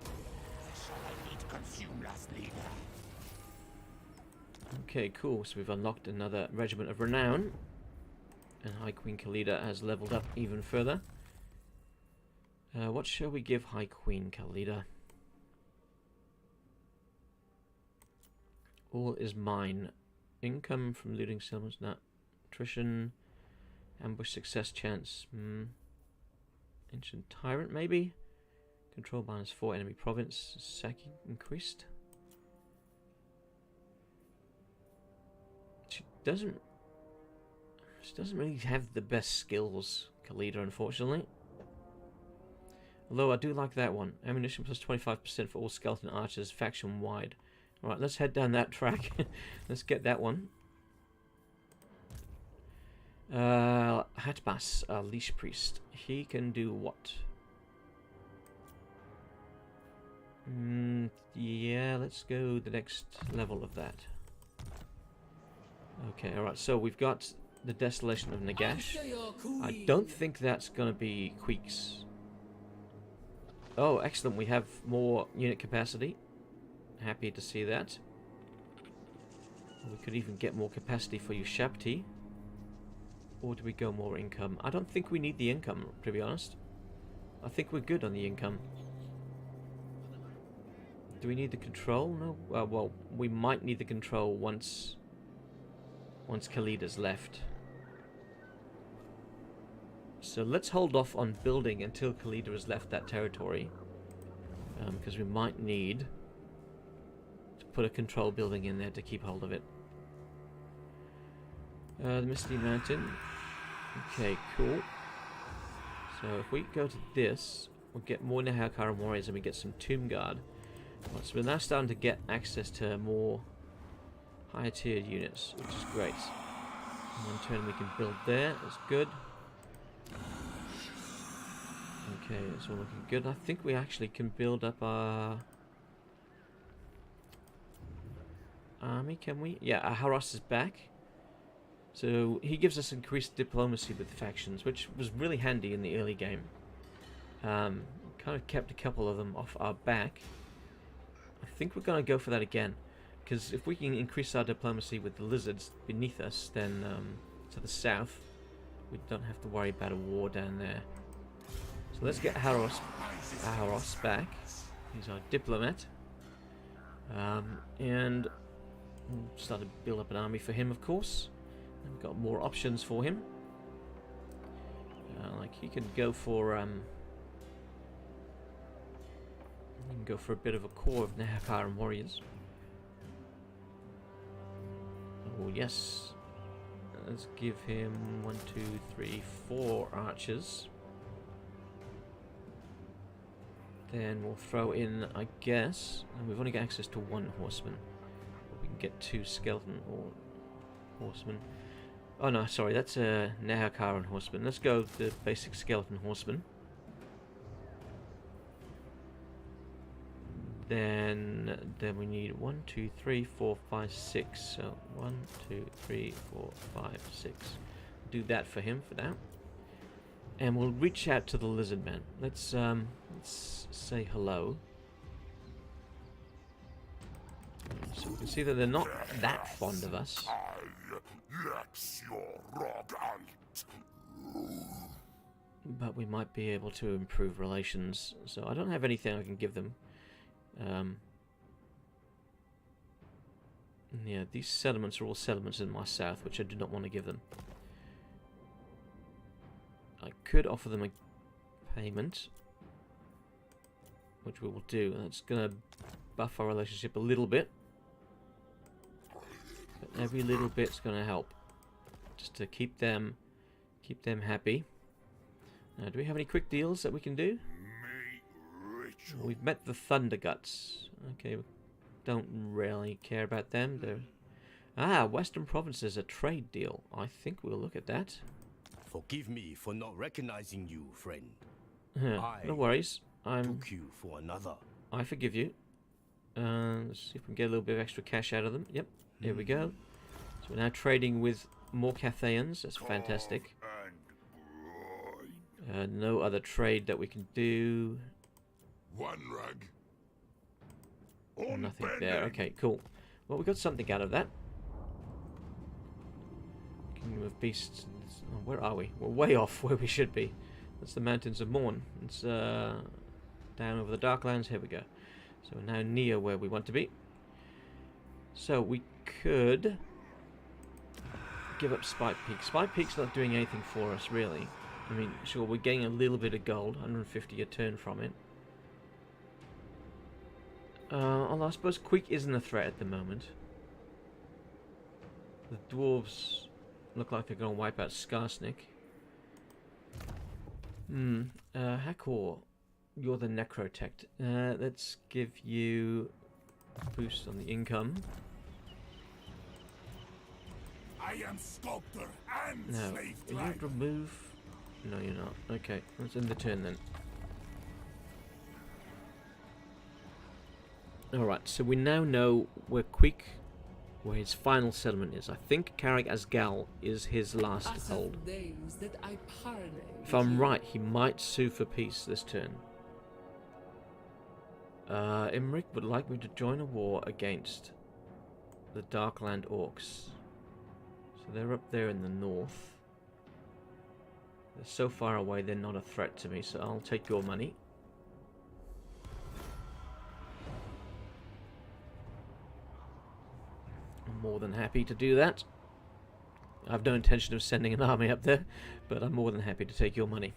Okay, cool. So we've unlocked another Regiment of Renown. And High Queen Khalida has leveled up even further. What shall we give High Queen Khalida? All is mine. Income from looting settlements, not attrition, ambush success chance. Ancient Tyrant, maybe? Control -4 enemy province. Sacking increased. She doesn't really have the best skills, Khalida, unfortunately. Although I do like that one. Ammunition plus 25% for all skeleton archers, faction wide. Alright, let's head down that track. Let's get that one. Hatbas, Leash Priest. He can do what? Yeah, let's go the next level of that. Okay, alright, so we've got the Desolation of Nagash. I don't think that's going to be Queeks. Oh, excellent, we have more unit capacity. Happy to see that. We could even get more capacity for Ushabti. Or do we go more income? I don't think we need the income, to be honest. I think we're good on the income. Do we need the control? No? Well, we might need the control once Khalida's left. So let's hold off on building until Khalida has left that territory. Because we might need to put a control building in there to keep hold of it. The Misty Mountain. Okay, cool. So if we go to this, we'll get more Nehekhara warriors and we get some Tomb Guard. Right, so we're now starting to get access to more higher tiered units, which is great. In one turn we can build there, that's good. Okay, it's all looking good. I think we actually can build up our army, can we? Yeah, our Haros is back. So he gives us increased diplomacy with the factions, which was really handy in the early game. Kind of kept a couple of them off our back. I think we're going to go for that again. Because if we can increase our diplomacy with the lizards beneath us, then to the south, we don't have to worry about a war down there. So let's get Haros back. He's our diplomat. And we'll start to build up an army for him, of course. And we've got more options for him. Like he can go for a bit of a core of Nehekhara warriors. Oh yes. Let's give him 1, 2, 3, 4 archers. Then we'll throw in, I guess, and we've only got access to 1 horseman. But we can get 2 skeleton or horsemen. Oh no, sorry, that's a Nehekhara horseman. Let's go with the basic skeleton horseman. Then we need 1, 2, 3, 4, 5, 6. So 1, 2, 3, 4, 5, 6. Do that for him for now. And we'll reach out to the lizard man. Let's say hello. So we can see that they're not that fond of us. But we might be able to improve relations. So I don't have anything I can give them. Yeah, these settlements are all settlements in my south, which I do not want to give them. I could offer them a payment, which we will do. That's going to buff our relationship a little bit. But every little bit's going to help. Just to keep them happy. Now, do we have any quick deals that we can do? We've met the Thunder Guts. Okay, we don't really care about them. They're... Western Provinces, a trade deal. I think we'll look at that. Forgive me for not recognizing you, friend. No worries. Took you for another. I forgive you. Let's see if we can get a little bit of extra cash out of them. Yep, here we go. So we're now trading with more Cathayans. That's fantastic. No other trade that we can do. One rug. Nothing there. Okay, cool. Well, we got something out of that. Kingdom of Beasts. Oh, where are we? We're way off where we should be. That's the Mountains of Morn. It's down over the Darklands. Here we go. So we're now near where we want to be. So we could give up Spike Peak. Spike Peak's not doing anything for us, really. I mean, sure, we're getting a little bit of gold, 150 a turn from it. Although I suppose Quick isn't a threat at the moment. The dwarves look like they're going to wipe out Skarsnik. Hakor, you're the Necrotect. Let's give you a boost on the income. I am sculptor and Now, slave are you driver. to remove? No, you're not. Okay, let's end the turn then. Alright, so we now know where his final settlement is. I think Carreg Asgal is his last As hold. of days that I pardon If I'm you. right, he might sue for peace this turn. Imric would like me to join a war against the Darkland Orcs. So they're up there in the north. They're so far away they're not a threat to me, so I'll take your money. I'm more than happy to do that. I've no intention of sending an army up there, but I'm more than happy to take your money.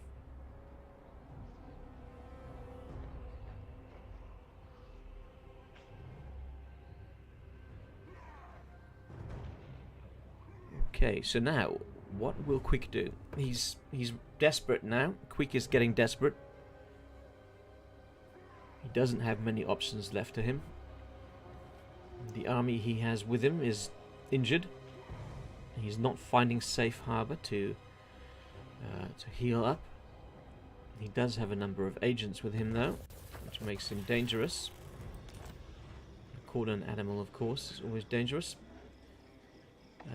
Okay, so now, what will Quick do? He's desperate now. Quick is getting desperate. He doesn't have many options left to him. The army he has with him is injured. He's not finding safe harbor to heal up. He does have a number of agents with him though, which makes him dangerous. A cornered animal, of course, is always dangerous.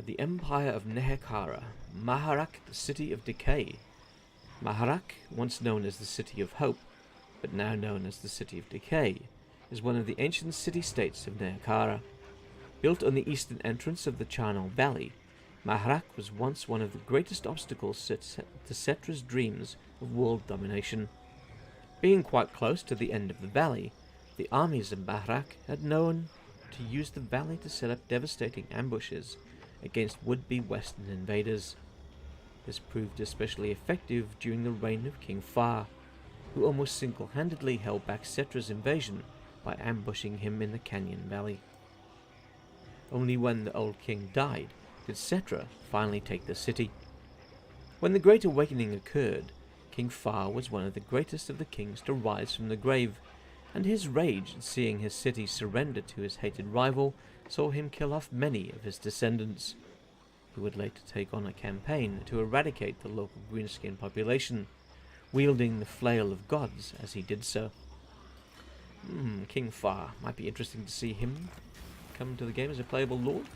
The Empire of Nehekhara, Maharak, the City of Decay. Maharak, once known as the City of Hope, but now known as the City of Decay, is one of the ancient city-states of Nehekhara. Built on the eastern entrance of the Charnel Valley, Maharak was once one of the greatest obstacles to Cetra's dreams of world domination. Being quite close to the end of the valley, the armies of Maharak had known to use the valley to set up devastating ambushes against would-be western invaders. This proved especially effective during the reign of King Far, who almost single-handedly held back Cetra's invasion by ambushing him in the Canyon Valley. Only when the old king died did Cetra finally take the city. When the Great Awakening occurred, King Far was one of the greatest of the kings to rise from the grave, and his rage at seeing his city surrender to his hated rival saw him kill off many of his descendants, who would later take on a campaign to eradicate the local greenskin population, wielding the flail of gods as he did so. King Far. Might be interesting to see him come to the game as a playable lord.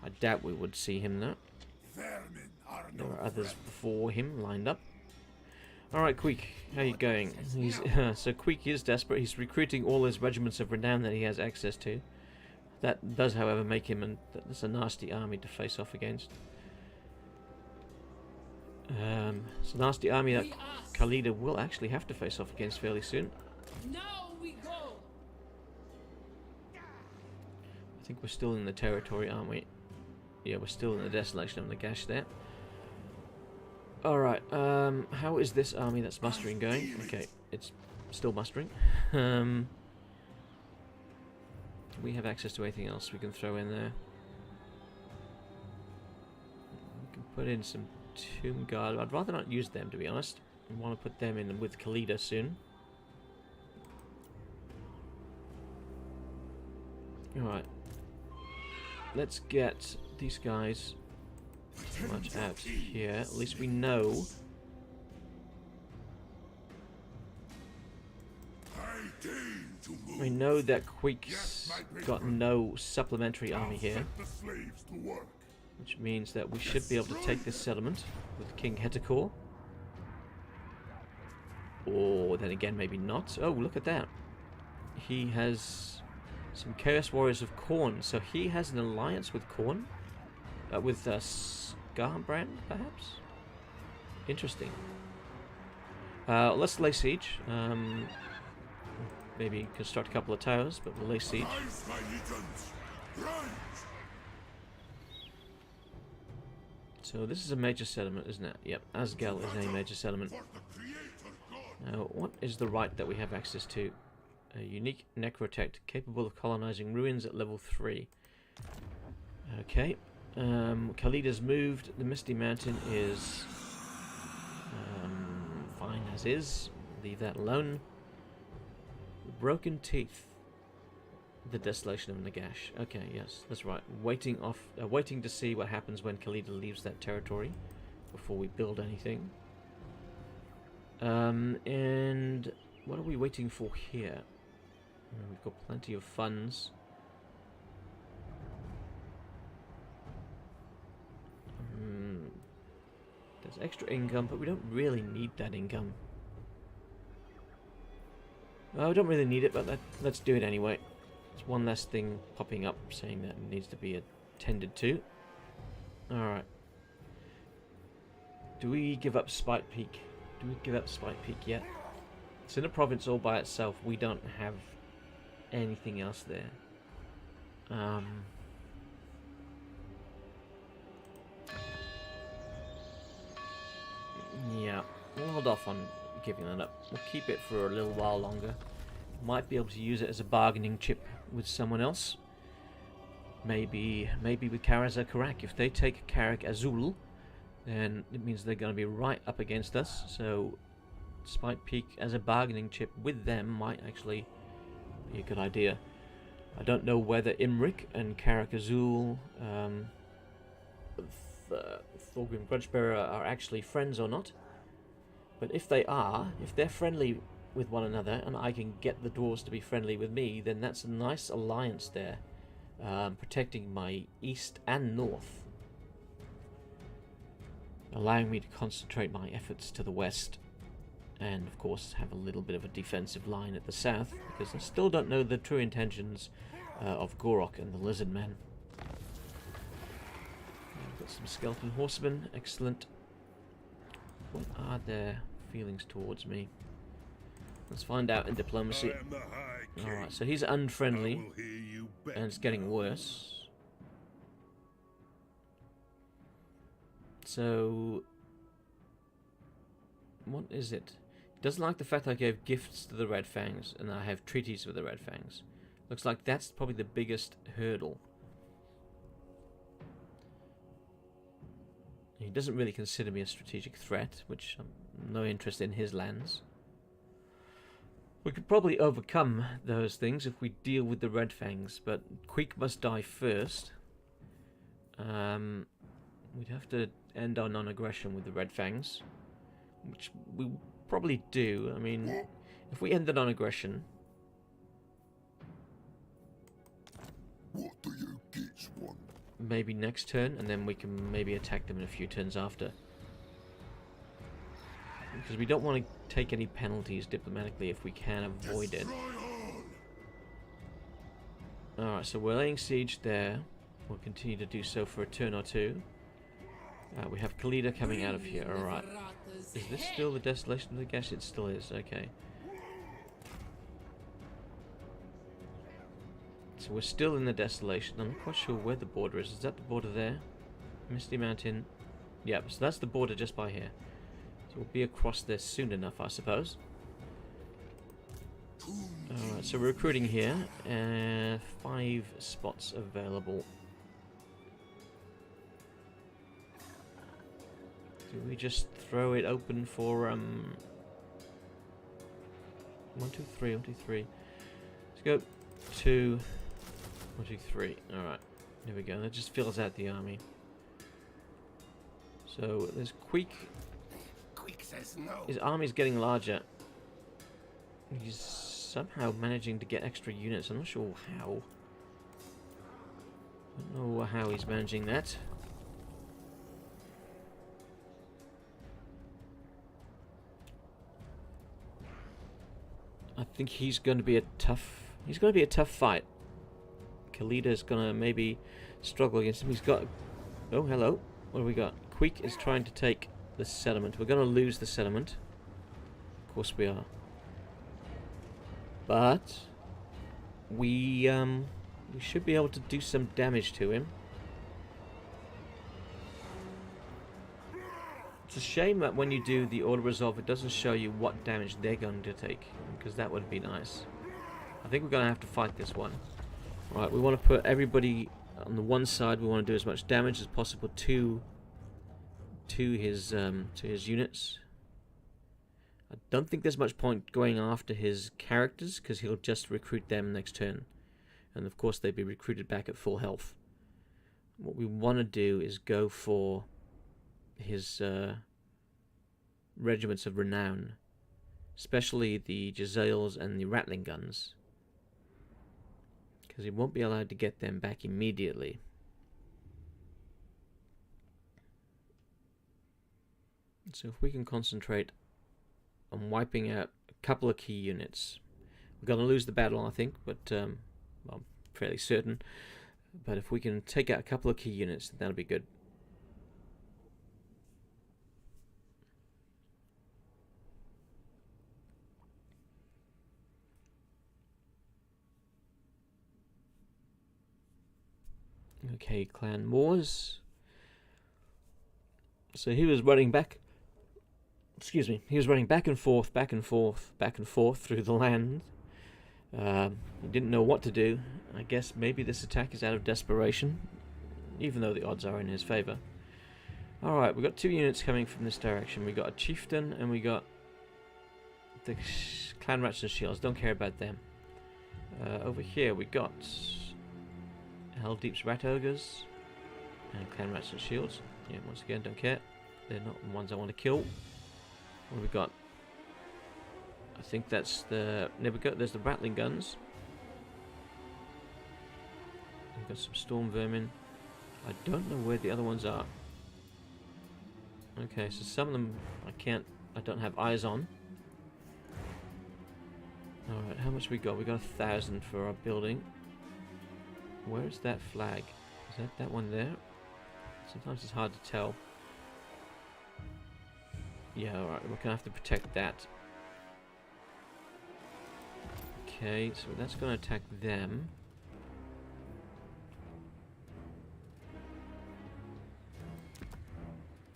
I doubt we would see him though. Vermin are There no are others friend. before him lined up. Alright, Queek, how you going? So Queek is desperate. He's recruiting all his regiments of renown that he has access to. That does, however, make him that's a nasty army to face off against. It's a nasty army that We ask. Khalida will actually have to face off against fairly soon. Now we go. I think we're still in the territory, aren't we? Yeah, we're still in the desolation of Nagash there. Alright, how is this army that's mustering going? Okay, it's still mustering. We have access to anything else we can throw in there. We can put in some Tomb Guard. I'd rather not use them, to be honest. I want to put them in with Khalida soon. Alright. Let's get these guys much out here. At least we know. We know that Queek's got no supplementary army here, which means that we should be able to take this settlement with King Nehekhara. Or then again, maybe not. Oh, look at that. He has some Chaos Warriors of Khorne, so he has an alliance with Khorne? With Skarbrand, perhaps? Interesting. Let's lay siege. Maybe construct a couple of towers, but we'll lay siege. So this is a major settlement, isn't it? Yep, Asgel is a major settlement. Now, what is the right that we have access to? A unique necrotect capable of colonizing ruins at level 3. Okay. Khalida's moved. The Misty Mountain is fine as is. Leave that alone. The Broken Teeth. The Desolation of Nagash. Okay, yes, that's right. Waiting to see what happens when Khalida leaves that territory before we build anything. And what are we waiting for here? We've got plenty of funds. There's extra income, but we don't really need that income. Well, we don't really need it, but let's do it anyway. It's one less thing popping up saying that it needs to be attended to. Alright. Do we give up Spite Peak? Do we give up Spite Peak yet? It's in a province all by itself. We don't have anything else there. Yeah, we'll hold off on giving that up. We'll keep it for a little while longer. Might be able to use it as a bargaining chip with someone else. Maybe with Karaza Karak. If they take Karak Azul, then it means they're going to be right up against us. So Spite Peak as a bargaining chip with them might actually be a good idea. I don't know whether Imrik and Karak Azul, Thorgrim Grudgebearer, are actually friends or not. But if they are, if they're friendly with one another, and I can get the dwarves to be friendly with me, then that's a nice alliance there, protecting my east and north, allowing me to concentrate my efforts to the west, and of course have a little bit of a defensive line at the south, because I still don't know the true intentions of Gorok and the Lizard Men. I've got some skeleton horsemen, excellent. What are their feelings towards me? Let's find out in diplomacy. Alright, so he's unfriendly, and it's getting worse. So, what is it? He doesn't like the fact I gave gifts to the Red Fangs, and I have treaties with the Red Fangs. Looks like that's probably the biggest hurdle. He doesn't really consider me a strategic threat, which I'm no interest in his lands. We could probably overcome those things if we deal with the Red Fangs, but Queek must die first. We'd have to end our non-aggression with the Red Fangs, which we probably do. I mean, if we end the non-aggression... What do you kids want? Maybe next turn, and then we can maybe attack them in a few turns after. Because we don't want to take any penalties diplomatically if we can avoid it. Alright, so we're laying siege there. We'll continue to do so for a turn or two. We have Khalida coming out of here, alright. Is this still the Desolation of the Nagash? It still is, okay. So we're still in the Desolation. I'm not quite sure where the border is. Is that the border there? Misty Mountain. Yep, so that's the border just by here. So we'll be across there soon enough, I suppose. Alright, so we're recruiting here. 5 spots available. Do we just throw it open for 1, 2, 3, 1, 2, 3. Let's go 2, 1, 2, 3. Alright, there we go. That just fills out the army. So there's Queek. Quick says no. His army's getting larger. He's somehow managing to get extra units. I'm not sure how. I don't know how he's managing that. I think he's going to be a tough. He's going to be a tough fight. Khalida's going to maybe struggle against him. He's got. Oh, hello. What do we got? Queek is trying to take the settlement. We're going to lose the settlement. Of course we are. But we should be able to do some damage to him. It's a shame that when you do the auto resolve, it doesn't show you what damage they're going to take, because that would be nice. I think we're going to have to fight this one. Right, we want to put everybody on the one side. We want to do as much damage as possible to his units. I don't think there's much point going after his characters, because he'll just recruit them next turn. And of course they'd be recruited back at full health. What we want to do is go for his regiments of renown, especially the Jezzails and the Rattling guns, because he won't be allowed to get them back immediately. So if we can concentrate on wiping out a couple of key units. We're going to lose the battle, I think, but well, I'm fairly certain. But if we can take out a couple of key units, that'll be good. Okay, Clan Wars. So he was running back. Excuse me. He was running back and forth, back and forth, back and forth through the land. He didn't know what to do. I guess maybe this attack is out of desperation, even though the odds are in his favour. Alright, we've got two units coming from this direction. We got a chieftain and we got the clan rats and shields. Don't care about them. Over here we got Helldeep's rat ogres and clan rats and shields. Yeah, once again, don't care. They're not the ones I want to kill. What have we got? I think that's the... There we go. There's the rattling guns. We've got some storm vermin. I don't know where the other ones are. Okay, so some of them I don't have eyes on. Alright, how much we got? We got 1,000 for our building. Where is that flag? Is that one there? Sometimes it's hard to tell. Yeah, alright, we're gonna have to protect that. Okay, so that's gonna attack them.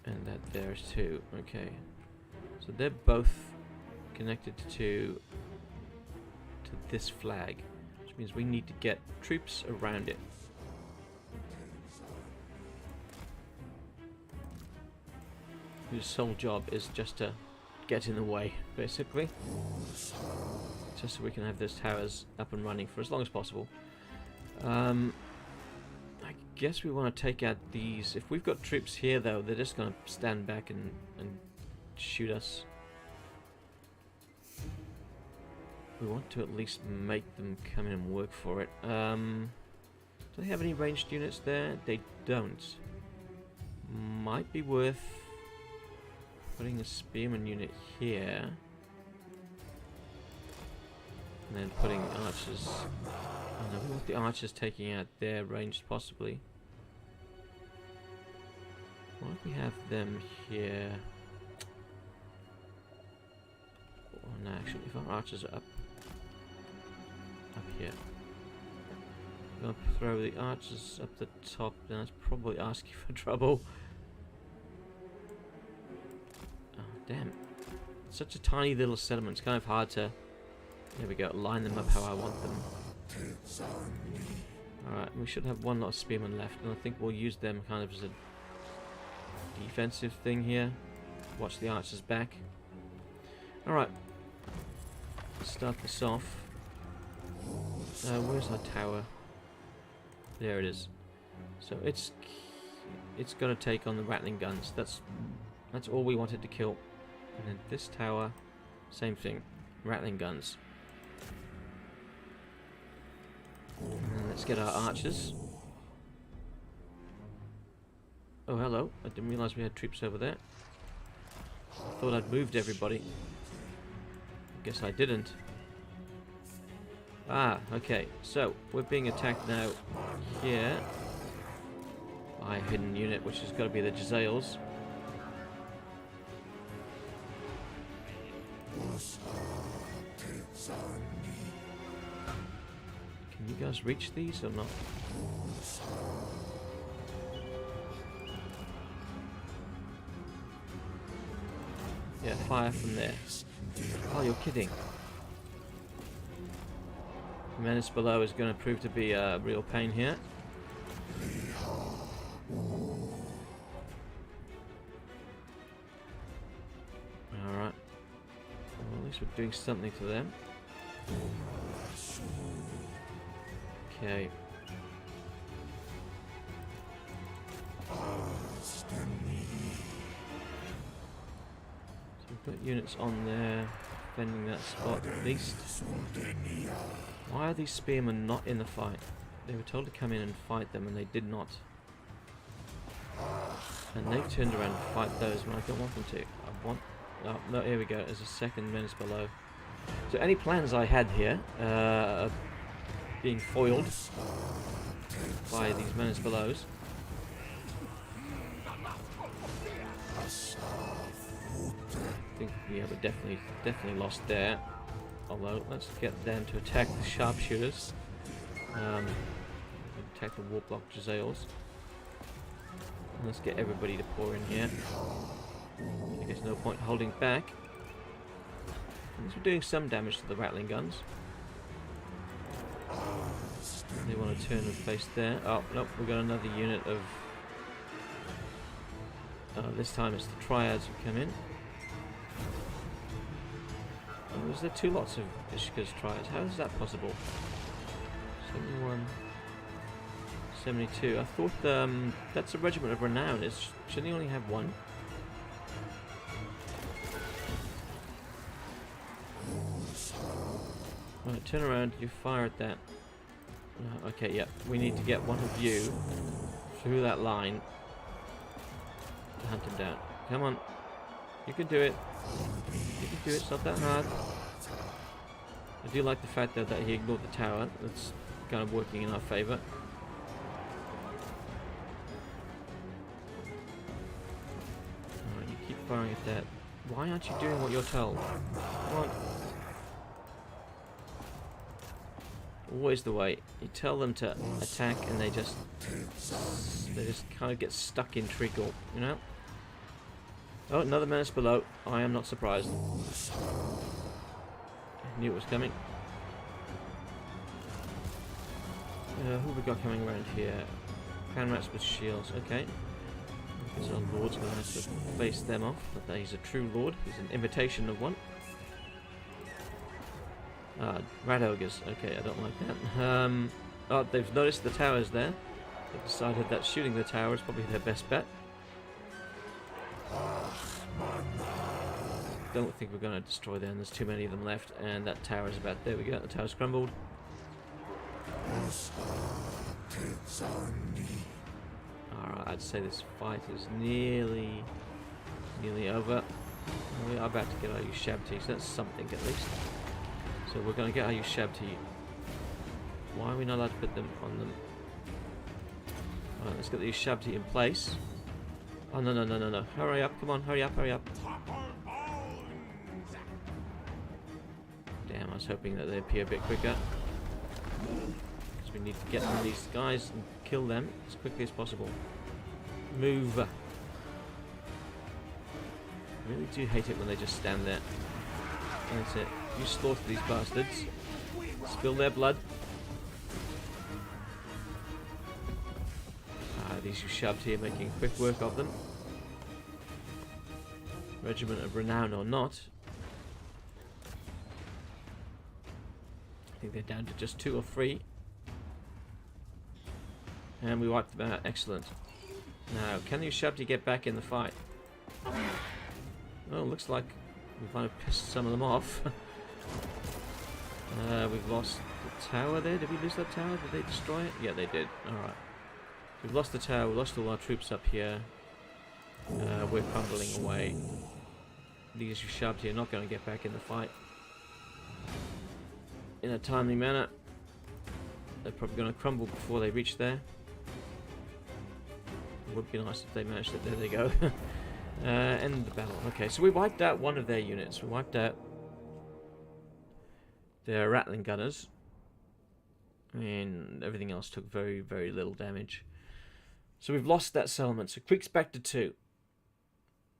And that there's too. Okay. So they're both connected to this flag, which means we need to get troops around it. Whose sole job is just to get in the way, basically. Just so we can have those towers up and running for as long as possible. I guess we want to take out these. If we've got troops here, though, they're just going to stand back and shoot us. We want to at least make them come in and work for it. Do they have any ranged units there? They don't. Might be worth putting a spearman unit here. And then putting archers. Oh no, we want the archers taking out their ranged possibly. Why don't we have them here? Oh no, actually, if our archers are up here. I'm going to throw the archers up the top, then that's probably asking for trouble. Oh, damn. It's such a tiny little settlement, it's kind of hard to... There we go, line them up how I want them. Alright, we should have one lot of spearmen left, and I think we'll use them kind of as a defensive thing here. Watch the archers back. Alright. Let's start this off. Where's our tower? There it is. So it's it's going to take on the rattling guns. That's all we wanted to kill. And then this tower, same thing, rattling guns. And then let's get our archers. Oh, hello. I didn't realise we had troops over there. I thought I'd moved everybody. Guess I didn't. Ah, okay. So, we're being attacked now here by a hidden unit, which has got to be the Jezzails. Can you guys reach these or not? Yeah, fire from there. Oh, you're kidding. The menace below is going to prove to be a real pain here. Alright. Well, at least we're doing something to them. Okay. Put units on there, defending that spot at least. Why are these spearmen not in the fight? They were told to come in and fight them and they did not. And they've turned around to fight those when I don't want them to. I want... Oh, no, here we go. There's a second menace below. So any plans I had here are being foiled by these menace belows. I think, yeah, we're definitely lost there. Although, let's get them to attack the sharpshooters. Attack the warplock Jezzails. And let's get everybody to pour in here. I guess no point holding back. At we're doing some damage to the rattling guns. They want to turn and face there. Oh, nope, we've got another unit of... this time it's the triads who come in. Oh, is there two lots of Ishika's triads? How is that possible? 71... 72. I thought that's a regiment of renown. Shouldn't he only have one? Right, turn around, you fire at that. Okay, yeah, we need to get one of you through that line to hunt him down. Come on, you can do it. You can do it, it's not that hard. I do like the fact that he ignored the tower. That's kind of working in our favour. Alright, you keep firing at that. Why aren't you doing what you're told? Come on. Always the way. You tell them to attack and they just kind of get stuck in treacle, you know? Oh, another menace below. I am not surprised. I knew it was coming. Who have we got coming around here? Pan rats with shields. Okay. So our lord's going to have to face them off. But he's a true lord. He's an imitation of one. Rat ogres. Okay, I don't like that. Oh, they've noticed the towers there. They've decided that shooting the tower is probably their best bet. Don't think we're going to destroy them. There's too many of them left, and that tower is about... There we go. The tower's crumbled. Alright, I'd say this fight is nearly over. We are about to get our Shabti, so that's something at least. So we're going to get our Shabti. Why are we not allowed to put them on them? Alright, let's get the Shabti in place. Oh, no. Hurry up, come on, hurry up. Damn, I was hoping that they'd appear a bit quicker. Because we need to get on these guys and kill them as quickly as possible. Move! I really do hate it when they just stand there. That's it. You slaughter these bastards. Spill their blood. These Ushabti here making quick work of them. Regiment of renown or not. I think they're down to just 2 or 3. And we wiped them out. Excellent. Now, can you Shabti get back in the fight? Well, looks like we might have pissed some of them off. We've lost the tower there. Did we lose that tower? Did they destroy it? Yeah, they did. Alright. We've lost the tower. We lost all our troops up here. We're crumbling away. These Shabti are not going to get back in the fight in a timely manner. They're probably going to crumble before they reach there. It would be nice if they managed it. There they go. End the battle. Okay, so we wiped out one of their units. We wiped out their Rattling gunners. And everything else took very, very little damage. So we've lost that settlement. So Creek's back to 2.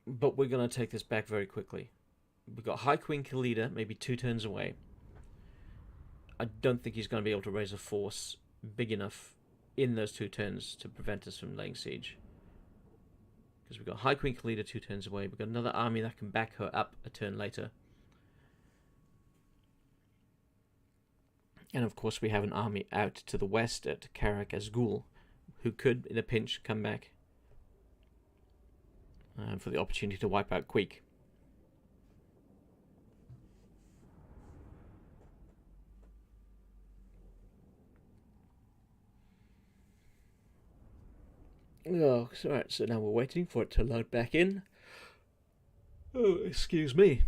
But we're going to take this back very quickly. We've got High Queen Khalida, maybe 2 turns away. I don't think he's going to be able to raise a force big enough in those 2 turns to prevent us from laying siege. Because we've got High Queen Khalida 2 turns away. We've got another army that can back her up a turn later. And of course we have an army out to the west at Karak Azgul, who could, in a pinch, come back for the opportunity to wipe out Queek. Oh, alright, so now we're waiting for it to load back in. Oh, excuse me.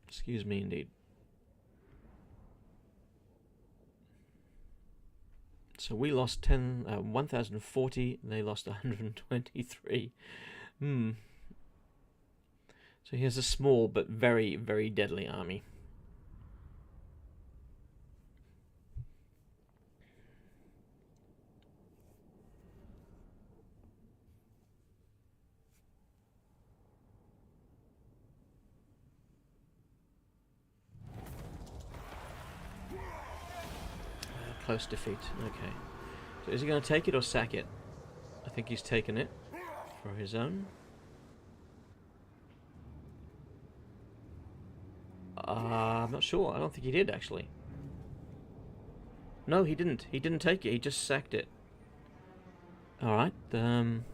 Excuse me indeed. So we lost 1,040, and they lost 123. So here's a small but very, very deadly army. Close defeat. Okay. So is he going to take it or sack it? I think he's taken it for his own. I'm not sure. I don't think he did, actually. No, he didn't. He didn't take it. He just sacked it. Alright. I'm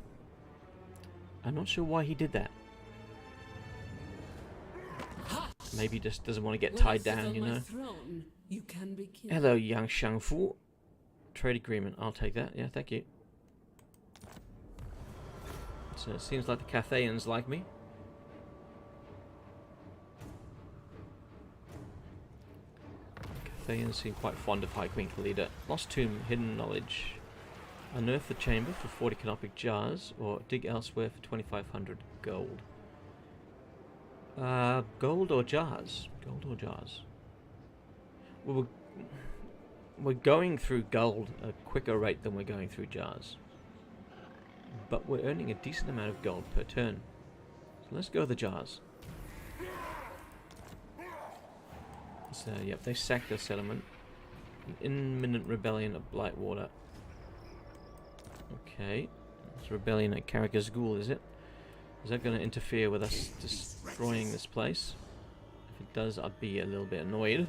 not sure why he did that. Maybe he just doesn't want to get tied down, you know. You can be killed. Hello, Yang Shangfu. Trade agreement. I'll take that. Yeah, thank you. So it seems like the Cathayans like me. Cathayans seem quite fond of High Queen Khalida. Lost Tomb, Hidden Knowledge. Unearth the chamber for 40 canopic jars, or dig elsewhere for 2,500 gold. Gold or jars? Gold or jars? Well, we're going through gold at a quicker rate than we're going through jars. But we're earning a decent amount of gold per turn. So let's go with the jars. So, yep, they sacked their settlement. An imminent rebellion of Blightwater. Okay. It's a rebellion at Karak-Azgul, is it? Is that going to interfere with us destroying this place? If it does, I'd be a little bit annoyed.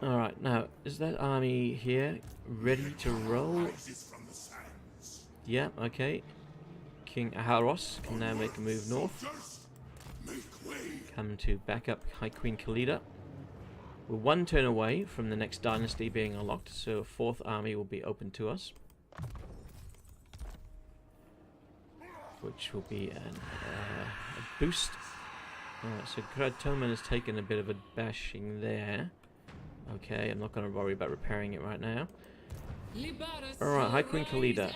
Alright, now, is that army here ready to roll? Yeah, okay. King Aharos can now make a move north. Come to back up High Queen Khalida. We're 1 turn away from the next dynasty being unlocked, so a 4th army will be open to us. Which will be a boost. Alright, so Grad-Toman has taken a bit of a bashing there. Okay, I'm not going to worry about repairing it right now. Alright, High Queen Khalida.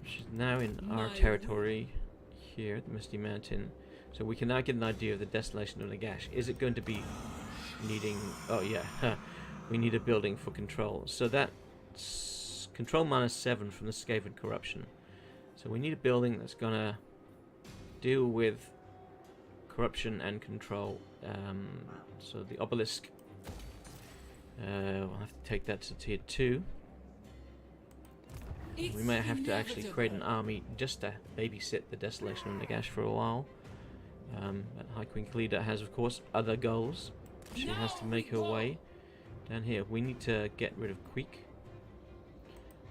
She's now in our territory here at the Misty Mountain. So we can now get an idea of the desolation of Nagash. Is it going to be needing... Oh yeah, we need a building for control. So that's control -7 from the Skaven corruption. So we need a building that's going to deal with corruption and control. So the obelisk, we'll have to take that to tier 2. We may have to actually create an army just to babysit the desolation of Nagash for a while. But High Queen Khalida has, of course, other goals. She has to make her way down here. We need to get rid of Queek.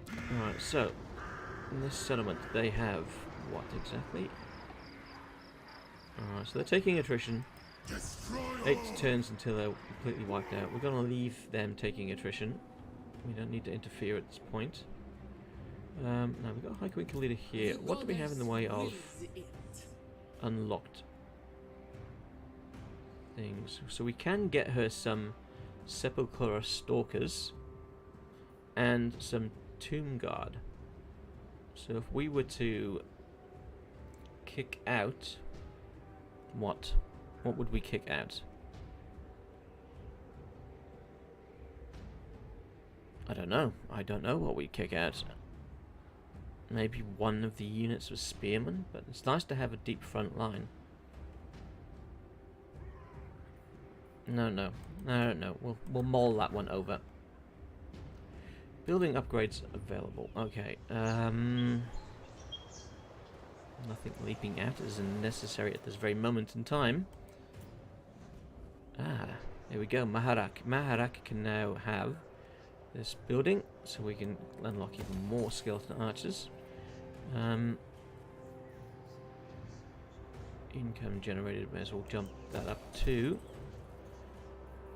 Alright, so in this settlement they have what exactly? Alright, so they're taking attrition. 8 turns until they're completely wiped out. We're gonna leave them taking attrition. We don't need to interfere at this point. Now we've got High Queen Khalida here. What do we have in the way of unlocked things? So we can get her some Sepulchra Stalkers and some Tomb Guard. So if we were to kick out, what would we kick out? I don't know. I don't know what we'd kick out. Maybe one of the units was spearmen, but it's nice to have a deep front line. No. We'll mull that one over. Building upgrades available. Okay. Nothing leaping out is necessary at this very moment in time. Ah, there we go. Maharak. Maharak can now have this building, so we can unlock even more skeleton archers. Income generated, may as well jump that up too.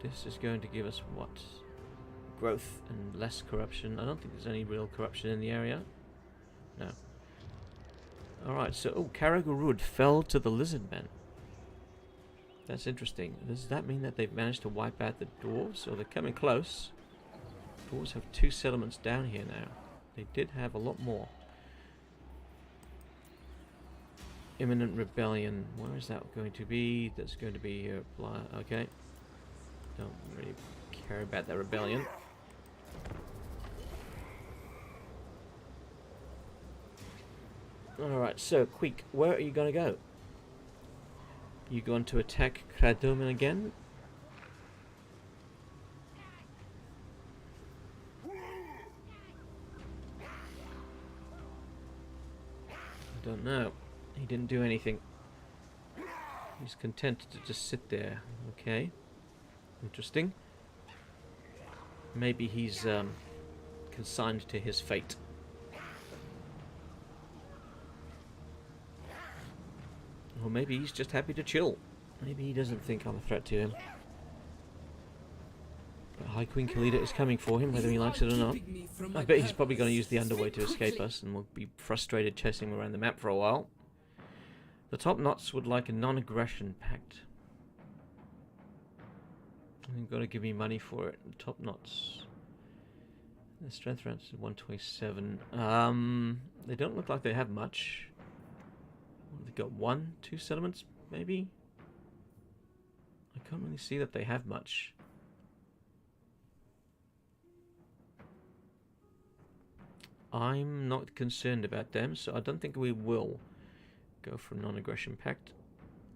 This is going to give us what? Growth and less corruption. I don't think there's any real corruption in the area. No. Alright, so Karagurud fell to the lizardmen. That's interesting. Does that mean that they've managed to wipe out the dwarves? Or they're coming close? Dwarves have 2 settlements down here now. They did have a lot more. Imminent rebellion. Where is that going to be? That's going to be here. Okay. Don't really care about that rebellion. Alright, so Queek, where are you going to go? You going to attack Kradoman again? I don't know. He didn't do anything. He's content to just sit there. Okay. Interesting. Maybe he's consigned to his fate. Or maybe he's just happy to chill. Maybe he doesn't think I'm a threat to him. But High Queen Khalida is coming for him, whether he likes it or not. I bet he's probably going to use the underway to escape us, and we'll be frustrated chasing him around the map for a while. The top knots would like a non-aggression pact. You've got to give me money for it. The top knots. The strength rounds is 127. They don't look like they have much. They've got 1, 2 settlements, maybe? I can't really see that they have much. I'm not concerned about them, so I don't think we will go for a non-aggression pact.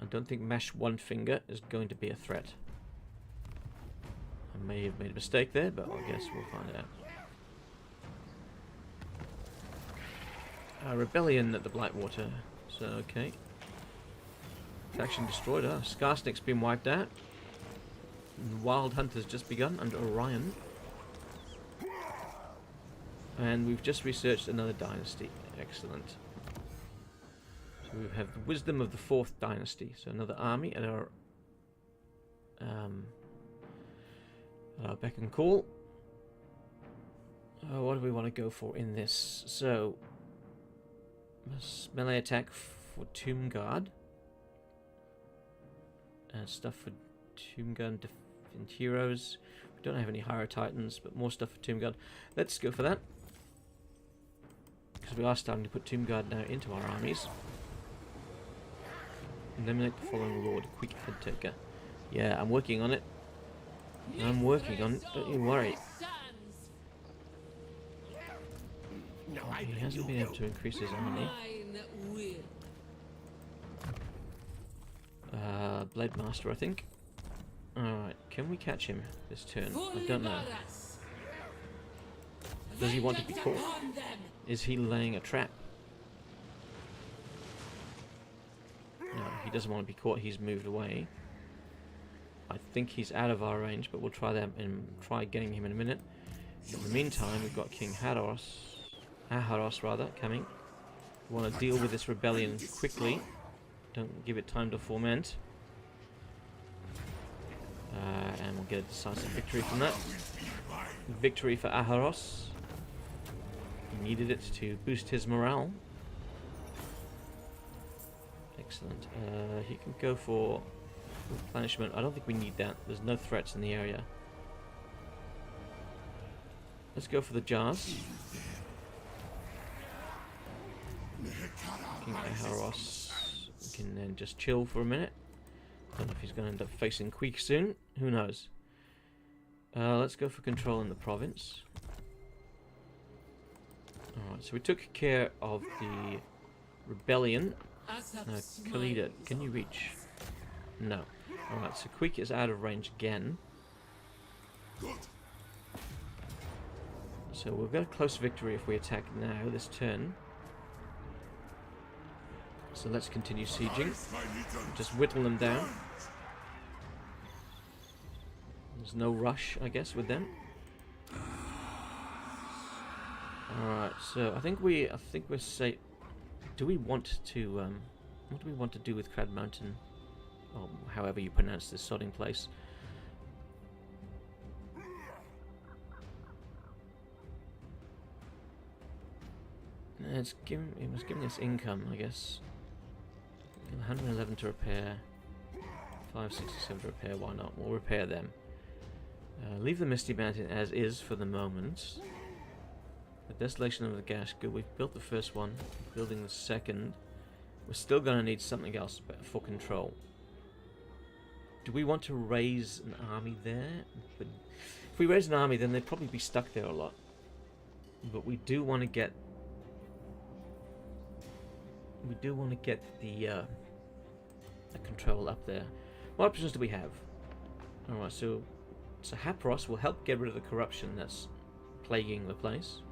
I don't think Mash One Finger is going to be a threat. I may have made a mistake there, but I guess we'll find out. Rebellion at the Blightwater. So, okay. Faction destroyed. Skarsnik's been wiped out. Wild Hunt has just begun under Orion. And we've just researched another dynasty. Excellent. So we have the wisdom of the 4th dynasty. So another army at our beck and call. What do we want to go for in this? So melee attack for Tomb Guard. Stuff for Tomb Guard and heroes. We don't have any Hyrule Titans, but more stuff for Tomb Guard. Let's go for that. Because we are starting to put Tomb Guard now into our armies. Eliminate the following lord. Quick head taker. Yeah, I'm working on it. I'm working on it. Don't you worry. He hasn't been able to increase his army. Blade Master, I think. Alright, can we catch him this turn? I don't know. Does he want to be caught? Is he laying a trap? No, he doesn't want to be caught. He's moved away. I think he's out of our range, but we'll try that and try getting him in a minute. In the meantime, we've got King Hados. Aharos rather, coming. We want to deal with this rebellion quickly. Don't give it time to foment. And we'll get a decisive victory from that. Victory for Aharos. He needed it to boost his morale. Excellent. He can go for replenishment. I don't think we need that. There's no threats in the area. Let's go for the jars. King Aharos can then just chill for a minute. Don't know if he's going to end up facing Queek soon. Who knows? Let's go for control in the province. Alright, so we took care of the rebellion. Now, Khalida, can you reach? No. Alright, so Queek is out of range again. So we'll get a close victory if we attack now, this turn. So let's continue sieging. Just whittle them down. There's no rush, I guess, with them. Alright, so I think we're safe. Do we want to what do we want to do with Crad Mountain? Or however you pronounce this sodding place. It was giving us income, I guess. 111 to repair, 567 to repair. Why not? We'll repair them. Leave the Misty Mountain as is for the moment. The Desolation of the Gash. Good. We've built the first one. Building the second. We're still going to need something else for control. Do we want to raise an army there? But if we raise an army, then they'd probably be stuck there a lot. But we do want to get. We do want to get the control up there. What options do we have? Alright, so Hapros will help get rid of the corruption that's plaguing the place.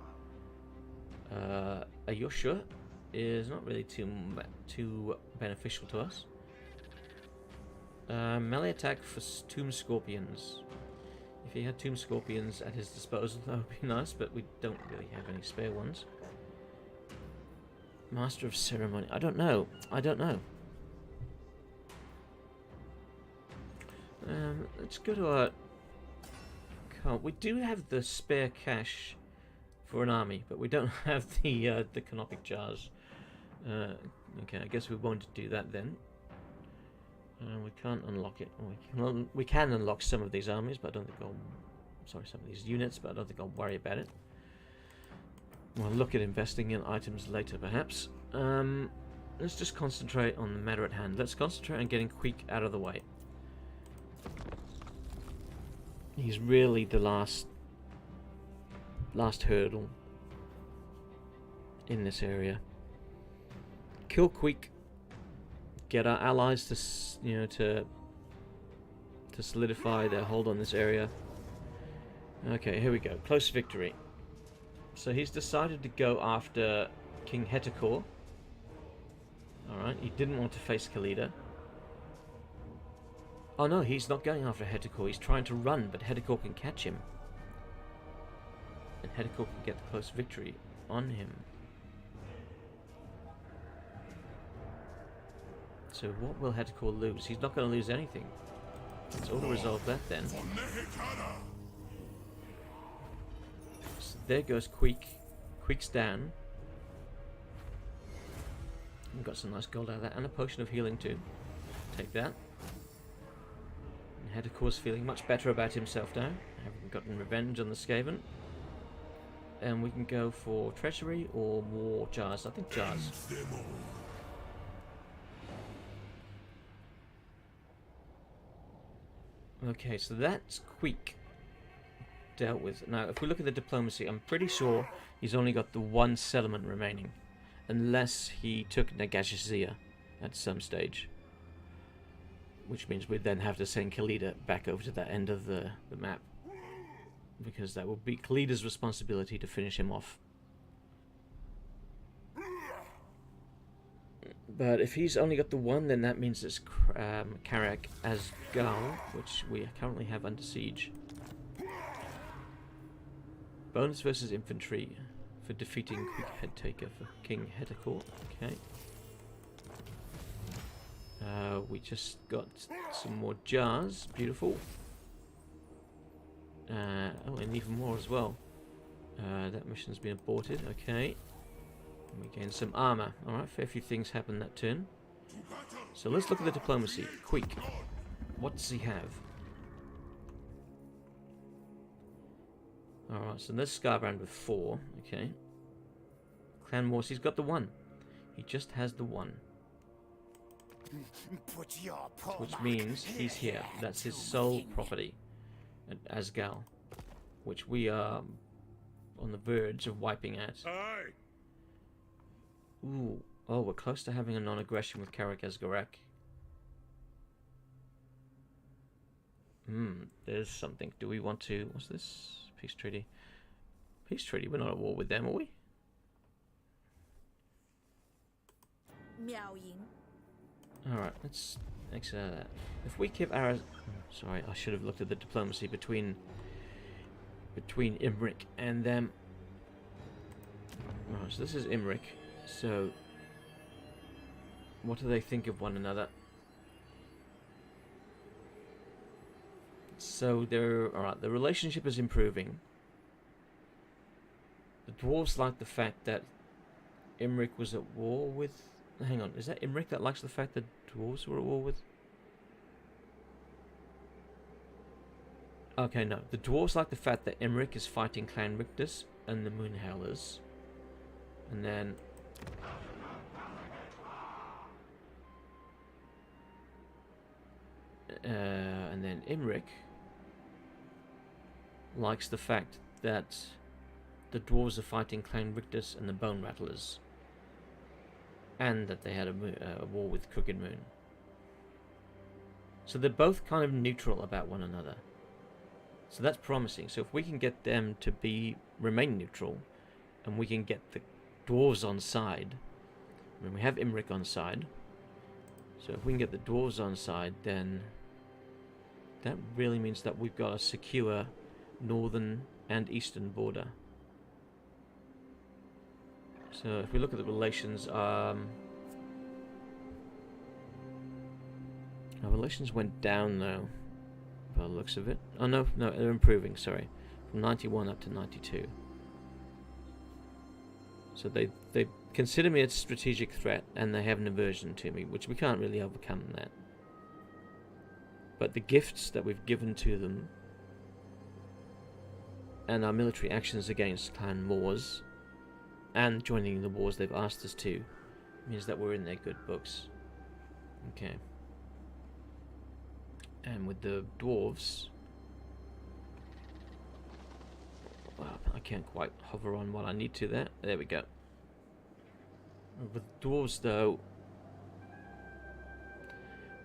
Ayusha is not really too beneficial to us. Melee attack for Tomb Scorpions. If he had Tomb Scorpions at his disposal, that would be nice, but we don't really have any spare ones. Master of Ceremony. I don't know. Let's go to our... We do have the spare cash for an army, but we don't have the canopic jars. Okay, I guess we won't do that then. We can't unlock it. We can unlock some of these armies, but I don't think I'll... Sorry, some of these units, but I don't think I'll worry about it. We'll look at investing in items later, perhaps. Let's just concentrate on the matter at hand. Let's concentrate on getting Queek out of the way. He's really the last hurdle in this area. Kill Queek. Get our allies to to solidify their hold on this area. Okay, here we go. Close victory. So he's decided to go after King Nehekhara. Alright, he didn't want to face Khalida. Oh no, he's not going after Nehekhara. He's trying to run, but Nehekhara can catch him. And Nehekhara can get the close victory on him. So what will Nehekhara lose? He's not going to lose anything. Let's auto-resolve that then. So there goes Queek. Queek's down. We've got some nice gold out of that, and a potion of healing too. Take that. Nehekhara's feeling much better about himself now, having gotten revenge on the Skaven. And we can go for treachery or more jars. I think jars. Okay, so that's Queek dealt with. Now, if we look at the diplomacy, I'm pretty sure he's only got the one settlement remaining. Unless he took Nagashizia at some stage. Which means we'd then have to send Khalida back over to that end of the map. Because that will be Khalida's responsibility to finish him off. But if he's only got the one, then that means it's Karak Asgal, which we currently have under siege. Bonus versus infantry. for defeating Quick Head Taker for King Hetekor. Okay. We just got some more jars. Beautiful. Oh, and even more as well. That mission's been aborted. Okay. And we gained some armor. Alright, fair few things happened that turn. So let's look at the diplomacy. Quick. What does he have? Alright, so there's Scarbrand with 4. Okay. Clan Morse, he's got the 1. He just has the 1. Which means he's here. That's his sole property at Asgal, which we are on the verge of wiping out. Ooh. Oh, we're close to having a non-aggression with Karak Asgarak. There's something. Do we want to... What's this? Peace treaty. Peace treaty? We're not at war with them, are we? Alright, let's exit out of that. If we give our... Sorry, I should have looked at the diplomacy between Imric and them. Alright, so this is Imric. So... What do they think of one another? So they're... Alright, the relationship is improving. The dwarves like the fact that Imric was at war with... Hang on, is that Imric that likes the fact that dwarves were at war with? Okay, no. The dwarves like the fact that Imric is fighting Clan Rictus and the Moonhowlers. And then... and then Imric likes the fact that the dwarves are fighting Clan Rictus and the Bone Rattlers. And that they had a war with Crooked Moon. So they're both kind of neutral about one another. So that's promising. So if we can get them to remain neutral, and we can get the dwarves on side, I mean, we have Imric on side. So if we can get the dwarves on side, then that really means that we've got a secure northern and eastern border. So if we look at the relations, our relations went down though, by the looks of it. Oh no, they're improving, sorry. From 91 up to 92. So they consider me a strategic threat, and they have an aversion to me, which we can't really overcome that. But the gifts that we've given to them, and our military actions against Clan Moors, and joining the wars they've asked us to, means that we're in their good books. Okay. And with the dwarves... Well, I can't quite hover on what I need to there. There we go. With dwarves, though...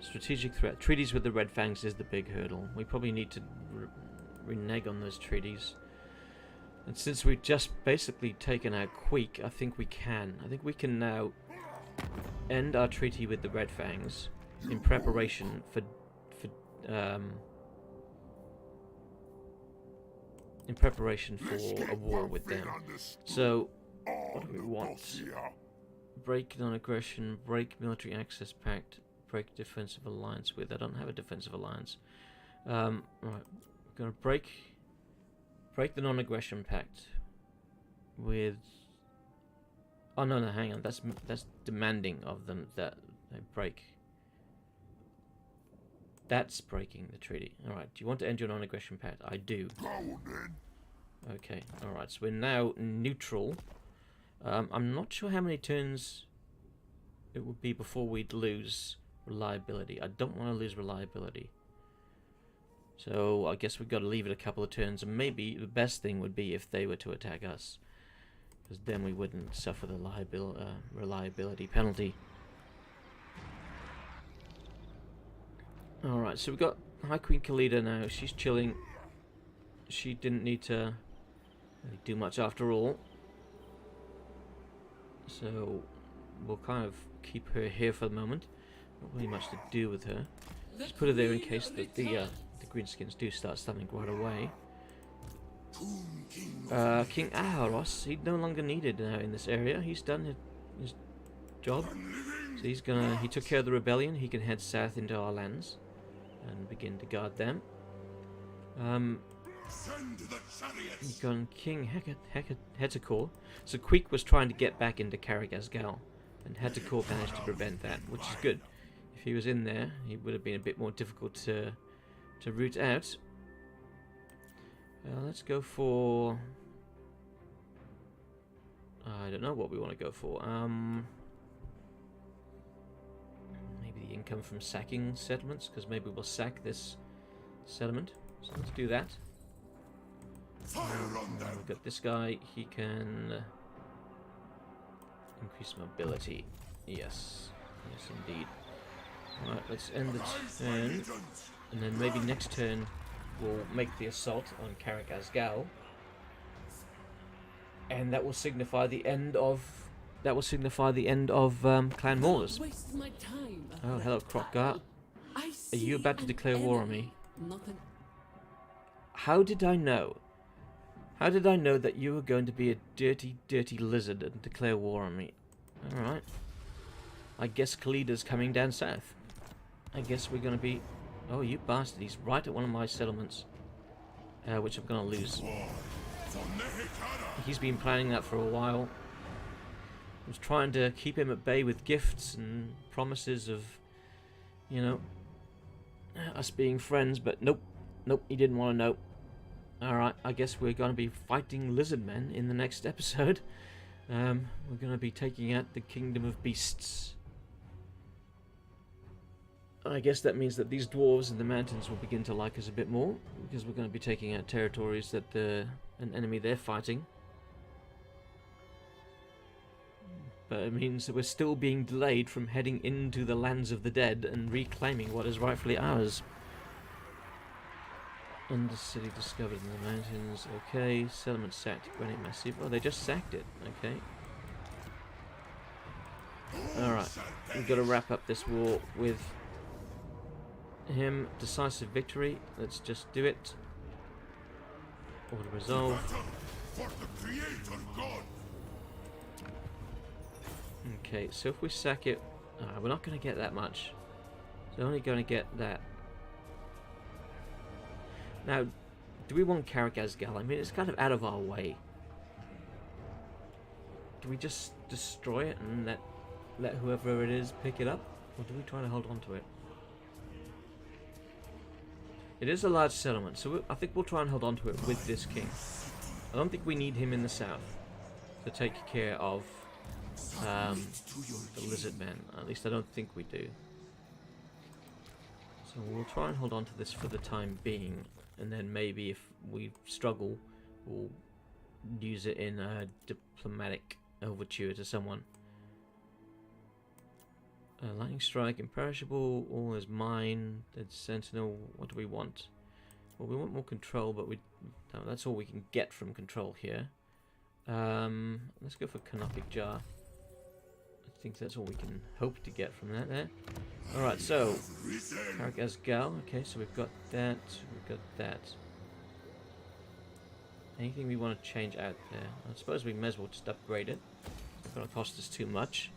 Strategic threat. Treaties with the Red Fangs is the big hurdle. We probably need to renege on those treaties. And since we've just basically taken out Queek, I think we can. I think we can now end our treaty with the Red Fangs in preparation for a war with them. So, what do we want? Break non-aggression, break military access pact, break defensive alliance with. I don't have a defensive alliance. Right, we're gonna break the non-aggression pact with... Oh no, hang on. That's demanding of them that they break. That's breaking the treaty. Alright, do you want to end your non-aggression pact? I do. Okay, alright, so we're now neutral. I'm not sure how many turns it would be before we'd lose reliability. I don't want to lose reliability. So I guess we've got to leave it a couple of turns, and maybe the best thing would be if they were to attack us, because then we wouldn't suffer the reliability penalty. Alright, so we've got High Queen Khalida now. She's chilling. She didn't need to really do much after all. So we'll kind of keep her here for the moment. Not really much to do with her. Just put her there in case that the greenskins do start something right away. King Aharos, he no longer needed in this area. He's done his job. So he took care of the rebellion. He can head south into our lands and begin to guard them. You've gone King Hetekor. So Queek was trying to get back into Caragazgal, and Hetekor managed to prevent that, which is good. If he was in there, he would have been a bit more difficult to root out. Let's go for... I don't know what we want to go for. Maybe the income from sacking settlements, because maybe we'll sack this settlement. So let's do that. We've got this guy. He can increase mobility. Yes. Yes, indeed. Alright, let's end the turn. And then maybe next turn we'll make the assault on Caragazgal. And that will signify the end of... Clan Maulers. Waste my time. Oh, hello, Crockgar. I Are you about to declare war on me? Nothing. How did I know? How did I know that you were going to be a dirty, dirty lizard and declare war on me? Alright. I guess Khalida's coming down south. I guess we're going to be... Oh, you bastard. He's right at one of my settlements. Which I'm going to lose. He's been planning that for a while. I was trying to keep him at bay with gifts and promises of, you know, us being friends, but nope. Nope, he didn't want to know. Alright, I guess we're going to be fighting lizard men in the next episode. We're going to be taking out the Kingdom of Beasts. I guess that means that these dwarves in the mountains will begin to like us a bit more, because we're going to be taking out territories that an enemy they're fighting. But it means that we're still being delayed from heading into the lands of the dead and reclaiming what is rightfully ours. Undercity discovered in the mountains. Okay, settlement sacked. Granite Massive. Oh, they just sacked it. Okay. Alright, we've got to wrap up this war with him. Decisive victory. Let's just do it. Order resolve. Okay, so if we sack it, we're not going to get that much. We're only going to get that. Now, do we want Caragazgal? I mean, it's kind of out of our way. Do we just destroy it and let whoever it is pick it up? Or do we try to hold on to it? It is a large settlement, so I think we'll try and hold on to it with this king. I don't think we need him in the south to take care of the lizard men. At least I don't think we do. So we'll try and hold on to this for the time being, and then maybe if we struggle, we'll use it in a diplomatic overture to someone. Lightning strike, imperishable, all is mine. Dead sentinel. What do we want? Well, we want more control, but no, that's all we can get from control here. Let's go for canopic jar. I think that's all we can hope to get from that there. Alright, so Caragazgal. Okay, so we've got that. We've got that. Anything we want to change out there? I suppose we may as well just upgrade it. It's not going to cost us too much.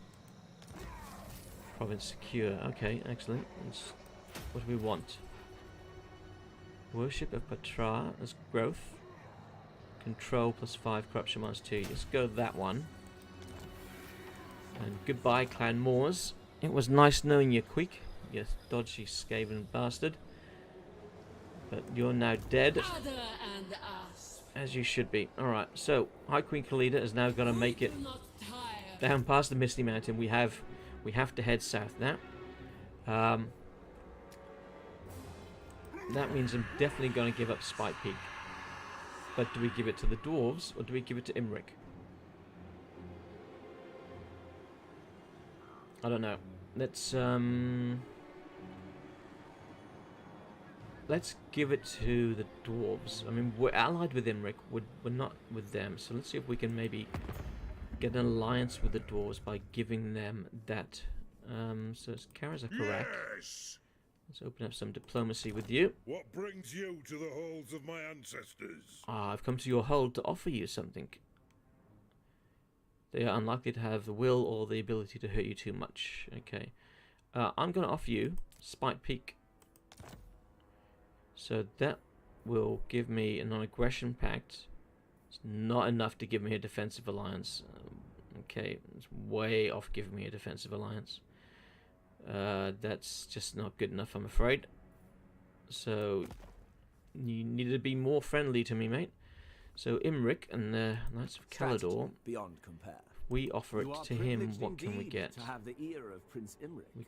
Province secure. Okay, excellent. What do we want? Worship of Patra as growth. Control +5, corruption -2. Let's go that one. And goodbye, Clan Moors. It was nice knowing you, Queek. You dodgy, skaven bastard. But you're now dead. As you should be. Alright, so High Queen Khalida is now going to make it down past the Misty Mountain. We have to head south now. That means I'm definitely going to give up Spike Peak. But do we give it to the dwarves or do we give it to Imric? I don't know. Let's give it to the dwarves. I mean, we're allied with Imric. We're not with them. So let's see if we can maybe get an alliance with the dwarves by giving them that. So it's Karazakarak. Yes. Let's open up some diplomacy with you. What brings you to the halls of my ancestors? I've come to your hold to offer you something. They are unlikely to have the will or the ability to hurt you too much. Okay. I'm going to offer you Spite Peak. So that will give me a non-aggression pact. It's not enough to give me a defensive alliance. Okay, it's way off giving me a defensive alliance. That's just not good enough, I'm afraid. So you need to be more friendly to me, mate. So Imric and the Knights of Khalida, beyond compare. we offer it to him. What can we get? To have the ear of Prince Imric.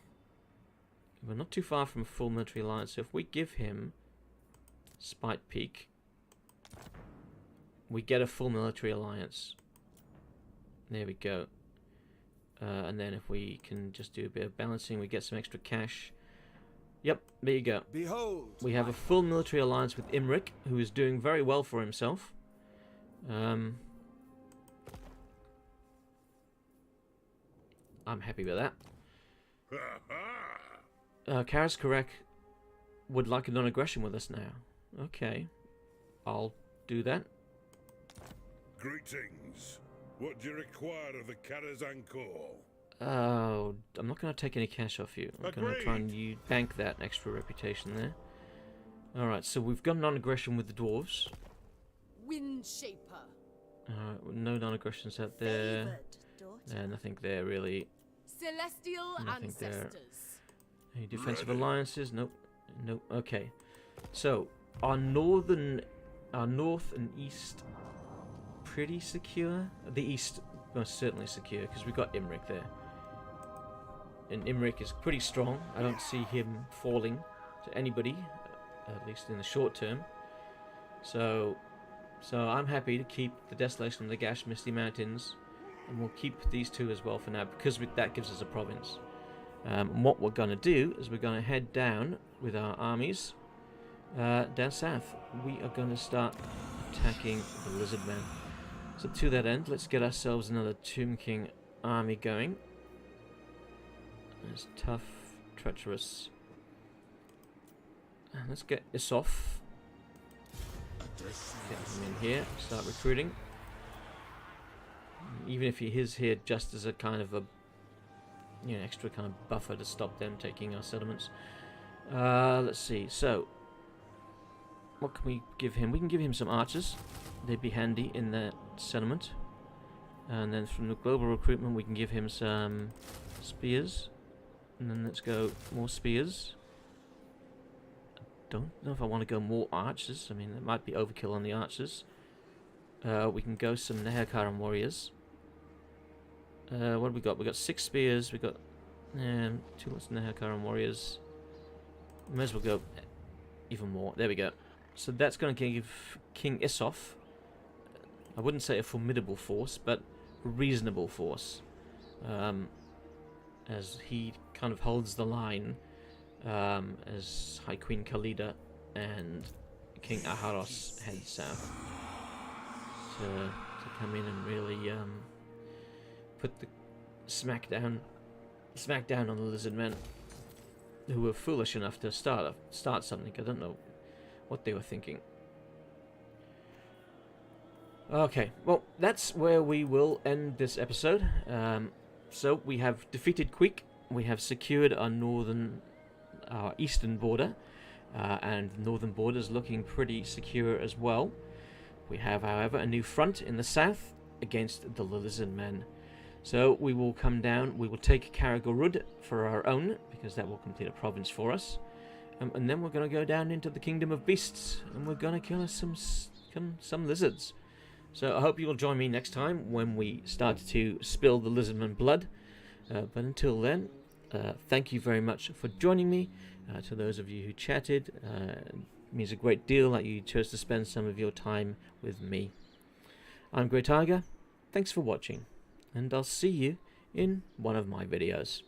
We're not too far from a full military alliance, so if we give him Spite Peak, we get a full military alliance. There we go. And then if we can just do a bit of balancing, we get some extra cash. Yep, there you go. Behold, we have a full military alliance with Imric, who is doing very well for himself. I'm happy with that. Karas Karek would like a non-aggression with us now. Okay, I'll do that. Greetings. What do you require of the Karazhan Corps? Oh, I'm not going to take any cash off you. I'm going to try and bank that extra reputation there. Alright, so we've got non-aggression with the dwarves. Windshaper. No non-aggressions out there. Nothing there really. Celestial Nothing there. ancestors. Any defensive alliances? Nope. Nope. Okay. So our north and east pretty secure. The east most certainly secure because we've got Imric there, and Imric is pretty strong. I don't see him falling to anybody, at least in the short term. So I'm happy to keep the Desolation of the Gash Misty Mountains, and we'll keep these two as well for now because that gives us a province. And what we're going to do is we're going to head down with our armies down south. We are going to start attacking the Lizard Men. So to that end, let's get ourselves another Tomb King army going. It's tough, treacherous. And let's get Isof. Get him in here, start recruiting. Even if he is here just as a kind of a extra kind of buffer to stop them taking our settlements. Let's see, so what can we give him? We can give him some archers. They'd be handy in that settlement. And then from the global recruitment we can give him some spears. And then let's go more spears. I don't know if I want to go more archers. I mean, it might be overkill on the archers. We can go some Nehekhara warriors. What have we got? We got 6 spears. We got 2 lots of Nehekhara warriors. May as well go even more. There we go. So that's going to give King Isof, I wouldn't say a formidable force, but a reasonable force, as he kind of holds the line as High Queen Khalida and King Aharos head south to come in and really put the smack down on the Lizard Men, who were foolish enough to start something. I don't know what they were thinking. Okay, well, that's where we will end this episode. So we have defeated Queek, we have secured our eastern border, and the northern border is looking pretty secure as well. We have, however, a new front in the south against the Lizard Men. So we will come down, we will take Karagorud for our own, because that will complete a province for us. And then we're going to go down into the Kingdom of Beasts, and we're going to kill us some lizards. So I hope you'll join me next time when we start to spill the Lizardman blood. But until then, thank you very much for joining me. To those of you who chatted, it means a great deal that you chose to spend some of your time with me. I'm Grey Tiger. Thanks for watching, and I'll see you in one of my videos.